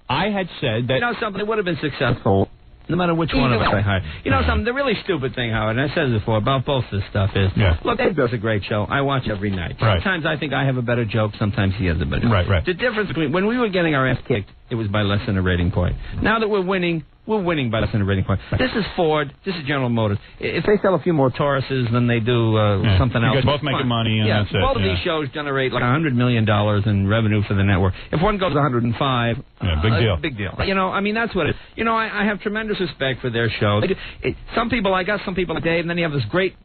I had said that... something that would have been successful no matter which one of us I hired. Something, the really stupid thing, Howard, and I said it before, about both this stuff is, look, Dave does a great show. I watch every night. Right. Sometimes I think I have a better joke. Sometimes he has a better joke. Right. The difference between, when we were getting our ass kicked, it was by less than a rating point. Now that we're winning by less than a rating point. This is Ford. This is General Motors. If they sell a few more Tauruses than they do something else. You guys both making money, and that's it. Both of these shows generate like $100 million in revenue for the network. If one goes 105, big deal. Big deal. That's what it is. I have tremendous respect for their show. Some people like us, some people like Dave, and then you have this great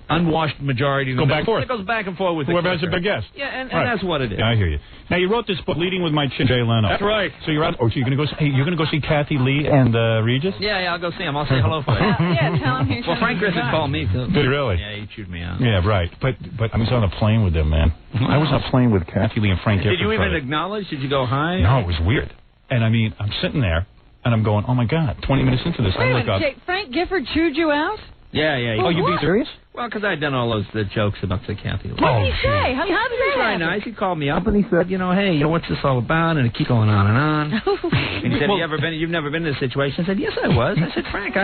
unwashed majority. Go back and forth. It goes back and forth with whoever has a big guest. Yeah, and that's what it is. Yeah, I hear you. Now you wrote this book, Leading with My Chin, Jay Leno. That's right. So you're out. So you're gonna go. Hey, you're gonna go see Kathy Lee and Regis. Yeah, I'll go see him. I'll say hello for him. Tell him he's. Well, Frank Griffin called me too. Did he really? Yeah, he chewed me out. Yeah, right. But I was on a plane with them, man. I was on a plane with Kathy Lee and Frank Gifford. Did you even acknowledge? Did you go hi? No, it was weird. And I mean, I'm sitting there and I'm going, oh my God, 20 minutes into this, I look up. Frank Gifford chewed you out? Yeah. Oh, you being serious? Well, because I'd done all those jokes about the Kathy. What did he say? How did that Very happen? nice. He called me up and he said, hey, what's this all about? And it keeps going on and on. And he said, you've never been in this situation? I said, yes, I was. I said, Frank,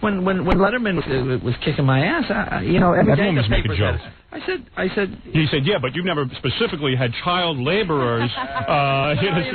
when Letterman was kicking my ass, every day the paper said, I said. He said, yeah, but you've never specifically had child laborers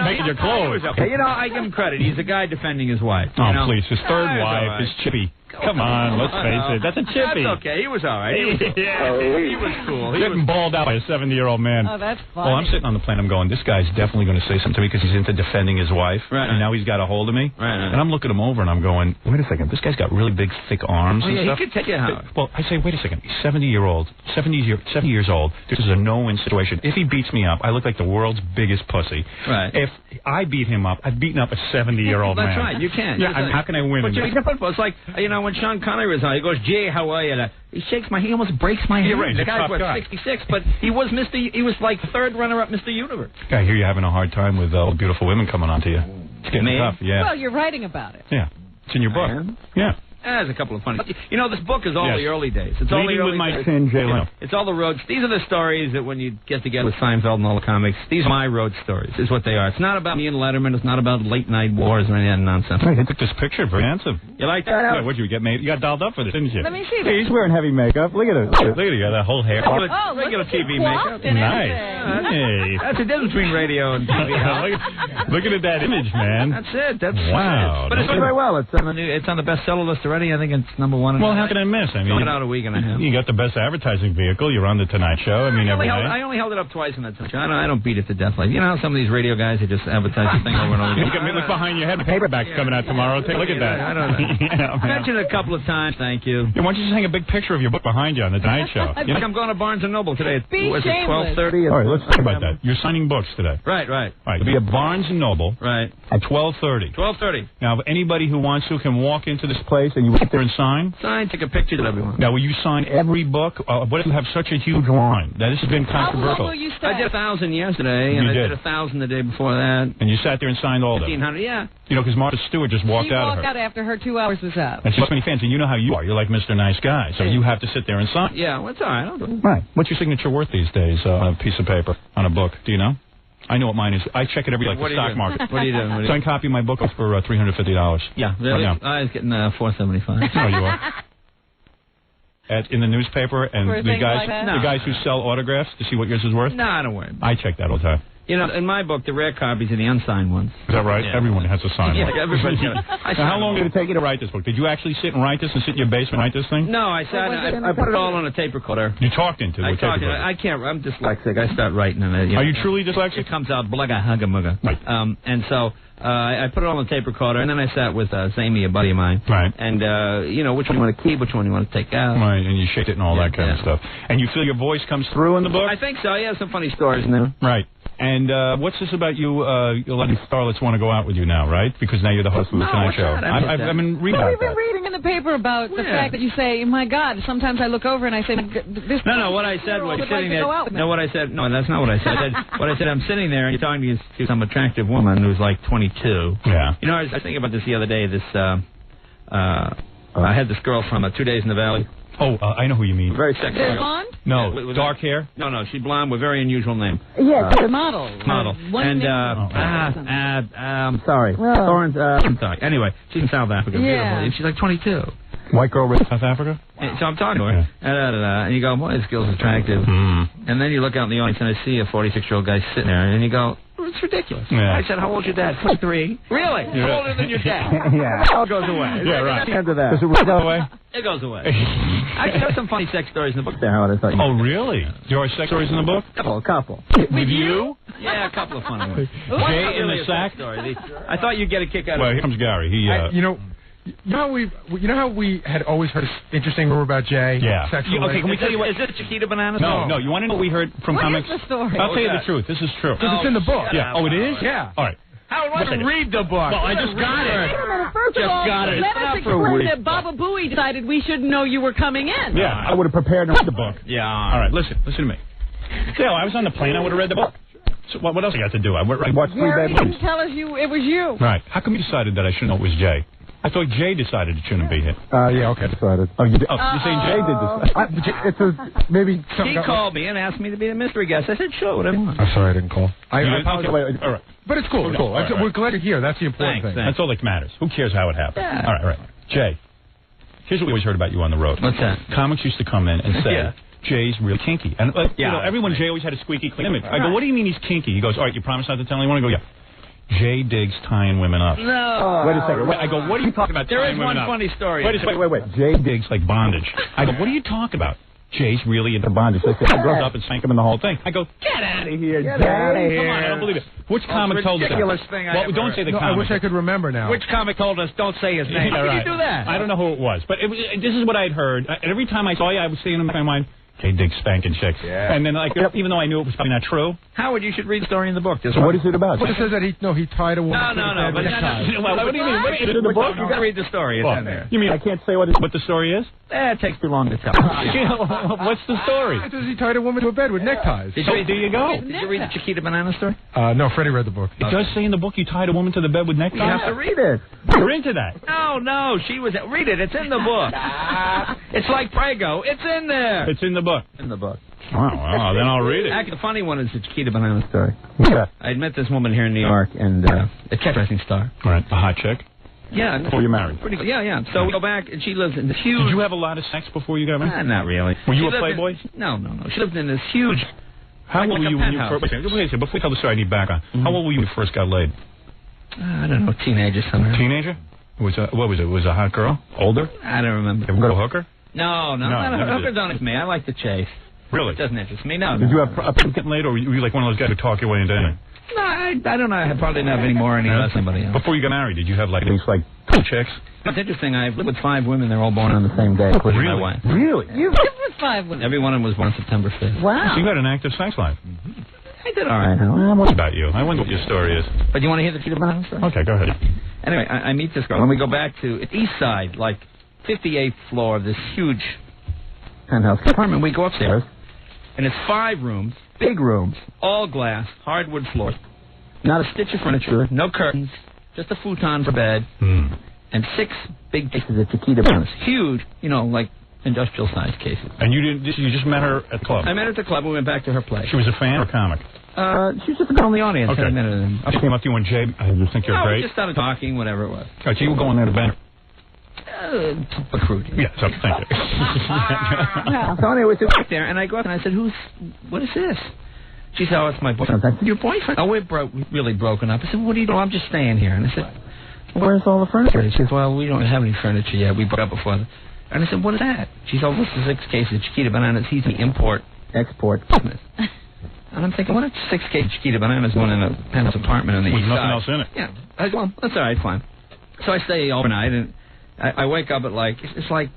making your clothes. Okay. I give him credit. He's a guy defending his wife. Please, his third wife is Chippy. Come on, let's face it. That's a Chippy. That's okay. He was all right. He was cool. Getting balled out by a 70-year-old man. Oh, that's funny. Well, I'm sitting on the plane. I'm going, this guy's definitely going to say something to me because he's into defending his wife. Right. And now he's got a hold of me. Right. And I'm looking him over and I'm going, wait a second. This guy's got really big, thick arms and stuff. He could take you out. Well, I say, wait a second. He's 70 years old. This is a no-win situation. If he beats me up, I look like the world's biggest pussy. Right. If I beat him up, I've beaten up a 70-year-old man. That's right. You can't. Yeah. How can I win? But it's like, when Sean Connery was on, he goes, Jay, how are you? He shakes he almost breaks my hand. Right, the guy's 66, but he was like third runner-up Mr. Universe. I hear you're having a hard time with beautiful women coming on to you. It's getting tough, yeah. Well, you're writing about it. Yeah. It's in your book. Yeah. There's a couple of funny. This book is all the early days. It's all the Leading early with my days. sin, J-Lo. It's all the roads. These are the stories that when you get together with Seinfeld and all the comics, these are my road stories, is what they are. It's not about me and Letterman. It's not about late-night wars or any of that nonsense. Right, I took this picture. Very handsome. You like that? Yeah, what'd you get made? You got dolled up for this, didn't you? Let me see that. Hey, he's wearing heavy makeup. Look at it. Look at it. You got that whole hair. Regular TV makeup. Nice. Hey. That's the difference between radio and TV. Look at that image, man. That's it. Wow. But it's doing very well. It's on the bestseller list already. I think it's number one. Well, how can I miss? I mean, it's out a week and a half. You got the best advertising vehicle. You're on the Tonight Show. I mean, every day. I only held it up twice in that time. I don't beat it to death. Like how some of these radio guys they just advertise the thing over and over. Look at me. Look behind your head. Paperback's coming out tomorrow. Take a look at that. I don't know. Mentioned it a couple of times. Thank you. Yeah, why don't you just hang a big picture of your book behind you on the Tonight Show? I'm going to Barnes and Noble today. Be shameless. 12:30. All right, let's talk about that. You're signing books today. Right. All right, you'll be at Barnes and Noble. Right. At 12:30. 12:30. Now, anybody who wants to can walk into this place and you sit there and sign. Take a picture of everyone. Now, will you sign every book? What if you have such a huge line? Now, this has been controversial. How long will you stay? I did 1,000 yesterday, and I did 1,000 the day before that. And you sat there and signed all of them? 1,500, yeah. Because Martha Stewart just walked out of her. She walked out after her 2 hours was up. And she has many fans, and you know how you are. You're like Mr. Nice Guy, so you have to sit there and sign. Yeah, well, it's all right. I'll do it. Right. What's your signature worth these days on a piece of paper, on a book? Do you know? I know what mine is. I check it every like the stock market. What are you doing? Signed copy of my book for $350. Yeah, really? Yeah. I was getting $475. Oh, you are. In the newspaper and the guys who sell autographs to see what yours is worth? No, I don't worry. I check that all the time. In my book, the rare copies are the unsigned ones. Is that right? Yeah. Everyone has to sign one. Yeah, everybody's got Now, how long did it take you to write this book? Did you actually sit and write this and sit in your basement and write this thing? No, I put it all on a tape recorder. You talked into it. I can't. I'm dyslexic. I start writing and Are you truly dyslexic? It comes out blugga hugga mugga. Right. And so I put it on the tape recorder, and then I sat with Zamy, a buddy of mine. Right. And which one you want to keep, which one you want to take out. Right. And you shake it and all that kind of stuff. And you feel your voice comes through in the book. I think so. Yeah, some funny stories in there. Right. And what's this about you? You're letting starlets want to go out with you now, right? Because now you're the host of the Tonight Show. I've been reading about that. We've been reading in the paper about the fact that you say, "My God." Sometimes I look over and I say, "This." No. What I said was sitting there. No, what I said. No, that's not what I said. What I said. I'm sitting there and you're talking to some attractive woman who's like 22. Yeah. I was thinking about this the other day. I had this girl from 2 Days in the Valley. Oh, I know who you mean. Very sexy. Blonde? No, with dark hair? No, she's blonde with a very unusual name. Yeah, the model. And, I'm sorry. Thorns, I'm sorry. Anyway, she's in South Africa. Yeah. Beautiful. She's like 22. White girl in South Africa? And so I'm talking to her. Yeah. And you go, boy, this girl's attractive. And then you look out in the audience and I see a 46-year-old guy sitting there. And you go, it's ridiculous. Yeah. I said, how old's your dad? 43. Really? Yeah. I'm older than your dad. Yeah. It all goes away. Yeah, right. That's the end of that. Does it go away? It goes away. Actually, there's some funny sex stories in the book there, Howard. Oh, really? There are sex stories in the book? A couple. With you? Yeah, a couple of funny ones. Jay in the sack? I thought you'd get a kick out of it. Well, here comes Gary. You know how we had always heard this interesting rumor about Jay? Yeah. Okay, can we tell you what? Is it Chiquita Bananas? No. You want to know what we heard from comics? What is the story? I'll tell you the truth. This is true. Because it's in the book. Yeah. Oh, it is? Yeah. All right. Howard, why don't you read the book? Well, I just got it. First of all, let us explain that Baba Booey decided we shouldn't know you were coming in. Yeah, I would have prepared to read the book. Yeah. All right, listen to me. Dale, I was on the plane. I would have read the book. So what else I got to do? I watched 3 bad movies. Didn't tell us it was you. Right. How come you decided that I should know it was Jay? I thought Jay decided it shouldn't be here. Yeah, okay, decided. Oh, you're saying Jay did this? It's maybe something. He called me and asked me to be the mystery guest. I said, sure, whatever. I'm sorry I didn't call. I apologize. Okay, all right. But it's cool. It's cool. Right. We're glad you're here. That's the important thing. That's all that matters. Who cares how it happened? Yeah. All right. Jay, here's what we always heard about you on the road. What's that? Comics used to come in and say, Jay's real kinky. And you know, everyone, Jay always had a squeaky clean image. I go, what do you mean he's kinky? He goes, all right, you promise not to tell anyone? I go, yeah. Jay digs tying women up. No. Wait a second. I go, what are you talking about? There is one funny story. Wait. Jay digs like bondage. I go, what are you talking about? Jay's really into bondage. They goes up and sank him in the whole thing. I go, get out of here, Jay. Come on, I don't believe it. Which comic told us that? Ridiculous thing I ever don't say the comic. I wish I could remember now. Which comic told us don't say his name? How did you do that? I don't know who it was, but this is what I'd heard. And every time I saw you, I was saying in my mind, Jay digs spanking chicks. Yeah. And then, even though I knew it was probably not true. Howard, you should read the story in the book. What is it about? Well, it says that he tied a woman. No. But what do you mean? What is it in the book? You got to read the story. It's in there. You mean I can't say what the story is? It takes too long to tell. What's the story? It says he tied a woman to a bed with neckties. There you go. Did you read the Chiquita Banana story? No, Freddie read the book. It does say in the book you tied a woman to the bed with neckties? You have to read it. You're into that. No, she was... Read it. It's in the book. It's like Prego. It's in there. It's in the book. In the book. Wow, then I'll read it. Actually, the funny one is the Chiquita Banana story. Yeah. I met this woman here in New York, and a check-dressing star. Right, a hot chick? Yeah. Before you married? Yeah. So we go back, and she lives in this huge... Did you have a lot of sex before you got married? Not really. Were you a playboy? No. She lived in this huge... How old were you when you first... Wait, before we tell the story, I need background. How old were you when you first got laid? I don't know, teenager somewhere. Teenager? What was it? Was it a hot girl? Older? I don't remember. Ever go to a hooker? No. Hookers don't interest me. I like the chase. Really? It doesn't interest me, no. Did you have a getting laid, or were you like one of those guys who talk your way into anything? No, I don't know. I probably didn't have any more or any less than somebody else. Before you got married, did you have at least 2 chicks? It's interesting. I've lived with 5 women. They're all born on the same day, including my wife. Really? You've lived with 5 women? Every one of them was born September 5th. Wow. So you got an active sex life. I did all right. What about you? I wonder what your story is. But you want to hear the Chiquita Banana story? Okay, go ahead. Anyway, I meet this girl, and we go back to East Side, like 58th floor of this huge penthouse apartment. We go upstairs, and it's 5 rooms, big rooms, all glass, hardwood floors, not a stitch of furniture, no curtains, just a futon for bed, and 6 big cases of Chiquita Bananas. Huge, like industrial-sized cases. And you just met her at the club? I met her at the club. We went back to her place. She was a fan or a comic? She was just a girl in the audience. Okay. She came up to you and Jay, I just think you're great. We just started talking, whatever it was. All right, so you were going there to bed. Recruit. Yeah, so thank you. So anyway, we went there, and I go up and I said, what is this? She said, oh, it's my boyfriend. I said, your boyfriend? Oh, we're really broken up. I said, what do you do? I'm just staying here. And I said, where's all the furniture? She says, well, we don't have any furniture yet. We broke up before. And I said, what is that? She said, this is 6 cases of Chiquita Bananas. He's the import-export business. And I'm thinking, what if 6 cases of Chiquita Bananas going in a penthouse apartment on the With east nothing side? else in it. Yeah. I said, well, that's all right, fine. So I stay overnight, and I wake up at it's like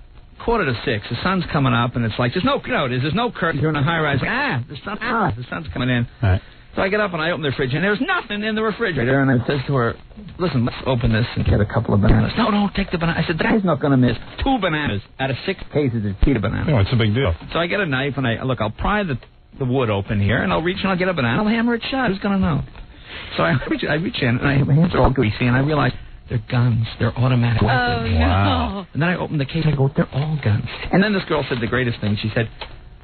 5:45. The sun's coming up, and it's like, there's no curtains. You're in a high-rise. The sun's coming in. All right. So I get up and I open the fridge, and there's nothing in the refrigerator. And I says to her, listen, let's open this and get a couple of bananas. No, take the banana. I said, the guy's not going to miss 2 bananas out of 6 cases of Chiquita Bananas. Oh, it's a big deal. So I get a knife, and I'll pry the wood open here, and I'll reach and I'll get a banana. I'll hammer it shut. Who's going to know? So I reach in, and my hands are all greasy, and I realize they're guns. They're automatic weapons. Oh, wow. And then I open the case, and I go, they're all guns. And then this girl said the greatest thing. She said,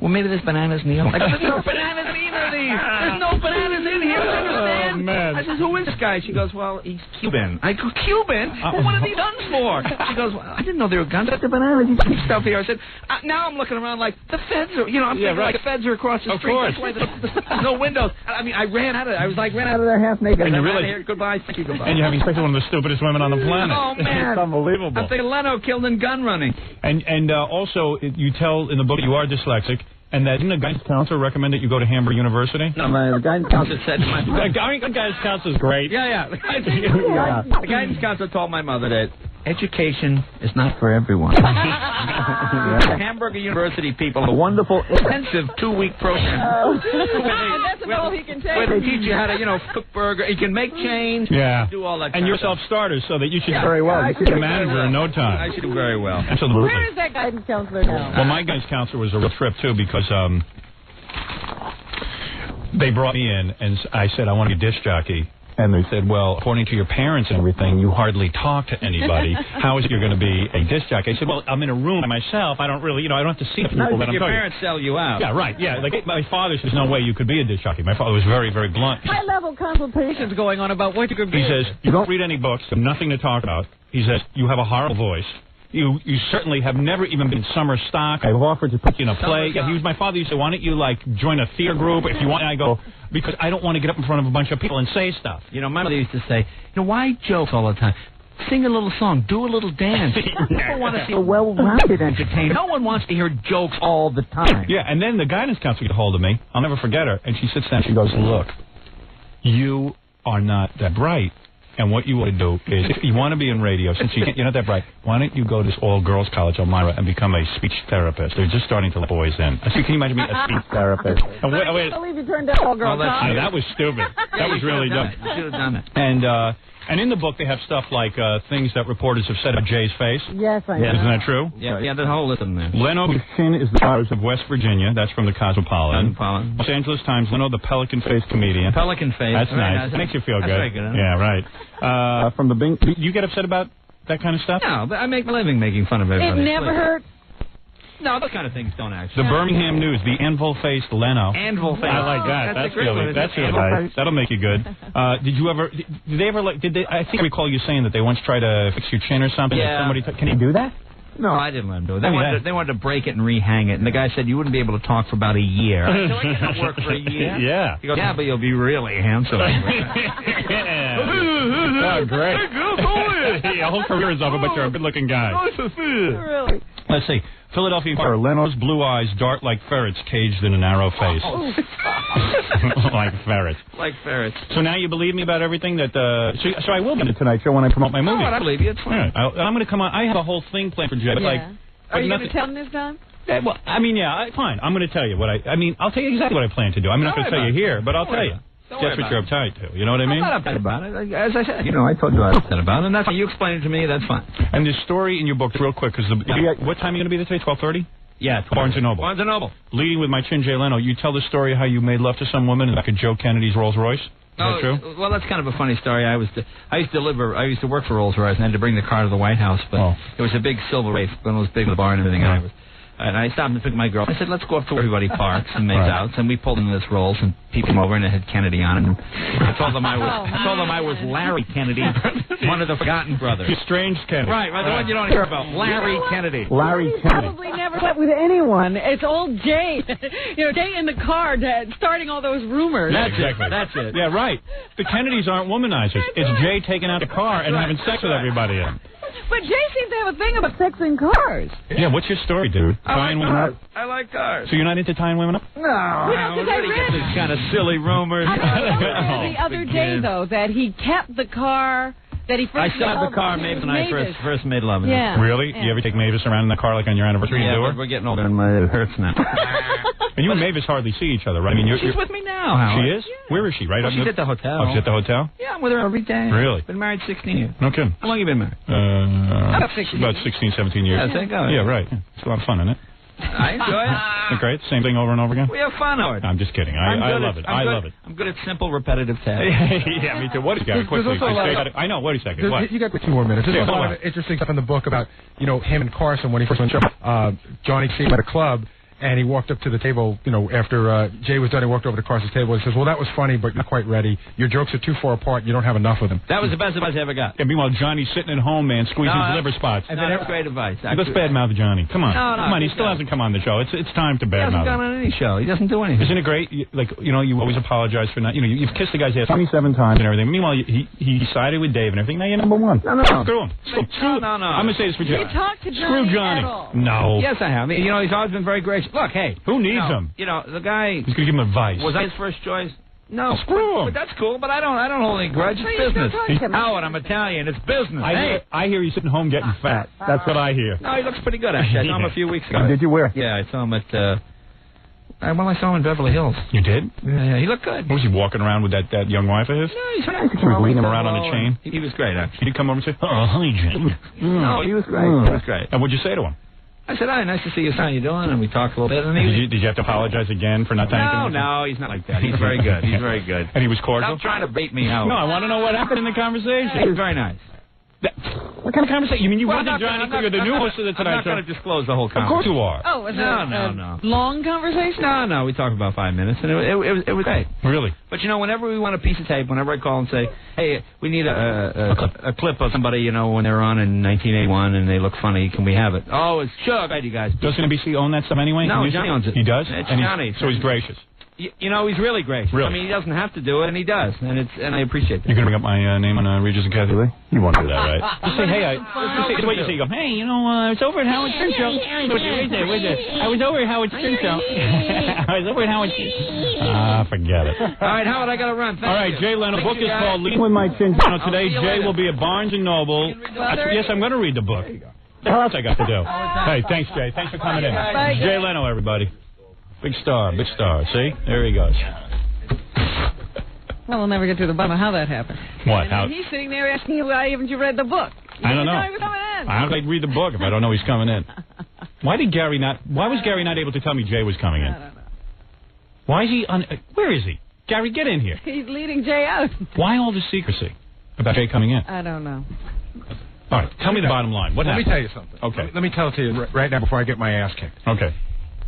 well, maybe there's bananas in the oven. I go, there's no bananas in either of these. There's no bananas in here. Do you understand? Oh, man. I says, who is this guy? She goes, well, he's Cuban. I go, Cuban? Well, what are these guns for? She goes, well, I didn't know they were guns. But the bananas, he's putting stuff here. I said, now I'm looking around like, the feds are, I'm thinking like the feds are across the street. Of course. That's why there's no windows. I mean, I ran out of there half naked. And you ran realize, out of here. Goodbye. Thank you, goodbye. And you're having sex with one of the stupidest women on the planet. Oh, man. It's unbelievable. I'm thinking Leno killed in gun running. And also, you tell in the book you are dyslexic. And that didn't the guidance counselor recommend that you go to Hamburg University? No, the guidance counselor said... The guidance counselor is great. Yeah. The guidance counselor told my mother that education is not for everyone. Hamburg University people have a wonderful, intensive 2-week program. And that's all he can take. Where they teach you how to, cook burger. You can make change. Yeah. Do all that and you're self-starters, so that you should do very well. You should be a manager well. in no time. I should do very well. Absolutely. Where is that guidance counselor now? Well, my guidance counselor was a real trip, too, because they brought me in, and I said, I want to be a disc jockey. And they said, well, according to your parents and everything, you hardly talk to anybody. How is it you're going to be a disc jockey? I said, well, I'm in a room by myself. I don't really, I don't have to see the people that I'm your talking to. parents sell you out. Yeah, right. Yeah, like my father says, no way you could be a disc jockey. My father was very, very blunt. High-level consultations going on about what you could be. He says, you don't read any books, you have nothing to talk about. He says, you have a horrible voice. You certainly have never even been summer stock. I've offered to put you in a play. Yeah, my father used to say, why don't you, join a theater group if you want? And I go, because I don't want to get up in front of a bunch of people and say stuff. My mother used to say, why joke all the time? Sing a little song. Do a little dance. People want to see a well-rounded entertainer. No one wants to hear jokes all the time. Yeah, and then the guidance counselor gets a hold of me. I'll never forget her. And she sits down. She goes, look, you are not that bright. And what you want to do is, if you want to be in radio, since you're not that bright, why don't you go to this all-girls college, Elmira, and become a speech therapist? They're just starting to let boys in. Can you imagine me a speech therapist? I can't believe you turned down all-girls college. That was stupid. That was really dumb. You should have done it. And in the book, they have stuff like things that reporters have said about Jay's face. Yes, I know. Isn't that true? Yeah, the whole list of them there. Leno Chin is the Powers of West Virginia. That's from the Cosmopolitan. Los Angeles Times, Leno, the pelican-faced comedian. Pelican face. That's nice. It makes you feel good. That's very good. Yeah, right. From the Bing, you get upset about that kind of stuff? No, but I make my living making fun of everybody. It never hurts. No, those kind of things don't actually. The Birmingham News, the anvil-faced Leno. Anvil-faced. I like that. That's really nice. That'll make you good. Did you ever? Did they ever? I think I recall you saying that they once tried to fix your chin or something. Yeah. Can you do that? No, I didn't let him do it. They wanted to break it and rehang it, and the guy said you wouldn't be able to talk for about a year. I said, well, it didn't work for a year. Yeah. He goes, yeah, but you'll be really handsome. Yeah. Oh, great. Your whole career is over, but you're a good-looking guy. Nice to see you. Really? Let's see. Philadelphia Inquirer, Leno's blue eyes dart like ferrets caged in a narrow face. Like ferrets. Like ferrets. So now you believe me about everything that... So I will be on the Tonight Show when I promote my movie. Oh, I believe you. It's fine. Right. I'm going to come on. I have a whole thing planned for Jay. Yeah. Are you going to tell him this time? Yeah, well, fine. I'm going to tell you what I'll tell you exactly what I plan to do. I'm not going to tell you here, but I'll tell you. That's what you're uptight to. You know what I mean? I'm not uptight about it. As I said, I told you I was uptight about it, and that's fine. You explain it to me, that's fine. And this story in your book, real quick, because what time are you going to be there today? 12:30? Yeah, Barnes & Noble. Barnes & Noble. Leading with my chin, Jay Leno, you tell the story how you made love to some woman in like a Joe Kennedy's Rolls Royce. Is that true? Well, that's kind of a funny story. I used to work for Rolls Royce, and I had to bring the car to the White House, but it was a big silver Wraith, one of those big with the bar and everything. And I stopped and took my girl. I said, let's go up to where everybody parks and makes out. And we pulled into this Rolls, and people came over, and it had Kennedy on it. And I told them I was Larry Kennedy, one of the Forgotten Brothers. Strange Kennedy. Right, the one you don't hear about. Larry Kennedy. Larry Kennedy. Probably never slept with anyone. It's old Jay. Jay in the car starting all those rumors. That's it. Yeah, right. The Kennedys aren't womanizers. It's Jay taking out the car and having sex with everybody in. But Jay seems to have a thing about sex in cars. Yeah, what's your story, dude? Tying women up? I like cars. So you're not into tying women up? No. Nobody gets this kind of silly rumors. I read the other day, though, that he kept the car that he first... I still have the car Mavis and I first made love in it. Yeah. Really? Yeah. You ever take Mavis around in the car like on your anniversary? Yeah, but we're getting older and it hurts now. And you and Mavis hardly see each other, right? She's with me now, Howard. She is? Yeah. Where is she? Right up she's at the hotel. Oh, she's at the hotel? Yeah, I'm with her every day. Really? Been married 16 years. No kidding. How long have you been married? About 16, 17 years. Yeah, thank God. Yeah, right. It's a lot of fun, isn't it? I enjoy it. Isn't it great? Same thing over and over again? We have fun, Howard. I'm just kidding. I love it. I love it. I'm good at simple, repetitive tasks. Yeah, me too. What is that? Quickly. I know. Wait a second. What? You got 2 more minutes. There's a lot of interesting stuff in the book about, him and Carson when he first went to the show. Johnny came at a club. And he walked up to the table, after Jay was done, he walked over to Carson's table and says, well, that was funny, but you're not quite ready. Your jokes are too far apart. You don't have enough of them. That was the best advice I ever got. And meanwhile, Johnny's sitting at home, man, squeezing his liver spots. And that's great advice. Let's badmouth Johnny. Come on. Come on. He still hasn't come on the show. It's time to badmouth him. He hasn't gone on any show. He doesn't do anything. Isn't it great? You always apologize for not, you've kissed the guy's ass 27 times and everything. Meanwhile, he sided with Dave and everything. Now you're number one. No. Screw him. No. I'm going to say this for Johnny. You talked to Johnny. Screw Johnny. No. Yes, I have. He's always been very gracious. Look, hey. Who needs him? The guy... He's going to give him advice. Was that his first choice? No. Screw him. But that's cool, but I don't hold any grudge. It's business. Howard, I'm Italian. It's business. I hear he's sitting home getting fat. That's what I hear. No, he looks pretty good, actually. I saw him a few weeks ago. Did you wear? Yeah, I saw him at... I saw him in Beverly Hills. You did? Yeah, he looked good. Was he walking around with that young wife of his? No, he's nice. He was leading him around on a chain? He was great, actually. Did he come over and say, oh, hi, Jim? No, he was great. He was great. And what'd you say to him? I said, hi, nice to see you. How you doing? And we talked a little bit. And Did you have to apologize again for not thanking him? No, he's not like that. He's very good. He's very good. And he was cordial? Stop trying to bait me out. No, I want to know what happened in the conversation. He was very nice. What kind of conversation? You mean you wanted Johnny to be the new host of the Tonight Show? I'm not going to disclose the whole conversation. Of course you are. Oh, was it No. long conversation? No, we talked about 5 minutes, and it was great. Really? But, whenever we want a piece of tape, whenever I call and say, hey, we need a clip of somebody, when they were on in 1981 and they look funny, can we have it? Oh, it's sure. Glad you guys. Doesn't NBC own that stuff anyway? No, Johnny owns it. He does? It's Johnny. So he's gracious. He's really gracious. Really? I mean, he doesn't have to do it, and he does, and I appreciate that. You're going to bring up my name on Regis and Kathy Lee? You won't do that, right? Just say, hey, the way you say, you go, hey, I was over at Howard Stern Show. I was over at Howard Stern Show. I was over at Howard Stern. Forget it. All right, Howard, I got to run. Thank All right, you. Jay Leno, book is called Leading with My Chin. Today, Jay will be at Barnes & Noble. Yes, I'm going to read the book. What else I got to do? Hey, thanks, Jay. Thanks for coming in. Jay Leno, everybody. Big star. See? There he goes. Well, we'll never get to the bottom of how that happened. What? How? And he's sitting there asking you why haven't you read the book? I don't know. He was coming in. How did I read the book if I don't know he's coming in? Why was Gary not able to tell me Jay was coming in? I don't know. Why is he where is he? Gary, get in here. He's leading Jay out. Why all the secrecy about Jay coming in? I don't know. All right, tell me the bottom line. What happened? Let me tell you something. Okay. Let me tell it to you right now before I get my ass kicked. Okay.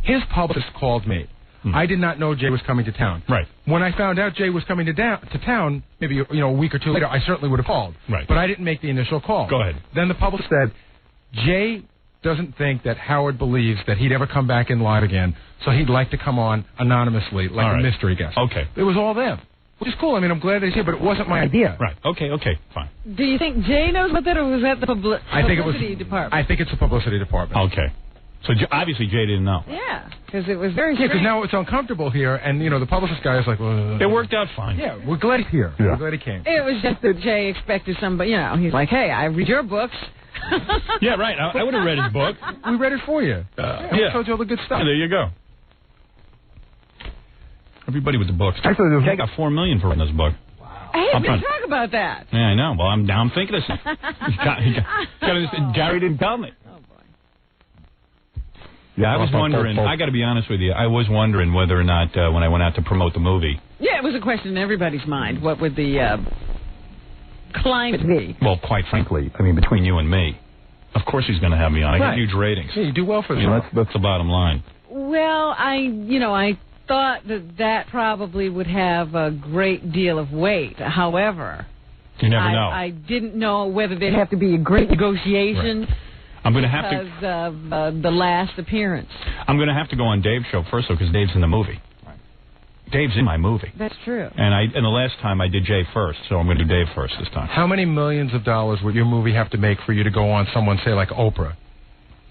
His publicist called me. I did not know Jay was coming to town. Right. When I found out Jay was coming to town, maybe a week or two later, I certainly would have called. Right. But I didn't make the initial call. Go ahead. Then the publicist said, Jay doesn't think that Howard believes that he'd ever come back in live again, so he'd like to come on anonymously, like a mystery guest. Okay. It was all them. Which is cool. I mean, I'm glad he's here, but it wasn't my idea. Right. Okay, fine. Do you think Jay knows about that, or was that the publicity department? I think it's the publicity department. Okay. So obviously Jay didn't know. Yeah, because it was very Yeah, because now it's uncomfortable here, and, the publicist guy is like, It worked out fine. Yeah, we're glad he's here. Yeah. We're glad he came. It was just that Jay expected somebody, he's like, hey, I read your books. Yeah, right. I would have read his book. We read it for you. We told you all the good stuff. Yeah, there you go. Everybody with the books. Actually, Jay got $4 million for reading this book. Hey, we talk about that. Yeah, I know. Well, I'm thinking of something. Gary didn't tell me. Oh, boy. Yeah, I was wondering, I got to be honest with you, I was wondering whether or not when I went out to promote the movie. Yeah, it was a question in everybody's mind. What would the climate be? Well, quite frankly, I mean, between you and me, of course he's going to have me on. I got huge ratings. Yeah, you do well for the that's the bottom line. Well, I thought that probably would have a great deal of weight. However, you never know. I didn't know whether there'd have to be a great negotiation. Right. I'm going to have because of the last appearance. I'm going to have to go on Dave's show first, though, because Dave's in the movie. Right. Dave's in my movie. That's true. And the last time I did Jay first, so I'm going to do Dave first this time. How many millions of dollars would your movie have to make for you to go on someone, say, like Oprah?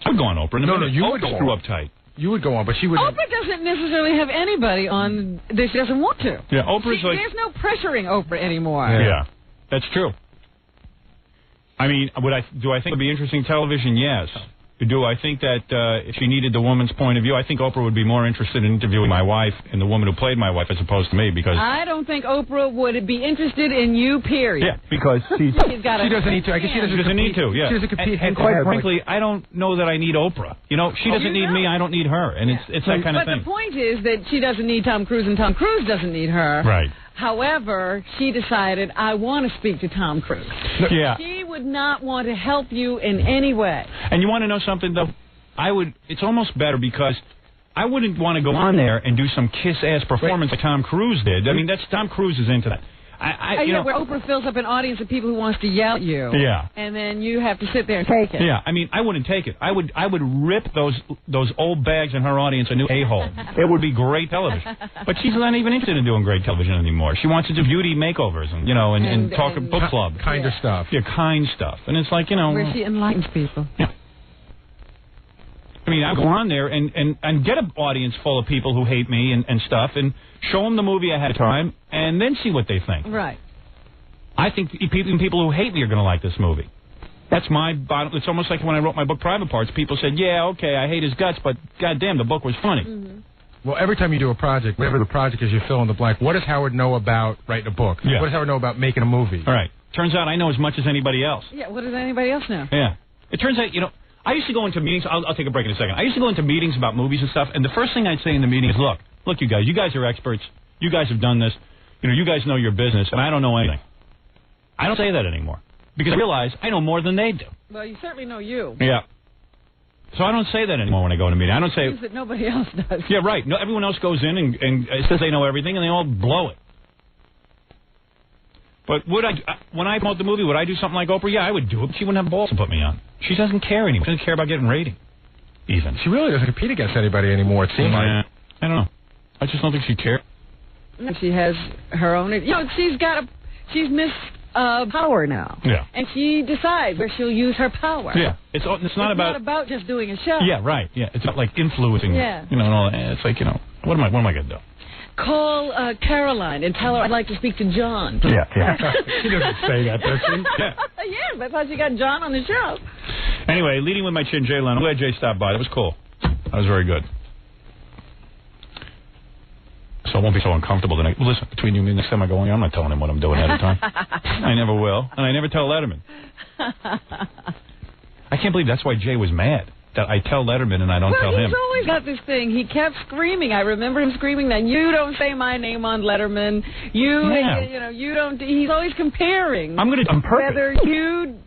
I would go on Oprah. No, you would go screw on. uptight. You would go on, but she would. Oprah doesn't necessarily have anybody on that she doesn't want to. Yeah, Oprah's like. There's no pressuring Oprah anymore. Yeah, that's true. I mean, do I think it would be interesting television? Yes. Do I think that if she needed the woman's point of view, I think Oprah would be more interested in interviewing my wife and the woman who played my wife as opposed to me, because I don't think Oprah would be interested in you, period. Yeah, because she doesn't need to. I guess she doesn't need to. Yeah, she doesn't compete. And quite frankly, I don't know that I need Oprah. She doesn't need me. I don't need her, and it's that kind of thing. But the point is that she doesn't need Tom Cruise, and Tom Cruise doesn't need her. Right. However, she decided, I want to speak to Tom Cruise. Yeah. She would not want to help you in any way. And you want to know something, though? It's almost better, because I wouldn't want to go on there and do some kiss-ass performance like Tom Cruise did. I mean, Tom Cruise is into that. Where Oprah fills up an audience of people who wants to yell at you. Yeah. And then you have to sit there and take it. Yeah. I mean, I wouldn't take it. I would rip those old bags in her audience a new a-hole. It would be great television. But she's not even interested in doing great television anymore. She wants to do beauty makeovers and talk at book club. Kind of stuff. Yeah, kind stuff. And it's like, where she enlightens people. Yeah. I mean, I go on there and get an audience full of people who hate me and stuff, and show them the movie ahead of time, and then see what they think. Right. I think people who hate me are going to like this movie. That's my bottom. It's almost like when I wrote my book, Private Parts. People said, yeah, okay, I hate his guts, but goddamn, the book was funny. Mm-hmm. Well, every time you do a project, whatever the project is, you fill in the blank. What does Howard know about writing a book? Yeah. What does Howard know about making a movie? All right. Turns out I know as much as anybody else. Yeah, what does anybody else know? Yeah. It turns out, I used to go into meetings. I'll take a break in a second. I used to go into meetings about movies and stuff, and the first thing I'd say in the meeting is, look, you guys are experts. You guys have done this. You guys know your business, and I don't know anything. I don't say that anymore because I realize I know more than they do. Well, you certainly know you. Yeah. So I don't say that anymore when I go in a meeting. I don't say... Things that nobody else does. Yeah, right. No, everyone else goes in and says they know everything, and they all blow it. But when I promote the movie, would I do something like Oprah? Yeah, I would do it, but she wouldn't have balls to put me on. She doesn't care anymore. She doesn't care about getting rating, even. She really doesn't compete against anybody anymore, it seems like. I don't know. I just don't think she cares. She has her own... she's Miss Power now. Yeah. And she decides where she'll use her power. Yeah. It's not about just doing a show. Yeah, right. Yeah. It's about, like, influencing. Yeah. And all that. It's like, what am I going to do? Call Caroline and tell her I'd like to speak to John. Yeah. She doesn't say that, does she? Yeah. Yes, that's how she got John on the show. Anyway, leading with my chin, Jay Leno. I'm glad Jay stopped by. That was cool. That was very good. So I won't be so uncomfortable the next... Listen, between you and me, next time I go on, I'm not telling him what I'm doing ahead of time. I never will. And I never tell Letterman. I can't believe that's why Jay was mad. That I tell Letterman and I don't tell him. He's always got this thing. He kept screaming. I remember him screaming that you don't say my name on Letterman. You don't. He's always comparing. I'm perfect. Whether you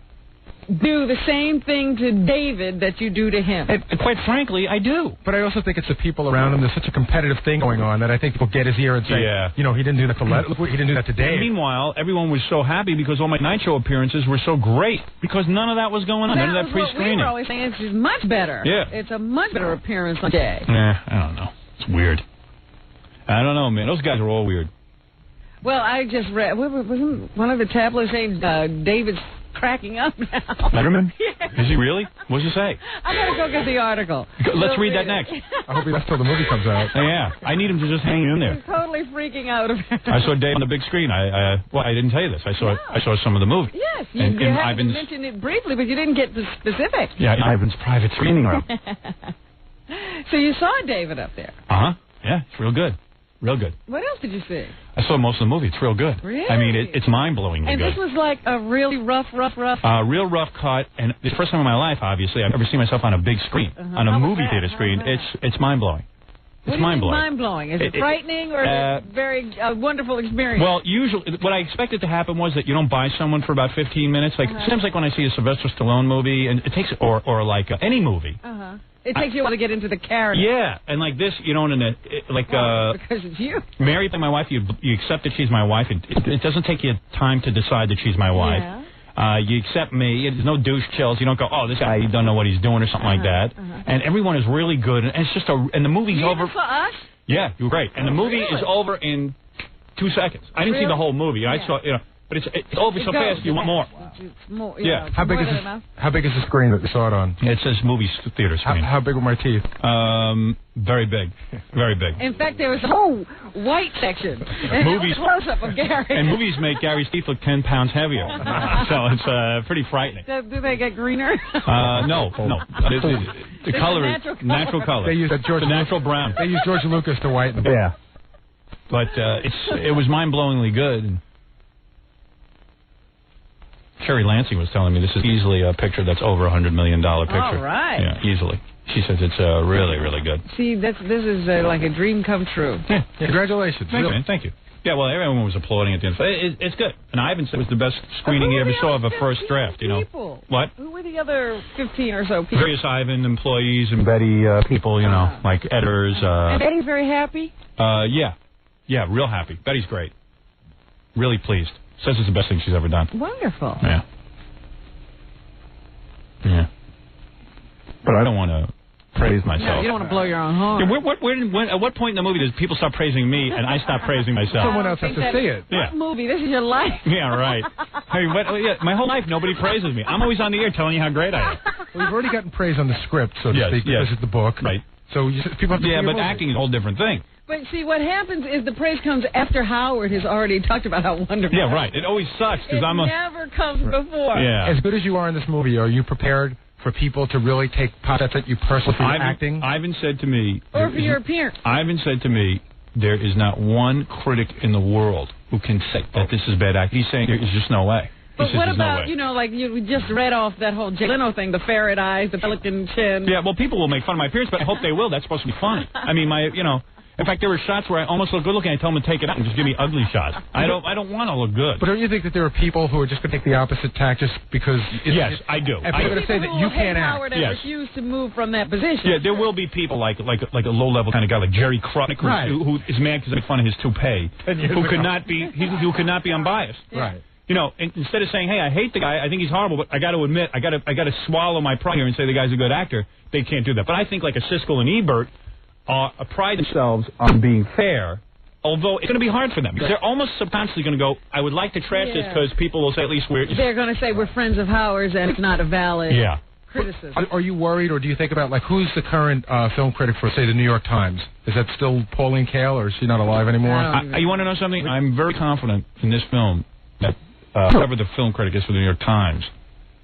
do the same thing to David that you do to him. And quite frankly, I do. But I also think it's the people around him. There's such a competitive thing going on that I think people get his ear and say, he didn't do that to Look, he didn't do that to Dave. And meanwhile, everyone was so happy because all my night show appearances were so great because none of that was going on. None of that pre-screening. We were always saying it's much better. Yeah. It's a much better appearance on Jay. I don't know. It's weird. I don't know, man. Those guys are all weird. Well, I just read, wasn't one of the tabloids saying David's cracking up now? Letterman? Yeah. Is he really? What's it say? I gotta go get the article. Let's read that next. I hope he left till the movie comes out. Yeah, I need him to just hang in there. He's totally freaking out. I saw Dave on the big screen. I didn't tell you this. I saw some of the movie. Yes, you had to mention it briefly, but you didn't get the specifics. Yeah, Ivan's private screening room. So you saw David up there. Uh-huh. Yeah, it's real good. Real good. What else did you see? I saw most of the movie. It's real good. Really? I mean, it's mind-blowingly good. And this was like a really rough... real rough cut, and the first time in my life, obviously, I've ever seen myself on a big screen, on a movie theater screen. It's mind-blowing. It's mind-blowing. Mind-blowing? Is it frightening or is it very wonderful experience? Well, usually, what I expected to happen was that you don't buy someone for about 15 minutes. Like, seems like when I see a Sylvester Stallone movie, and it takes, or like any movie. It takes you a while to get into the character. Yeah, and like this, you don't, because it's you. Mary, my wife, you accept that she's my wife. It doesn't take you time to decide that she's my wife. Yeah. You accept me. There's no douche chills. You don't go, oh, this guy, he doesn't know what he's doing or something like that. And everyone is really good. And it's just and the movie's over. For us? Yeah, you were great. And the movie is over in 2 seconds. I didn't see the whole movie. I saw, but it's over so fast. You want more. Yeah. How big is the screen that you saw it on? It says movie theater screen. How big were my teeth? Very big. Very big. In fact, there was a whole white section. Movies close up of Gary. And movies make Gary's teeth look 10 pounds heavier. So it's pretty frightening. Do they get greener? No. The color is natural color. They use the natural brown. They use George Lucas to whiten. Yeah. But it was mind-blowingly good. Sherry Lansing was telling me this is easily a picture that's over $100 million picture. All right. Yeah, easily. She says it's really, really good. See, this is like a dream come true. Yeah. Congratulations. Thank you. Yeah, well, everyone was applauding at the end. It's good. And Ivan said it was the best screening he ever saw of a first draft. People? What? Who were the other 15 or so people? Various Ivan employees and Betty people, like editors. And Betty's very happy? Yeah, real happy. Betty's great. Really pleased. Says it's the best thing she's ever done. Wonderful. Yeah. But I don't want to praise myself. No, you don't want to blow your own horn. Yeah, at what point in the movie does people stop praising me and I stop praising myself? Someone else has to see it. What movie? This is your life. Yeah, right. My whole life nobody praises me. I'm always on the air telling you how great I am. Well, we've already gotten praise on the script, so to speak. Yes. This is the book. Right. So people have to see but acting is a whole different thing. But see, what happens is the praise comes after Howard has already talked about how wonderful. Yeah, right. It always sucks because It never comes before. Yeah. As good as you are in this movie, are you prepared for people to really take pots at you personally for your acting? Ivan said to me... Or for your appearance. Ivan said to me, there is not one critic in the world who can say that this is bad acting. He's saying there is just no way. But what about, like you just read off that whole Jay Leno thing, the ferret eyes, the pelican chin. Yeah, well, people will make fun of my appearance, but I hope they will. That's supposed to be funny. I mean, in fact, there were shots where I almost look good looking. I tell them to take it out and just give me ugly shots. I don't want to look good. But don't you think that there are people who are just going to take the opposite tack just because? Yes, I do. And people are going to say that you can't act. Howard and refuse to move from that position. Yeah, there will be people like a low level kind of guy like Jerry Krutnick who is mad because I make fun of his toupee, who could not be unbiased. Right. Instead of saying, "Hey, I hate the guy. I think he's horrible," but I got to admit, I got to swallow my pride here and say the guy's a good actor. They can't do that. But I think like a Siskel and Ebert pride themselves on being fair, although it's going to be hard for them because they're almost subconsciously going to go, I would like to trash this because people will say at least they're going to say we're friends of Howard's and it's not a valid criticism. Are you worried, or do you think about who's the current film critic for, say, the New York Times? Is that still Pauline Kael, or is she not alive anymore? You want to know something? I'm very confident in this film that whoever the film critic is for the New York Times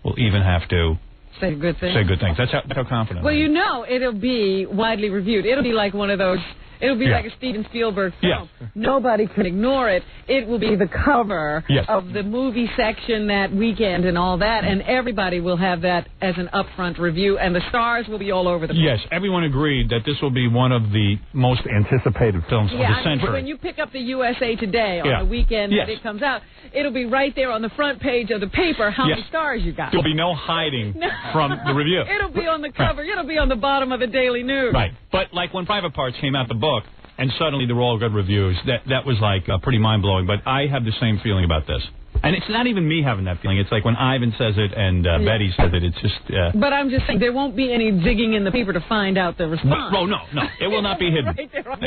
will even have to say good things. Say good things. That's how confident I am. Well, it'll be widely reviewed. It'll be like one of those. It'll be like a Steven Spielberg film. Yeah. Nobody can ignore it. It will be the cover of the movie section that weekend and all that, and everybody will have that as an upfront review, and the stars will be all over the place. Yes, everyone agreed that this will be one of the most anticipated films of the century. When you pick up the USA Today on the weekend that it comes out, it'll be right there on the front page of the paper how many stars you got. There'll be no hiding from the review. It'll be on the cover. It'll be on the bottom of the Daily News. Right. But like when Private Parts came out, the book, and suddenly they were all good reviews, that was pretty mind-blowing. But I have the same feeling about this. And it's not even me having that feeling. It's like when Ivan says it and Betty says it. It's just... But I'm just saying, there won't be any digging in the paper to find out the response. No. It will not be hidden.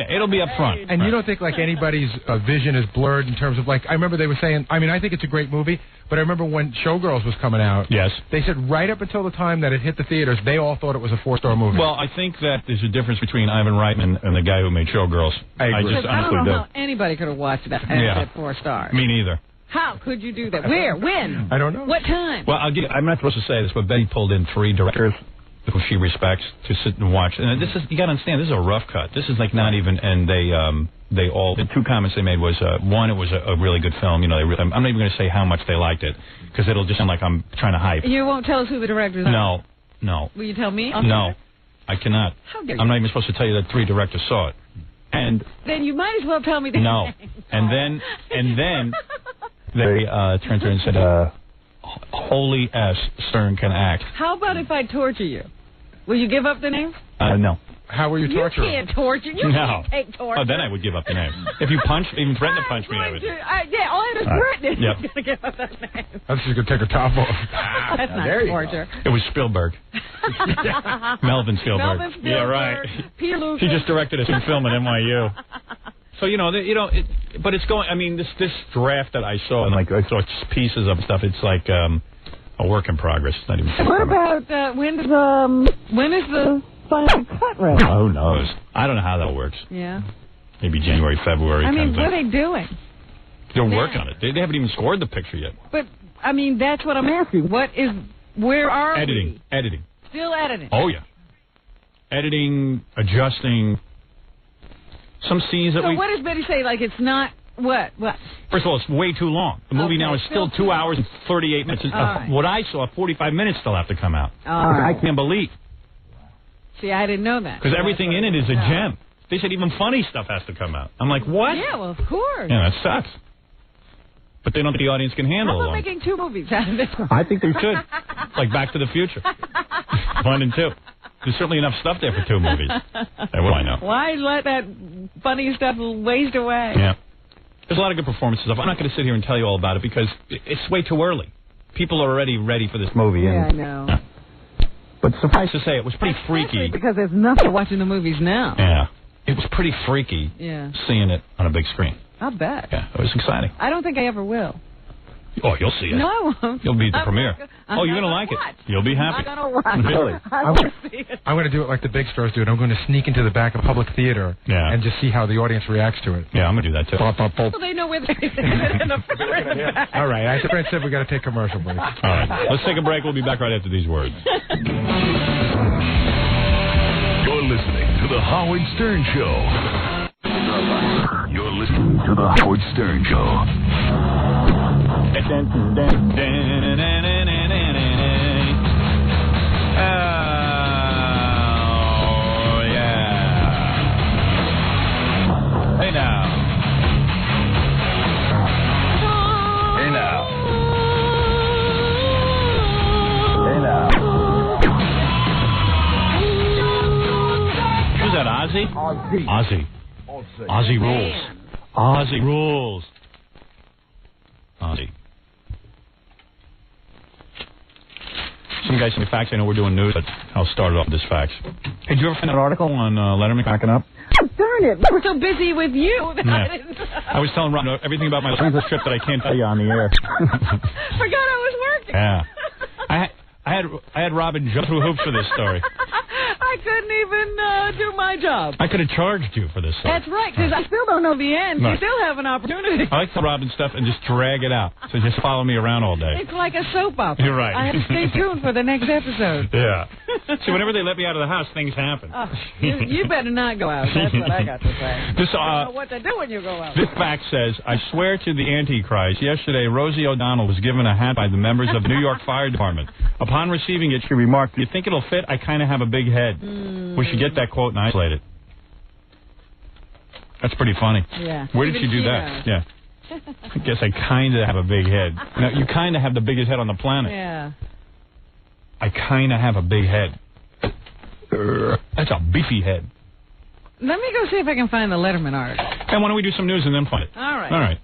It'll be up front. And you don't think anybody's vision is blurred in terms of I remember they were saying, I think it's a great movie, but I remember when Showgirls was coming out, they said right up until the time that it hit the theaters, they all thought it was a 4-star movie. Well, I think that there's a difference between Ivan Reitman and the guy who made Showgirls. I agree. I don't know how anybody could have watched that and said 4 stars. Me neither. How could you do that? Where? When? I don't know. What time? Well, I'm not supposed to say this, but Betty pulled in 3 directors who she respects to sit and watch. And you got to understand, this is a rough cut. This is not even. And the 2 comments they made was one, it was a really good film. I'm not even going to say how much they liked it because it'll just sound like I'm trying to hype. You won't tell us who the directors are. No. Will you tell me? No, I cannot. How dare you? I'm not even supposed to tell you that 3 directors saw it. And then you might as well tell me the name. And then. They turned to her and said, holy S, Stern can act. How about if I torture you? Will you give up the name? No. How will you torture? You can't torture. You can't take torture. Oh, then I would give up the name. If you even threaten to punch me, I would. All I have to threaten is going to give up that name. That's just going to take her top off. That's not torture. It was Spielberg. Melvin Spielberg. Yeah, right. Peter Lucas. He just directed a film at NYU. So, but it's going, this draft that I saw, and I saw pieces of stuff, it's like a work in progress. It's not even. What about, when is the final cut ready? Who knows? I don't know how that works. Yeah. Maybe January, February. What are they doing? They're working on it. They haven't even scored the picture yet. But, that's what I'm asking. Where are we? Editing. Still editing? Oh, yeah. Editing, adjusting. Some scenes that what does Betty say? It's not what? First of all, it's way too long. The movie now is still 2 hours and 38 minutes. What I saw, 45 minutes still have to come out. I can't believe. See, I didn't know that. Because everything in it is a gem. They said even funny stuff has to come out. I'm like, what? Yeah, well, of course. Yeah, that sucks. But they don't think the audience can handle it. How about making 2 movies out of this one? I think they should. Like Back to the Future. 1 and 2. There's certainly enough stuff there for 2 movies. What do I know? Why let that funny stuff waste away? Yeah. There's a lot of good performances. I'm not going to sit here and tell you all about it because it's way too early. People are already ready for this movie. Yeah, I know. But suffice to say, it was pretty freaky. Because there's nothing watching the movies now. Yeah. It was pretty freaky seeing it on a big screen. I bet. Yeah, it was exciting. I don't think I ever will. Oh, you'll see it. No, I won't. You'll be at the premiere. You're going to like it. You'll be happy. I'm going to watch really? I'm going to do it like the big stars do it. I'm going to sneak into the back of public theater and just see how the audience reacts to it. Yeah, I'm going to do that, too. So they know where they're in the back. All right. As the friend said, we got to take commercial break. All right. Let's take a break. We'll be back right after these words. You're listening to The Howard Stern Show. You're listening to The Howard Stern Show. It's Hey now. Hey now. Hey now. Who's that, Ozzy? Ozzy. Ozzy rules. Ozzy rules. Ozzy. Some guys send me facts. I know we're doing news, but I'll start it off with this fax. Hey, did you ever find that article on Letterman cracking up? Oh, darn it. We're so busy with you that I didn't... I was telling Ron everything about my Los trip that I can't tell you on the air. Forgot I was working. Yeah. I had Robin jump through hoops for this story. I couldn't even do my job. I could have charged you for this story. That's right, because I still don't know the end. No. You still have an opportunity. I like to tell Robin stuff and just drag it out. So just follow me around all day. It's like a soap opera. You're right. I have to stay tuned for the next episode. Yeah. See, whenever they let me out of the house, things happen. Oh, you better not go out. That's what I got to say. This, I don't know what to do when you go out. This fact says, I swear to the Antichrist, yesterday Rosie O'Donnell was given a hat by the members of the New York Fire Department. Upon receiving it, she remarked, "You think it'll fit? I kind of have a big head." We should get that quote and isolate it. That's pretty funny. Yeah. Where did she do that? Yeah. I guess I kind of have a big head. Now, you kind of have the biggest head on the planet. Yeah. I kind of have a big head. That's a beefy head. Let me go see if I can find the Letterman article. And why don't we do some news and then find it? All right. All right.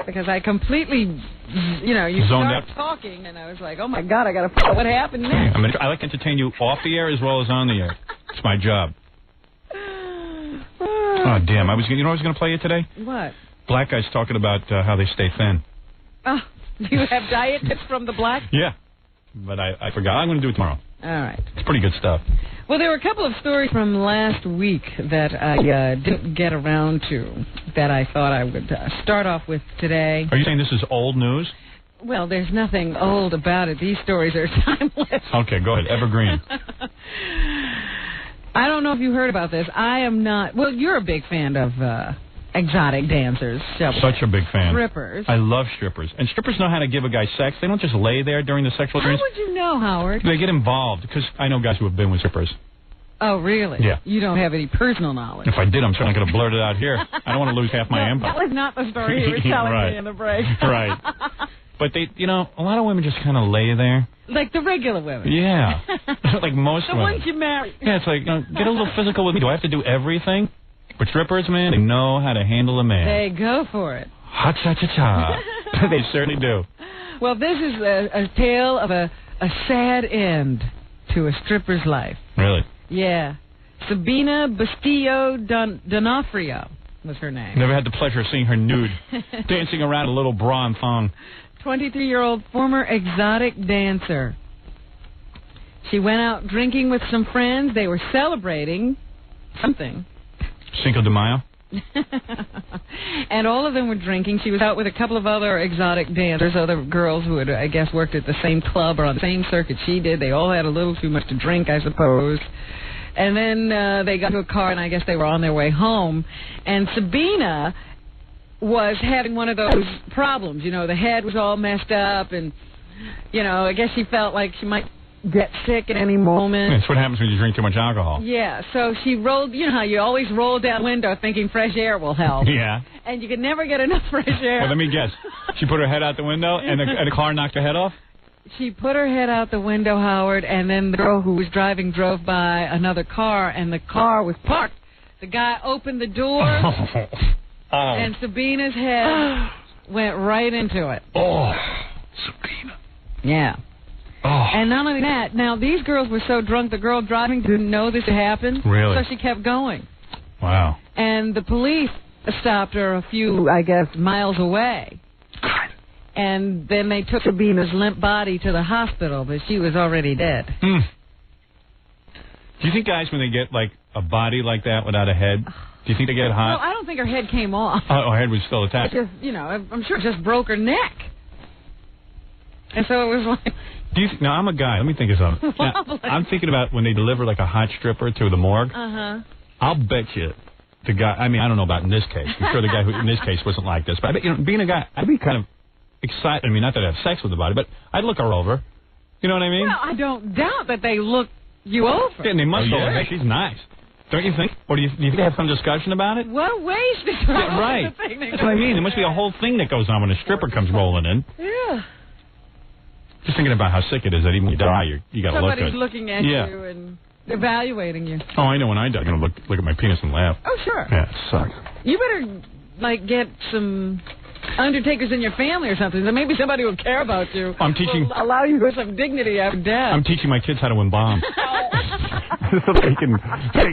Because I completely, you Zoned start up. talking, and I was like, oh, my God, I got to find out what happened next. I like to entertain you off the air as well as on the air. It's my job. Oh, damn. You know what I was going to play you today? What? Black guys talking about how they stay thin. Oh, do you have diet tips from the black? Yeah. But I forgot. I'm going to do it tomorrow. All right. It's pretty good stuff. Well, there were a couple of stories from last week that I didn't get around to that I thought I would start off with today. Are you saying this is old news? Well, there's nothing old about it. These stories are timeless. Okay, go ahead. Evergreen. I don't know if you heard about this. I am not... Well, you're a big fan of exotic dancers. Such a big fan. Strippers. I love strippers. And strippers know how to give a guy sex. They don't just lay there during the sexual How experience. would you know, Howard? They get involved, because I know guys who have been with strippers. Oh, really? Yeah. You don't have any personal knowledge. If I did, I'm certainly going to blurt it out here. I don't want to lose half my empire. That was not the story he was telling Right. me in the break. Right. But they, a lot of women just kind of lay there. Like the regular women. Yeah. Like most the women. ones you marry. Yeah, it's like, get a little physical with me. Do I have to do everything? But strippers, man, they know how to handle a man. They go for it. Ha-cha-cha-cha. They certainly do. Well, this is a tale of a sad end to a stripper's life. Really? Yeah. Sabina Bastillo Donofrio was her name. Never had the pleasure of seeing her nude, dancing around a little bra and thong. 23-year-old former exotic dancer. She went out drinking with some friends. They were celebrating something. Cinco de Mayo? And all of them were drinking. She was out with a couple of other exotic dancers, other girls who had, I guess, worked at the same club or on the same circuit she did. They all had a little too much to drink, I suppose. And then they got to a car, and I guess they were on their way home. And Sabina was having one of those problems. The head was all messed up, and, I guess she felt like she might get sick at any moment. That's what happens when you drink too much alcohol. Yeah, so she rolled, how you always roll down the window thinking fresh air will help. Yeah. And you can never get enough fresh air. Well, let me guess. She put her head out the window, and the car knocked her head off? She put her head out the window, Howard, and then the girl who was driving drove by another car, and the car was parked. The guy opened the door, and Sabina's head went right into it. Oh, Sabina. Yeah. Oh. And not only that, now these girls were so drunk, the girl driving didn't know this had happened. Really? So she kept going. Wow. And the police stopped her a few, I guess, miles away. God. And then they took Sabina's limp body to the hospital, but she was already dead. Do you think guys, when they get, like, a body like that without a head, do you think they get hot? No, I don't think her head came off. Oh, her head was still attached. Just, I'm sure it just broke her neck. And so it was like... Now, I'm a guy. Let me think of something. Now, I'm thinking about when they deliver, like, a hot stripper to the morgue. Uh-huh. I'll bet you the guy... I mean, I don't know about in this case. I'm sure the guy who, in this case, wasn't like this. But, I bet, being a guy, I'd be kind of excited. I mean, not that I have sex with the body, but I'd look her over. You know what I mean? Well, I don't doubt that they look you over. Yeah, and they must go, hey, she's nice. Don't you think? Or do you think they have some discussion about it? What a waste of time. Yeah, right. That's what I mean. There must be a whole thing that goes on when a stripper comes rolling in. Yeah. Just thinking about how sick it is that even when you die, you got to look good. Somebody's looking at you and evaluating you. Oh, I know when I die, I'm going to look at my penis and laugh. Oh, sure. Yeah, it sucks. You better, like, get some undertakers in your family or something. Then maybe somebody will care about you. I'm teaching. Will allow you some dignity after death. I'm teaching my kids how to embalm. So they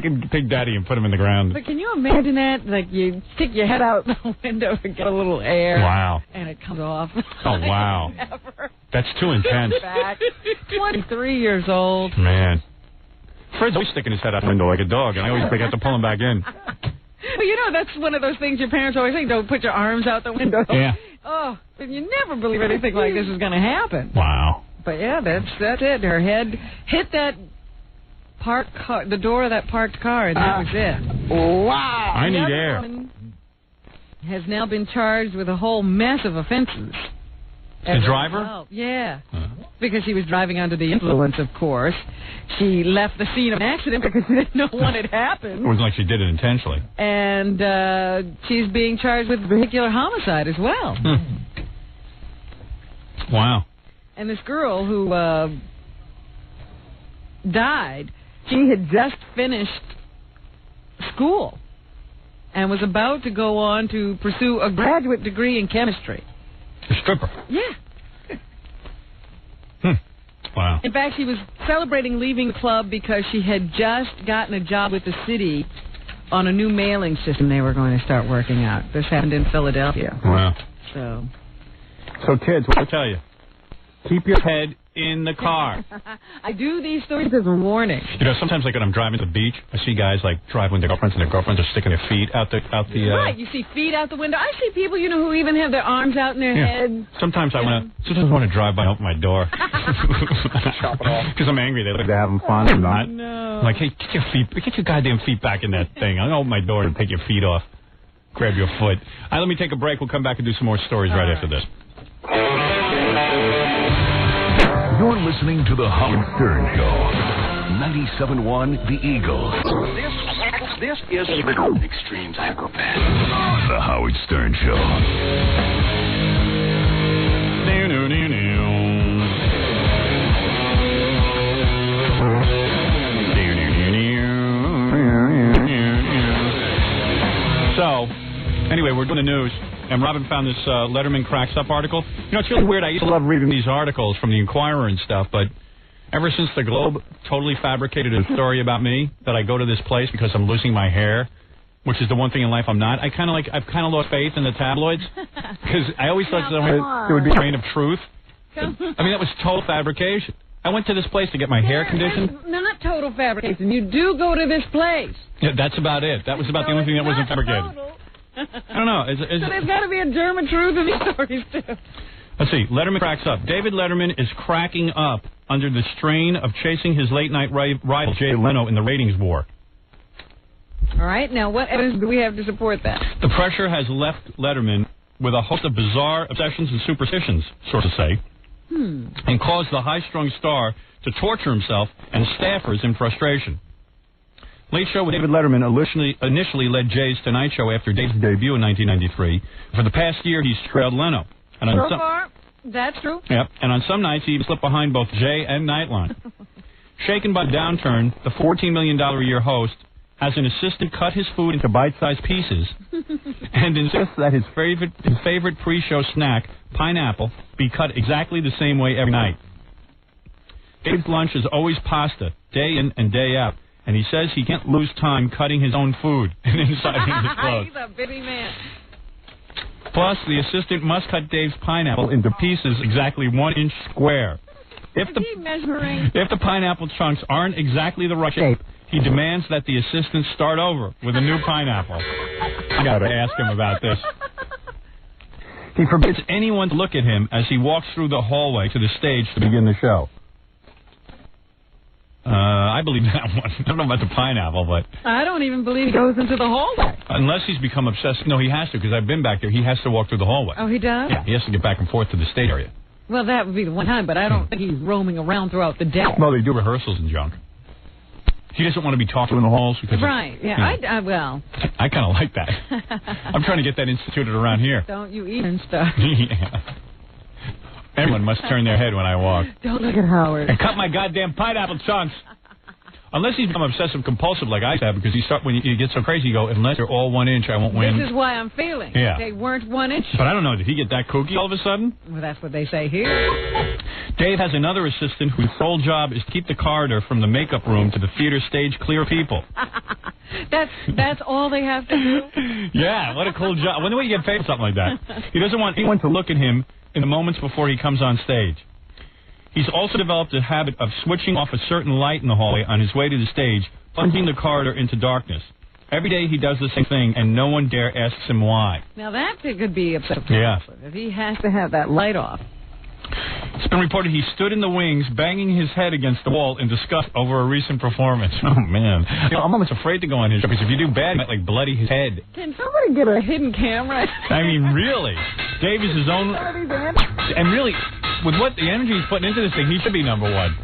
can take Daddy and put him in the ground. But can you imagine that? Like, you stick your head out the window and get a little air. Wow. And it comes off. Oh, wow. That's too intense. Back. 23 years old. Man. Fred's always sticking his head out the window like a dog, and I always have to pull him back in. Well, you know, that's one of those things your parents always say, don't put your arms out the window. Yeah. Oh, and you never believe anything like this is going to happen. Wow. But, yeah, that's it. Her head hit that parked car, the door of that parked car, and that was it. Wow. I need air. Woman has now been charged with a whole mess of offenses. The driver? Yeah. Because she was driving under the influence, of course. She left the scene of an accident because she didn't know what had happened. It wasn't like she did it intentionally. And she's being charged with vehicular homicide as well. Wow. And this girl who died, she had just finished school and was about to go on to pursue a graduate degree in chemistry. A stripper? Yeah. Wow. In fact, she was celebrating leaving the club because she had just gotten a job with the city on a new mailing system they were going to start working out. This happened in Philadelphia. Wow. So kids, what I tell you, keep your head in the car. I do these stories as a warning. You know, sometimes like when I'm driving to the beach, I see guys like driving with their girlfriends, and their girlfriends are sticking their feet out the. Right, you see feet out the window. I see people, you know, who even have their arms out in their heads. Sometimes I want to drive by and open my door. Chop it off. Because I'm angry. They're having fun. I'm not. No. I'm like, hey, get your goddamn feet back in that thing. I'm gonna open my door and take your feet off. Grab your foot. All right, let me take a break. We'll come back and do some more stories right after this. You're listening to The Howard Stern Show. 97.1 The Eagle. This is Extreme Psychopath. The Howard Stern Show. So, anyway, we're doing the news. And Robin found this Letterman Cracks Up article. You know, it's really weird. I used to love reading these articles from the Inquirer and stuff, but ever since the Globe totally fabricated a story about me that I go to this place because I'm losing my hair, which is the one thing in life I'm not, I've kind of lost faith in the tabloids because I always thought there would be a grain of truth. I mean, that was total fabrication. I went to this place to get my hair conditioned. That's not total fabrication. You do go to this place. Yeah, that's about it. That was about the only thing that wasn't fabricated. I don't know. So there's got to be a germ of truth in these stories, too. Let's see. Letterman cracks up. David Letterman is cracking up under the strain of chasing his late-night rival, Jay Leno, in the ratings war. All right. Now, what evidence do we have to support that? The pressure has left Letterman with a host of bizarre obsessions and superstitions, sources say, and caused the high-strung star to torture himself and staffers in frustration. Late Show with David Letterman initially led Jay's Tonight Show after Dave's debut in 1993. For the past year, he's trailed Leno. And on so far, that's true. Yep. And on some nights, he even slipped behind both Jay and Nightline. Shaken by the downturn, the $14 million a year host has an assistant cut his food into bite-sized pieces and insists that his favorite pre-show snack, pineapple, be cut exactly the same way every night. Dave's lunch is always pasta, day in and day out. And he says he can't lose time cutting his own food and insiding his clothes. He's a busy man. Plus, the assistant must cut Dave's pineapple into pieces exactly 1 inch square. If the pineapple chunks aren't exactly the right shape, he demands that the assistant start over with a new pineapple. I got to ask him about this. He forbids anyone to look at him as he walks through the hallway to the stage to begin the show. I believe that one. I don't know about the pineapple, but... I don't even believe he goes into the hallway. Unless he's become obsessed. No, he has to, because I've been back there. He has to walk through the hallway. Oh, he does? Yeah, he has to get back and forth to the stage area. Well, that would be the one time, but I don't think he's roaming around throughout the day. Well, they do rehearsals and junk. He doesn't want to be talked to in the halls. Because right, yeah. You know, well... I kind of like that. I'm trying to get that instituted around here. Don't you even start. Yeah. Everyone must turn their head when I walk. Don't look at Howard. And cut my goddamn pineapple chunks. Unless he's become obsessive compulsive like I have, because when you get so crazy, you go, unless they're all 1 inch, I won't win. This is why I'm failing. Yeah. They weren't 1 inch. But I don't know, did he get that kooky all of a sudden? Well, that's what they say here. Dave has another assistant whose sole job is to keep the corridor from the makeup room to the theater stage clear people. That's all they have to do? Yeah, what a cool job. I wonder what you get paid for something like that. He doesn't want anyone to look at him in the moments before he comes on stage. He's also developed a habit of switching off a certain light in the hallway on his way to the stage, plunging the corridor into darkness. Every day he does the same thing, and no one dare asks him why. Now that could be upsetting. Yeah. If he has to have that light off. It's been reported he stood in the wings, banging his head against the wall in disgust over a recent performance. Oh, man. You know, I'm almost afraid to go on his show, because if you do bad, you might, like, bloody his head. Can somebody get a hidden camera? I mean, really. Dave is his own... And really, with what the energy he's putting into this thing, he should be number one.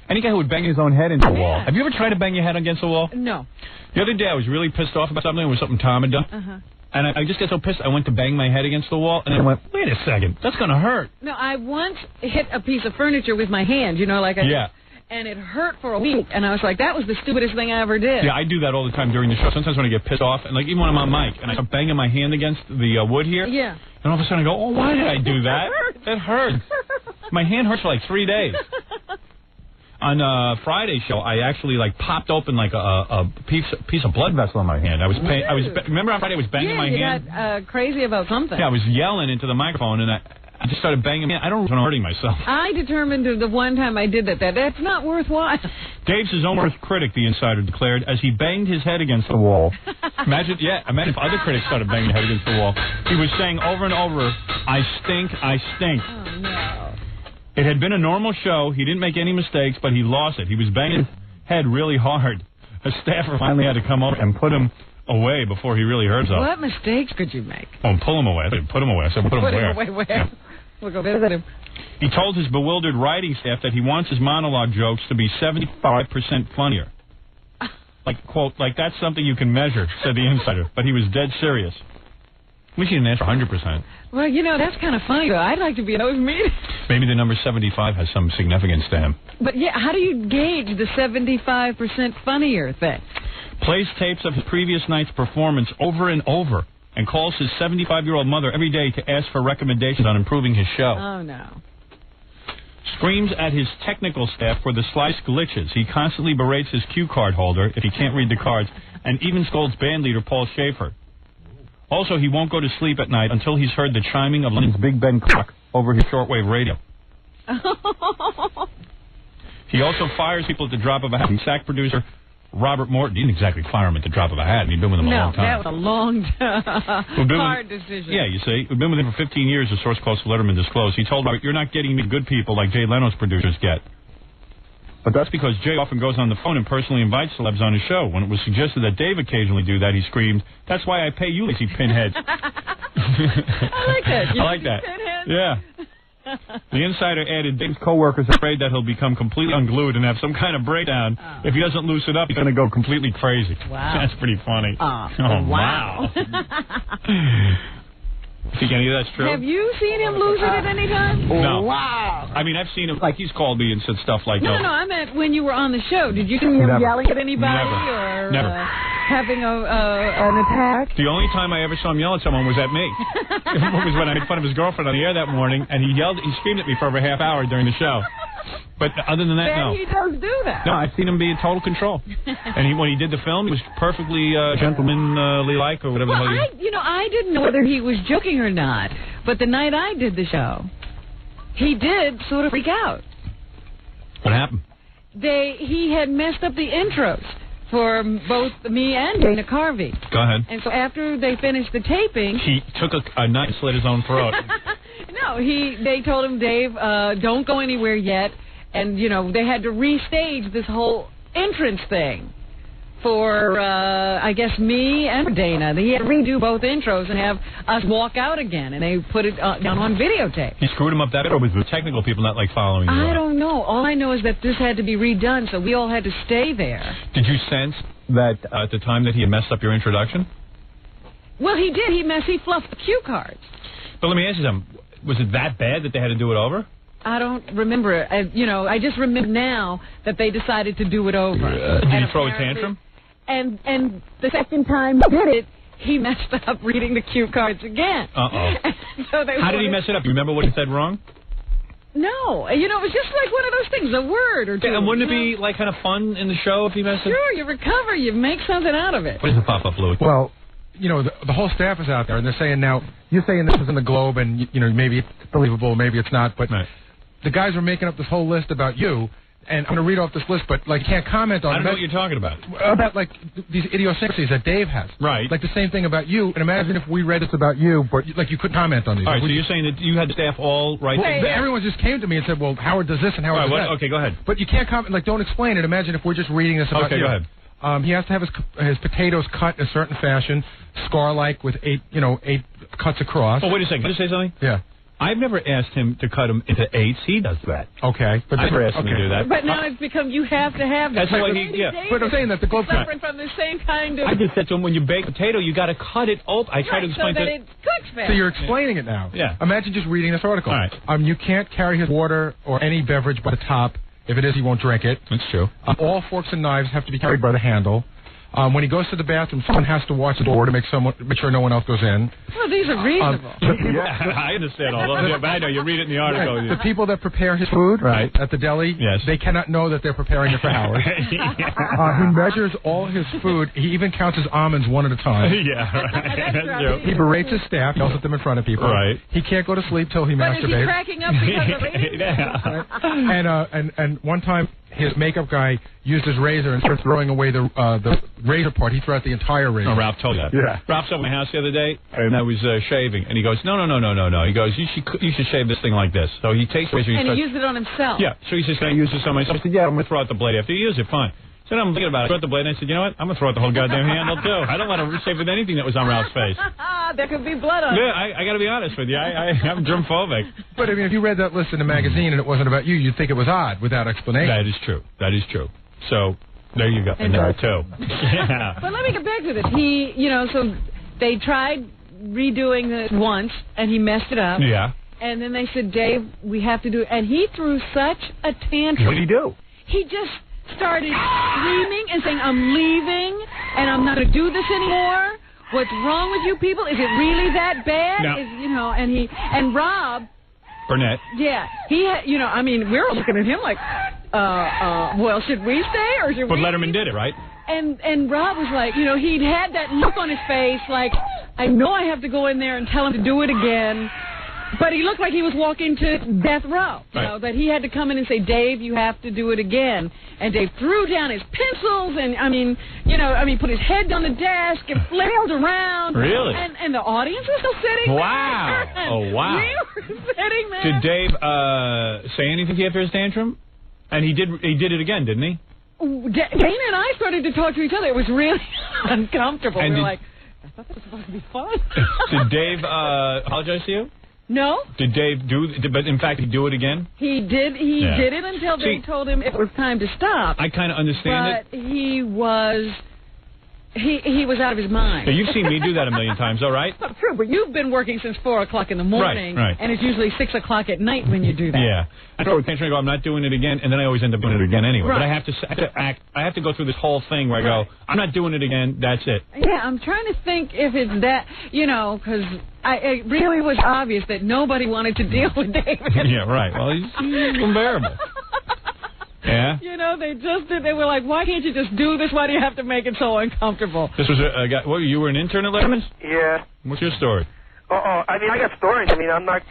Any guy who would bang his own head into the wall. Have you ever tried to bang your head against the wall? No. The other day, I was really pissed off about something. It was something Tom had done. Uh-huh. And I just got so pissed, I went to bang my head against the wall, and I went, wait a second, that's going to hurt. No, I once hit a piece of furniture with my hand, you know, like I Yeah. And it hurt for a week, and I was like, that was the stupidest thing I ever did. Yeah, I do that all the time during the show. Sometimes when I get pissed off, and like even when I'm on mic, and I start banging my hand against the wood here, yeah. And all of a sudden I go, oh, why did I do that? That hurts. My hand hurts for like 3 days. On Friday's show, I actually like popped open like a piece of blood vessel in my hand. Remember on Friday I was banging my hand? Yeah, you got crazy about something. Yeah, I was yelling into the microphone, and I just started banging. I don't know, hurting myself. I determined the one time I did that's not worthwhile. Dave's his own worst critic, the insider declared, as he banged his head against the wall. Imagine if other critics started banging their head against the wall. He was saying over and over, I stink, I stink. Oh, no. It had been a normal show. He didn't make any mistakes, but he lost it. He was banging his head really hard. A staffer finally had to come over and put him away before he really hurt himself. What mistakes could you make? Oh, pull him away. I said, put him away. I said, put him where? Put him away where? Yeah. We'll go visit him. He told his bewildered writing staff that he wants his monologue jokes to be 75% funnier. Like, quote, like that's something you can measure, said the insider. But he was dead serious. We should ask for 100%. Well, you know, that's kind of funny, though. I'd like to be in those meetings. Maybe the number 75 has some significance to him. But, yeah, how do you gauge the 75% funnier thing? Plays tapes of his previous night's performance over and over and calls his 75-year-old mother every day to ask for recommendations on improving his show. Oh, no. Screams at his technical staff for the slice glitches. He constantly berates his cue card holder if he can't read the cards, and even scolds bandleader Paul Schaefer. Also, he won't go to sleep at night until he's heard the chiming of London's Big Ben clock over his shortwave radio. He also fires people at the drop of a hat. He sacked producer Robert Morton. He didn't exactly fire him at the drop of a hat. He'd been with him a long time. No, that was a long, hard decision. Yeah, you see. We've been with him for 15 years, a source close to Letterman disclosed. He told Robert, you're not getting me good people like Jay Leno's producers get. But that's because Jay often goes on the phone and personally invites celebs on his show. When it was suggested that Dave occasionally do that, he screamed, that's why I pay you, lazy pinheads. I like that. I like that. Pinheads? Yeah. The insider added, Dave's co-workers are afraid that he'll become completely unglued and have some kind of breakdown. Oh. If he doesn't loosen up, he's going to go completely crazy. Wow. That's pretty funny. Wow. Think any of that's true? Have you seen him lose it at any time? No. Wow. I mean, I've seen him, like, he's called me and said stuff like that. No, I meant when you were on the show. Did you see him yelling at anybody? Never. Or having an attack? The only time I ever saw him yell at someone was at me. It was when I made fun of his girlfriend on the air that morning, and he screamed at me for over a half hour during the show. But other than that, no. He does do that. No, I've seen him be in total control. And when he did the film, he was perfectly gentlemanly-like or whatever. Well, I didn't know whether he was joking or not. But the night I did the show, he did sort of freak out. What happened? He had messed up the intros for both me and Dana Carvey. Go ahead. And so after they finished the taping, he took a knife and slit his own throat. No, they told him, Dave, don't go anywhere yet. And, you know, they had to restage this whole entrance thing for, I guess, me and Dana. They had to redo both intros and have us walk out again, and they put it down on videotape. He screwed him up that bit, or was the technical people not, like, following you? I don't know. All I know is that this had to be redone, so we all had to stay there. Did you sense that at the time that he had messed up your introduction? Well, he did. He fluffed the cue cards. But let me ask you something. Was it that bad that they had to do it over? I don't remember it. I just remember now that they decided to do it over. Did he throw a tantrum? And the second time he did it, he messed up reading the cue cards again. Uh-oh. So How did he mess it up? You remember what he said wrong? No. You know, it was just like one of those things, a word or two. And wouldn't it be, like, kind of fun in the show if he messed it up? Sure, you recover, you make something out of it. What is the pop-up, Louis? Well, you know, the whole staff is out there, and they're saying now, you're saying this is in the Globe, and, you know, maybe it's believable, maybe it's not, but the guys were making up this whole list about you, and I'm going to read off this list, but, like, you can't comment on it. I don't know what you're talking about. About, like, these idiosyncrasies that Dave has. Right. Like the same thing about you, and imagine if we read this about you, but, like, you couldn't comment on these. All right, so you're saying that you had staff all right Well, everyone just came to me and said, well, Howard does this and Howard does that. Okay, go ahead. But you can't comment, like, don't explain it. Imagine if we're just reading this about you. Okay, go ahead. He has to have his potatoes cut in a certain fashion, scar-like with 8 cuts across. Oh, wait a second. Can I say something? Yeah. I've never asked him to cut them into 8s. He does that. Okay. But I've never asked him to do that. But now it's become, you have to have that. That's why he, But I'm saying that the Globe suffering from the same kind of... I just said to him, when you bake a potato, you got to cut it open. I tried to explain so that to it cooks fast. So you're explaining it now. Yeah. Imagine just reading this article. All right. You can't carry his water or any beverage by the top. If it is, he won't drink it. That's true. All forks and knives have to be carried by the handle. When he goes to the bathroom, someone has to watch the door to make sure no one else goes in. Well, these are reasonable. Yeah, I understand all that. Yeah, but I know, you read it in the article. Right. The people that prepare his food at the deli, they cannot know that they're preparing it for Howard. He measures all his food. He even counts his almonds one at a time. Yeah, right. That's true. He berates his staff, yells at them in front of people. Right. He can't go to sleep till he masturbates. But is he cracking up because of reading? Yeah. And one time, his makeup guy used his razor and started throwing away the razor part. He threw out the entire razor. Oh, Ralph told you that. Yeah. Ralph's over my house the other day, and I was shaving, and he goes, no. He goes, you should shave this thing like this. So he takes the razor. And he used it on himself. Yeah. So he says, can I use this on myself? I said, yeah, I'm going to throw out the blade after you use it. Fine. So then I'm thinking about it. I threw out the blade, and I said, you know what? I'm going to throw out the whole goddamn handle, too. I don't want to shave with anything that was on Ralph's face. There could be blood on it. Yeah, I got to be honest with you. I'm germphobic. But, I mean, if you read that list in a magazine and it wasn't about you, you'd think it was odd without explanation. That is true. That is true. So, there you go. And there are two. Yeah. But let me get back to this. So they tried redoing it once, and he messed it up. Yeah. And then they said, Dave, we have to do it. And he threw such a tantrum. What did he do? He just started screaming and saying, I'm leaving, and I'm not going to do this anymore. What's wrong with you people? Is it really that bad? No. And Rob Burnett. Yeah. We're looking at him like, well, should we stay or should we? But Letterman did it, right? And Rob was like, he'd had that look on his face like, I know I have to go in there and tell him to do it again. But he looked like he was walking to death row. Right. That he had to come in and say, Dave, you have to do it again. And Dave threw down his pencils and, put his head on the desk and flailed around. Really? And the audience was still sitting Wow. there. Oh, wow. We were sitting there. Did Dave say anything after his tantrum? And he did it again, didn't he? Dana and I started to talk to each other. It was really uncomfortable. And we were like, I thought this was supposed to be fun. Did Dave apologize to you? No. Did Dave but in fact, he do it again? He did. He did it until they told him it was time to stop. I kind of understand it. But he was out of his mind. Yeah, you've seen me do that a million times, all right? Well, true, but you've been working since 4 o'clock in the morning, right. And it's usually 6 o'clock at night when you do that. Yeah. I throw a tantrum and go, I'm not doing it again, and then I always end up doing it again anyway. Right. But I have to go through this whole thing where I go, I'm not doing it again, that's it. Yeah, I'm trying to think if it's that, because it really was obvious that nobody wanted to deal with David. Yeah, right. Well, he's unbearable. Yeah? They were like, why can't you just do this? Why do you have to make it so uncomfortable? This was a guy, you were an intern at Letterman's? Yeah. What's your story? I got stories. I'm not,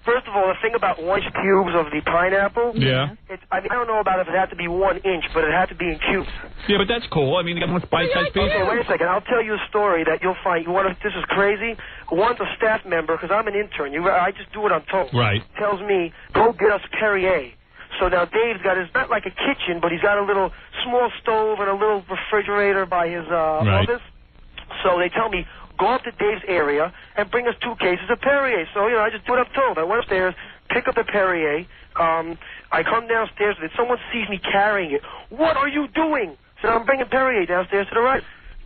first of all, the thing about 1 inch cubes of the pineapple. Yeah. I don't know about if it had to be 1 inch, but it had to be in cubes. Yeah, but that's cool. They got much bite-sized pieces. Okay, wait a second. I'll tell you a story that you'll find. This is crazy. Once a staff member, because I'm an intern, I just do what I'm told. Right. Tells me, go get us Perrier. So now Dave's got not like a kitchen, but he's got a little small stove and a little refrigerator by his office. So they tell me, go up to Dave's area and bring us 2 cases of Perrier. So, I just do what I'm told. I went upstairs, pick up the Perrier. I come downstairs, and someone sees me carrying it. What are you doing? I said, I'm bringing Perrier downstairs to the right.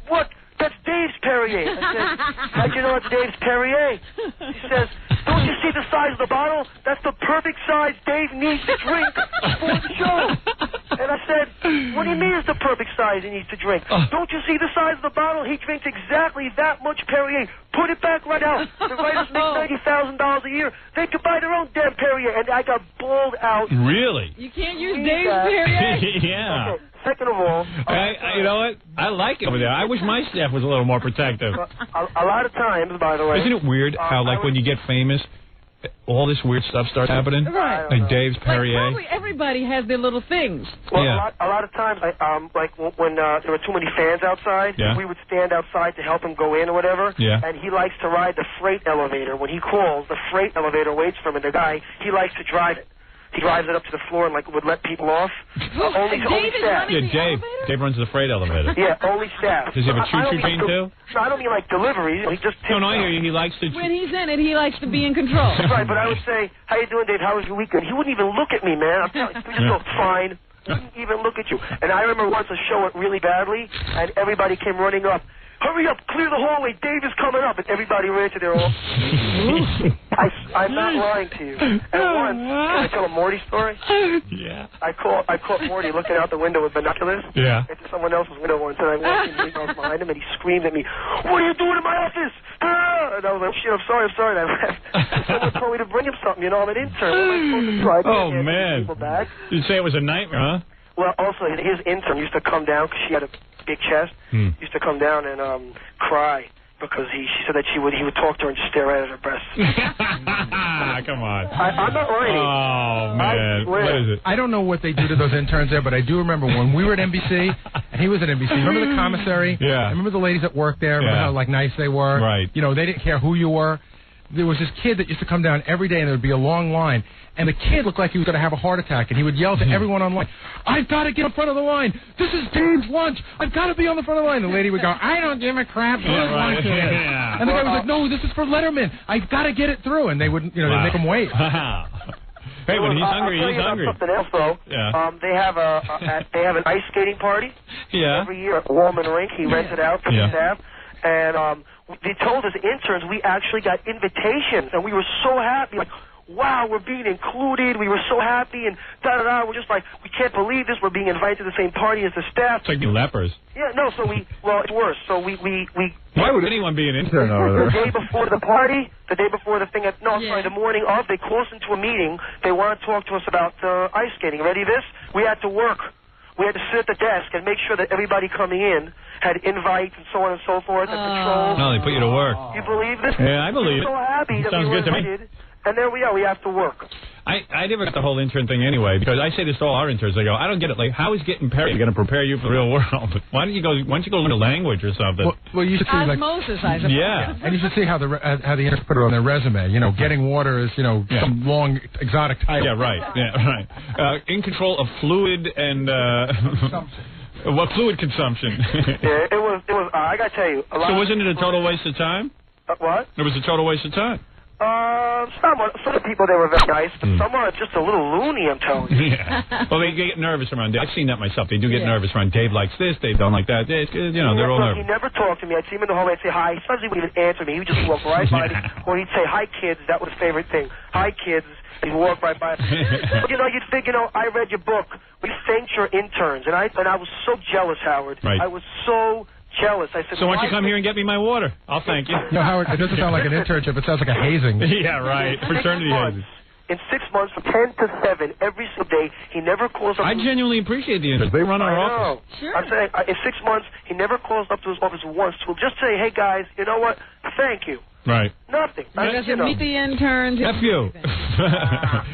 What? That's Dave's Perrier. I said, how'd you know it's Dave's Perrier? She says, don't you see the size of the bottle? That's the perfect size Dave needs to drink for the show. And I said, what do you mean it's the perfect size he needs to drink? Don't you see the size of the bottle? He drinks exactly that much Perrier. Put it back right out. The writers make $90,000 a year. They could buy their own damn Perrier. And I got bawled out. Really? You can't use Dave's Perrier? Yeah. Okay. Second of all, you know what? I like it over there. I wish my staff was a little more protective. A lot of times, by the way. Isn't it weird how, like, when you get famous, all this weird stuff starts happening? Right. Like Dave's Perrier. Probably everybody has their little things. Well, a lot of times, like when there were too many fans outside, we would stand outside to help him go in or whatever. Yeah. And he likes to ride the freight elevator. When he calls, the freight elevator waits for him, and the guy, he likes to drive it. He drives it up to the floor and would let people off. Only staff. Yeah, Dave runs the freight elevator. Yeah, only staff. Does he have a choo-choo train too? No, I don't mean like deliveries. He just no, I hear you. He likes to. When he's in it, he likes to be in control. Right, but I would say, how you doing, Dave? How was your weekend? He wouldn't even look at me, man. I'm telling you, he just go, fine. He wouldn't even look at you. And I remember once a show went really badly, and everybody came running up. Hurry up, clear the hallway, Dave is coming up. And everybody ran to their office. I'm not lying to you. And once, can I tell a Morty story? Yeah. I caught Morty looking out the window with binoculars into someone else's window once, and I walked in, he was behind him, and he screamed at me, what are you doing in my office? And I was like, shit, I'm sorry, and I left. Someone told me to bring him something, I'm an intern. What am I supposed to do? I can't man. People back. You'd say it was a nightmare, huh? Well, also, his intern used to come down, because she had a big chest, used to come down and cry because she said that he would talk to her and just stare right at her breasts. Come on. I'm not lying. Oh, man. What is it? I don't know what they do to those interns there, but I do remember when we were at NBC, and he was at NBC. Remember the commissary? Yeah. I remember the ladies that worked there. Remember how, like, nice they were? Right. They didn't care who you were. There was this kid that used to come down every day, and there would be a long line. And the kid looked like he was going to have a heart attack, and he would yell to everyone on line, I've got to get in front of the line. This is Dave's lunch. I've got to be on the front of the line. The lady would go, I don't give a crap whose lunch it is. And the guy was like, no, this is for Letterman. I've got to get it through. And they wouldn't, they'd make him wait. Hey, when he's hungry, he's hungry. Something else, though. Yeah. They have an ice skating party every year at Wallman Rink. He rents it out for the staff. And they told us interns we actually got invitations, and we were so happy. Like, wow, we're being included. We were so happy, and da-da-da. We're just like, we can't believe this. We're being invited to the same party as the staff. It's like the lepers. Yeah, no, so it's worse. So we Why would anyone be an intern over there? The day before the party, the day before the thing, the morning of, they call us into a meeting. They want to talk to us about ice skating. Ready this? We had to work. We had to sit at the desk and make sure that everybody coming in had invites and so on and so forth and patrols. No, they put you to work. You believe this? Yeah, I believe it. We're so happy that Sounds we were good to me. invited. And there we are. We have to work. I never got the whole intern thing anyway, because I say this to all our interns. I go, I don't get it. Like, how is getting Perry going to prepare you for the real world? Why don't you go learn a language or something? Well, you should see, osmosis, I suppose. Yeah. And you should see how the interns put it on their resume. Getting water is, some long exotic title. Yeah, right. Yeah, right. In control of fluid and fluid consumption. Yeah, it was. I got to tell you. So wasn't it a total waste of time? What? It was a total waste of time. Some of the people, they were very nice, but some are just a little loony, I'm telling you. Yeah. Well, they get nervous around Dave. I've seen that myself. They do get nervous around Dave likes this, Dave don't like that. They're all nervous. He never talked to me. I'd see him in the hallway, I'd say hi. Sometimes he wouldn't even answer me. He would just walk right by me. Or he'd say, hi, kids. That was his favorite thing. Hi, kids. He'd walk right by. But, you'd think, I read your book. We thanked your interns. And I was so jealous, Howard. Right. I was so jealous. I said, so why don't you come here and get me my water? I'll thank you. No, Howard, it doesn't sound like an internship. It sounds like a hazing. Yeah, right. Fraternity hazing. In 6 months, from 10 to 7, every single day, he never calls up. I genuinely appreciate the interns. They run our office. Sure. I'm saying, in 6 months, he never calls up to his office once to just say, hey, guys, you know what? Thank you. Right. Nothing. He doesn't meet the interns. F you.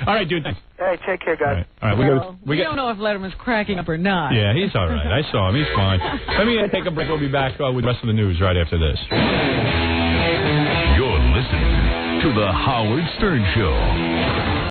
All right, dude. Hey, take care, guys. All right. We don't know if Letterman's cracking up or not. Yeah, he's all right. I saw him. He's fine. Let me take a break. We'll be back with the rest of the news right after this. You're listening to The Howard Stern Show.